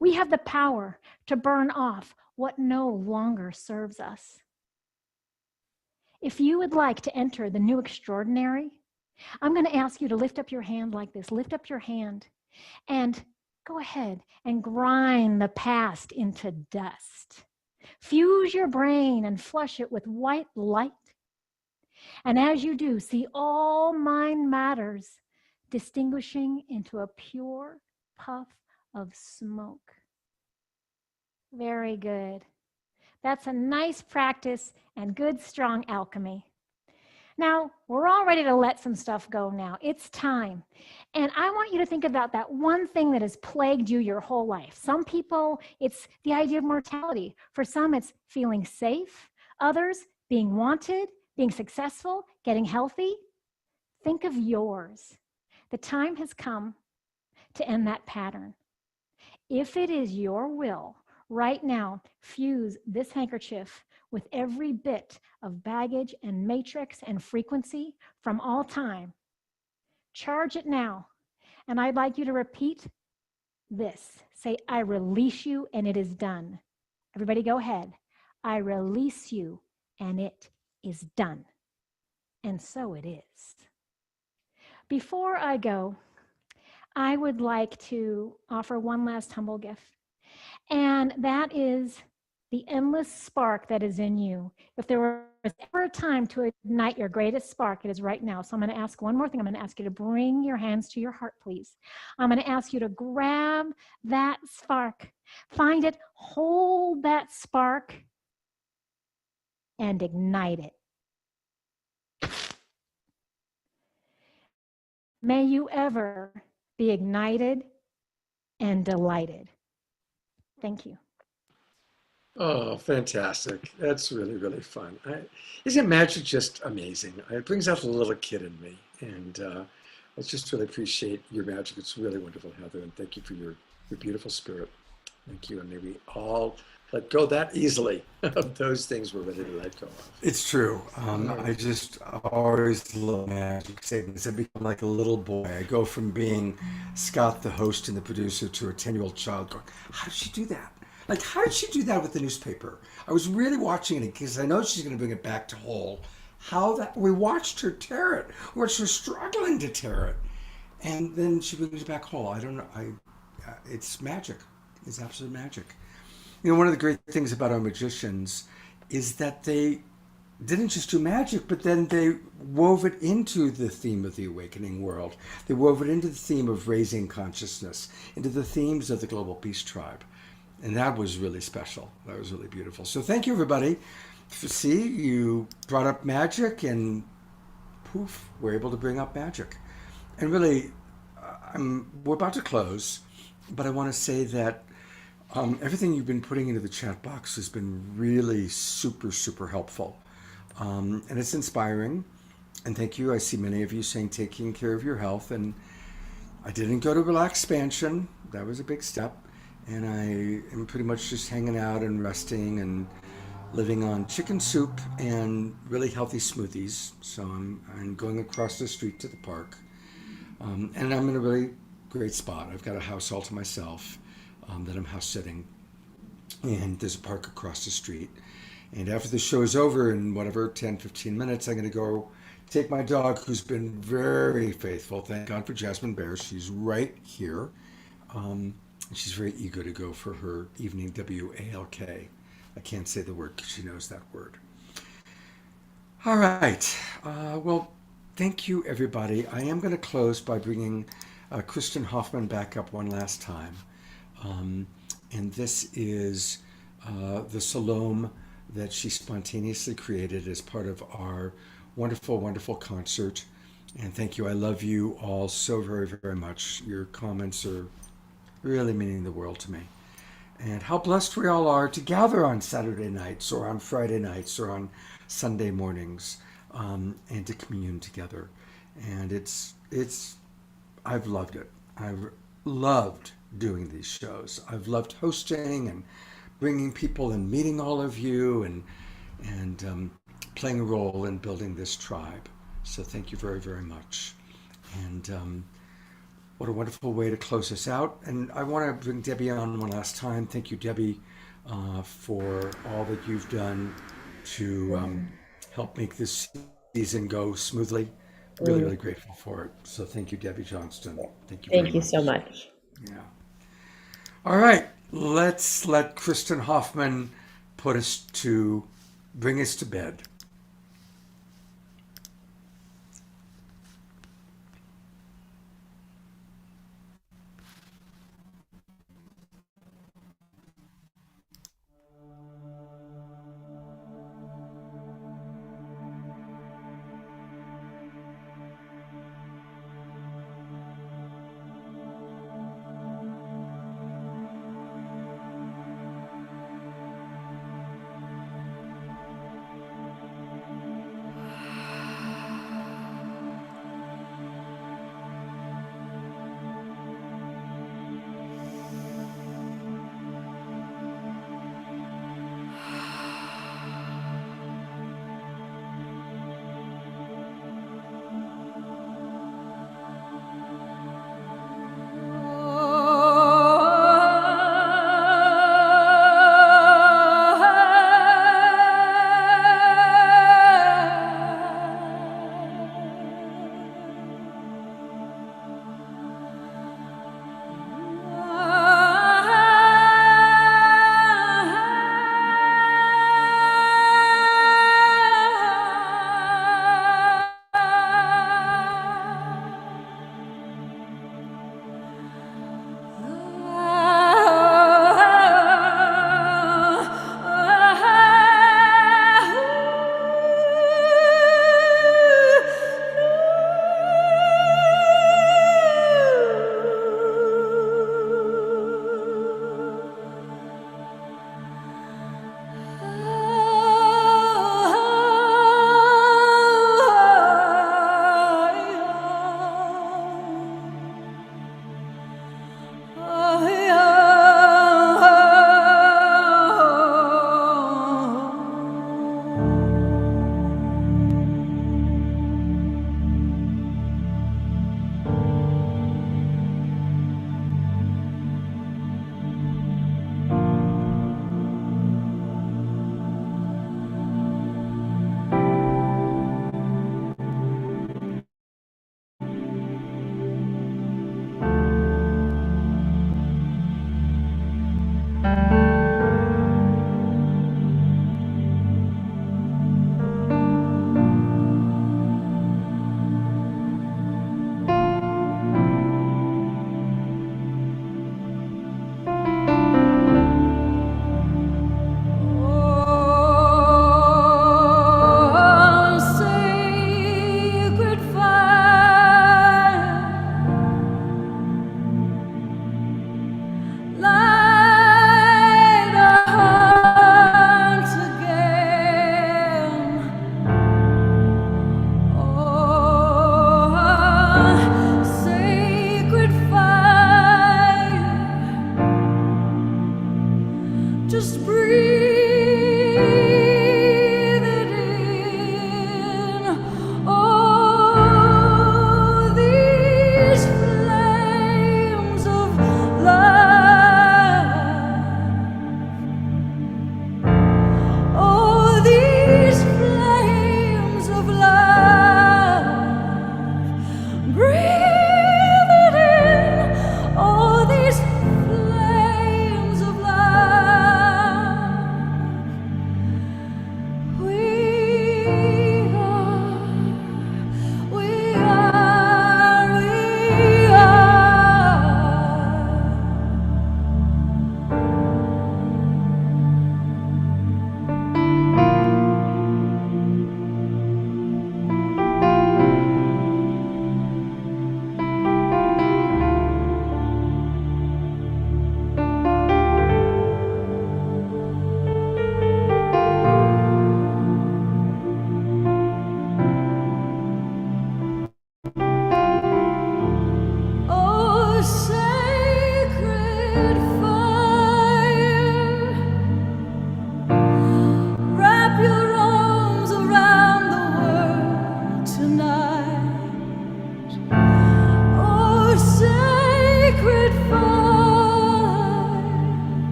Q: We have the power to burn off what no longer serves us. If you would like to enter the new extraordinary, I'm going to ask you to lift up your hand like this. Lift up your hand and go ahead and grind the past into dust. Fuse your brain and flush it with white light. And as you do, see all mind matters distinguishing into a pure puff of smoke. Very good. That's a nice practice and good, strong alchemy. Now, we're all ready to let some stuff go now. It's time. And I want you to think about that one thing that has plagued you your whole life. Some people, it's the idea of mortality. For some, it's feeling safe. Others, being wanted, being successful, getting healthy. Think of yours. The time has come to end that pattern. If it is your will, right now, fuse this handkerchief with every bit of baggage and matrix and frequency from all time. Charge it now. And I'd like you to repeat this. Say, I release you and it is done. Everybody go ahead. I release you and it is done. And so it is. Before I go, I would like to offer one last humble gift. And that is the endless spark that is in you. If there was ever a time to ignite your greatest spark, it is right now. So I'm going to ask one more thing. I'm going to ask you to bring your hands to your heart, please. I'm going to ask you to grab that spark, find it, hold that spark, and ignite it. May you ever be ignited and delighted. Thank you.
B: Oh, fantastic. That's really, really fun. Isn't magic just amazing? It brings out the little kid in me. And I just really appreciate your magic. It's really wonderful, Heather. And thank you for your beautiful spirit. Thank you. And may we all let go that easily of those things we're ready to let go of. It's true. I just always love magic statements. I become like a little boy. I go from being Scott, the host and the producer, to a 10-year-old child going, how did she do that? Like, how did she do that with the newspaper? I was really watching it because I know she's going to bring it back to whole. We watched her tear it. We watched her struggling to tear it. And then she brings it back whole. I don't know. It's magic. It's absolute magic. You know, one of the great things about our magicians is that they didn't just do magic, but then they wove it into the theme of the awakening world. They wove it into the theme of raising consciousness, into the themes of the Global Peace Tribe. And that was really special. That was really beautiful. So thank you, everybody. See, you brought up magic and poof, we're able to bring up magic. And really, we're about to close, but I want to say that everything you've been putting into the chat box has been really super, super helpful. And it's inspiring. And thank you. I see many of you saying taking care of your health. And I didn't go to Relax Expansion. That was a big step. And I am pretty much just hanging out and resting and living on chicken soup and really healthy smoothies. So I'm going across the street to the park. And I'm in a really great spot. I've got a house all to myself that I'm house sitting. And there's a park across the street. And after the show is over in whatever, 10, 15 minutes, I'm going to go take my dog, who's been very faithful. Thank God for Jasmine Bear. She's right here. She's very eager to go for her evening WALK. I can't say the word because she knows that word. All right. Well, thank you, everybody. I am going to close by bringing Kristen Hoffman back up one last time. And this is the Salome that she spontaneously created as part of our wonderful, wonderful concert. And thank you. I love you all so very, very much. Your comments are really meaning the world to me. And how blessed we all are to gather on Saturday nights or on Friday nights or on Sunday mornings and to commune together. And I've loved it. I've loved doing these shows. I've loved hosting and bringing people and meeting all of you and playing a role in building this tribe. So thank you very, very much. And what a wonderful way to close this out. And I want to bring Debbie on one last time. Thank you, Debbie, for all that you've done to help make this season go smoothly. Really, really grateful for it. So thank you, Debbie Johnston. Thank you very much.
R: Thank you so much.
B: Yeah. All right. Let's let Kristen Hoffman bring us to bed.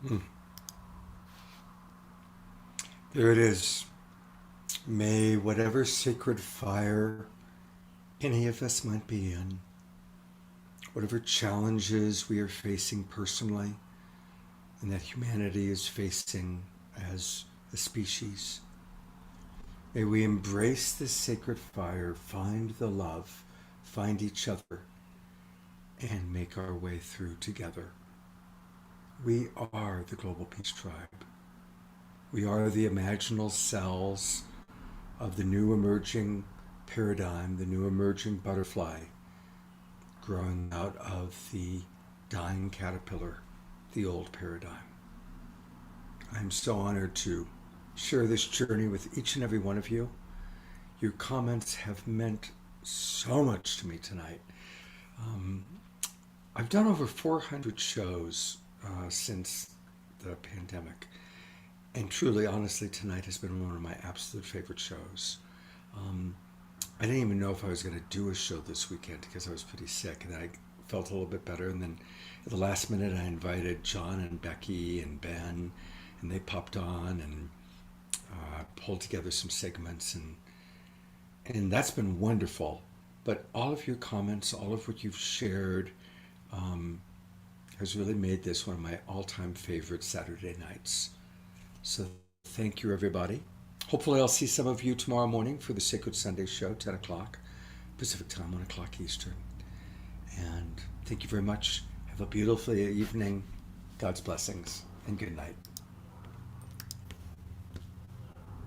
B: Mm. There it is. May whatever sacred fire any of us might be in, whatever challenges we are facing personally, and that humanity is facing as a species, may we embrace this sacred fire, find the love, find each other, and make our way through together. We are the Global Peace Tribe. We are the imaginal cells of the new emerging paradigm, the new emerging butterfly growing out of the dying caterpillar, the old paradigm. I'm so honored to share this journey with each and every one of you. Your comments have meant so much to me tonight. I've done over 400 shows since the pandemic. And truly, honestly, tonight has been one of my absolute favorite shows. I didn't even know if I was going to do a show this weekend because I was pretty sick, and I felt a little bit better. And then at the last minute, I invited John and Becky and Ben, and they popped on and pulled together some segments, and that's been wonderful. But all of your comments, all of what you've shared, has really made this one of my all-time favorite Saturday nights. So thank you, everybody. Hopefully I'll see some of you tomorrow morning for the Sacred Sunday show, 10 o'clock Pacific time, 1 o'clock Eastern. And thank you very much. Have a beautiful evening. God's blessings and good night.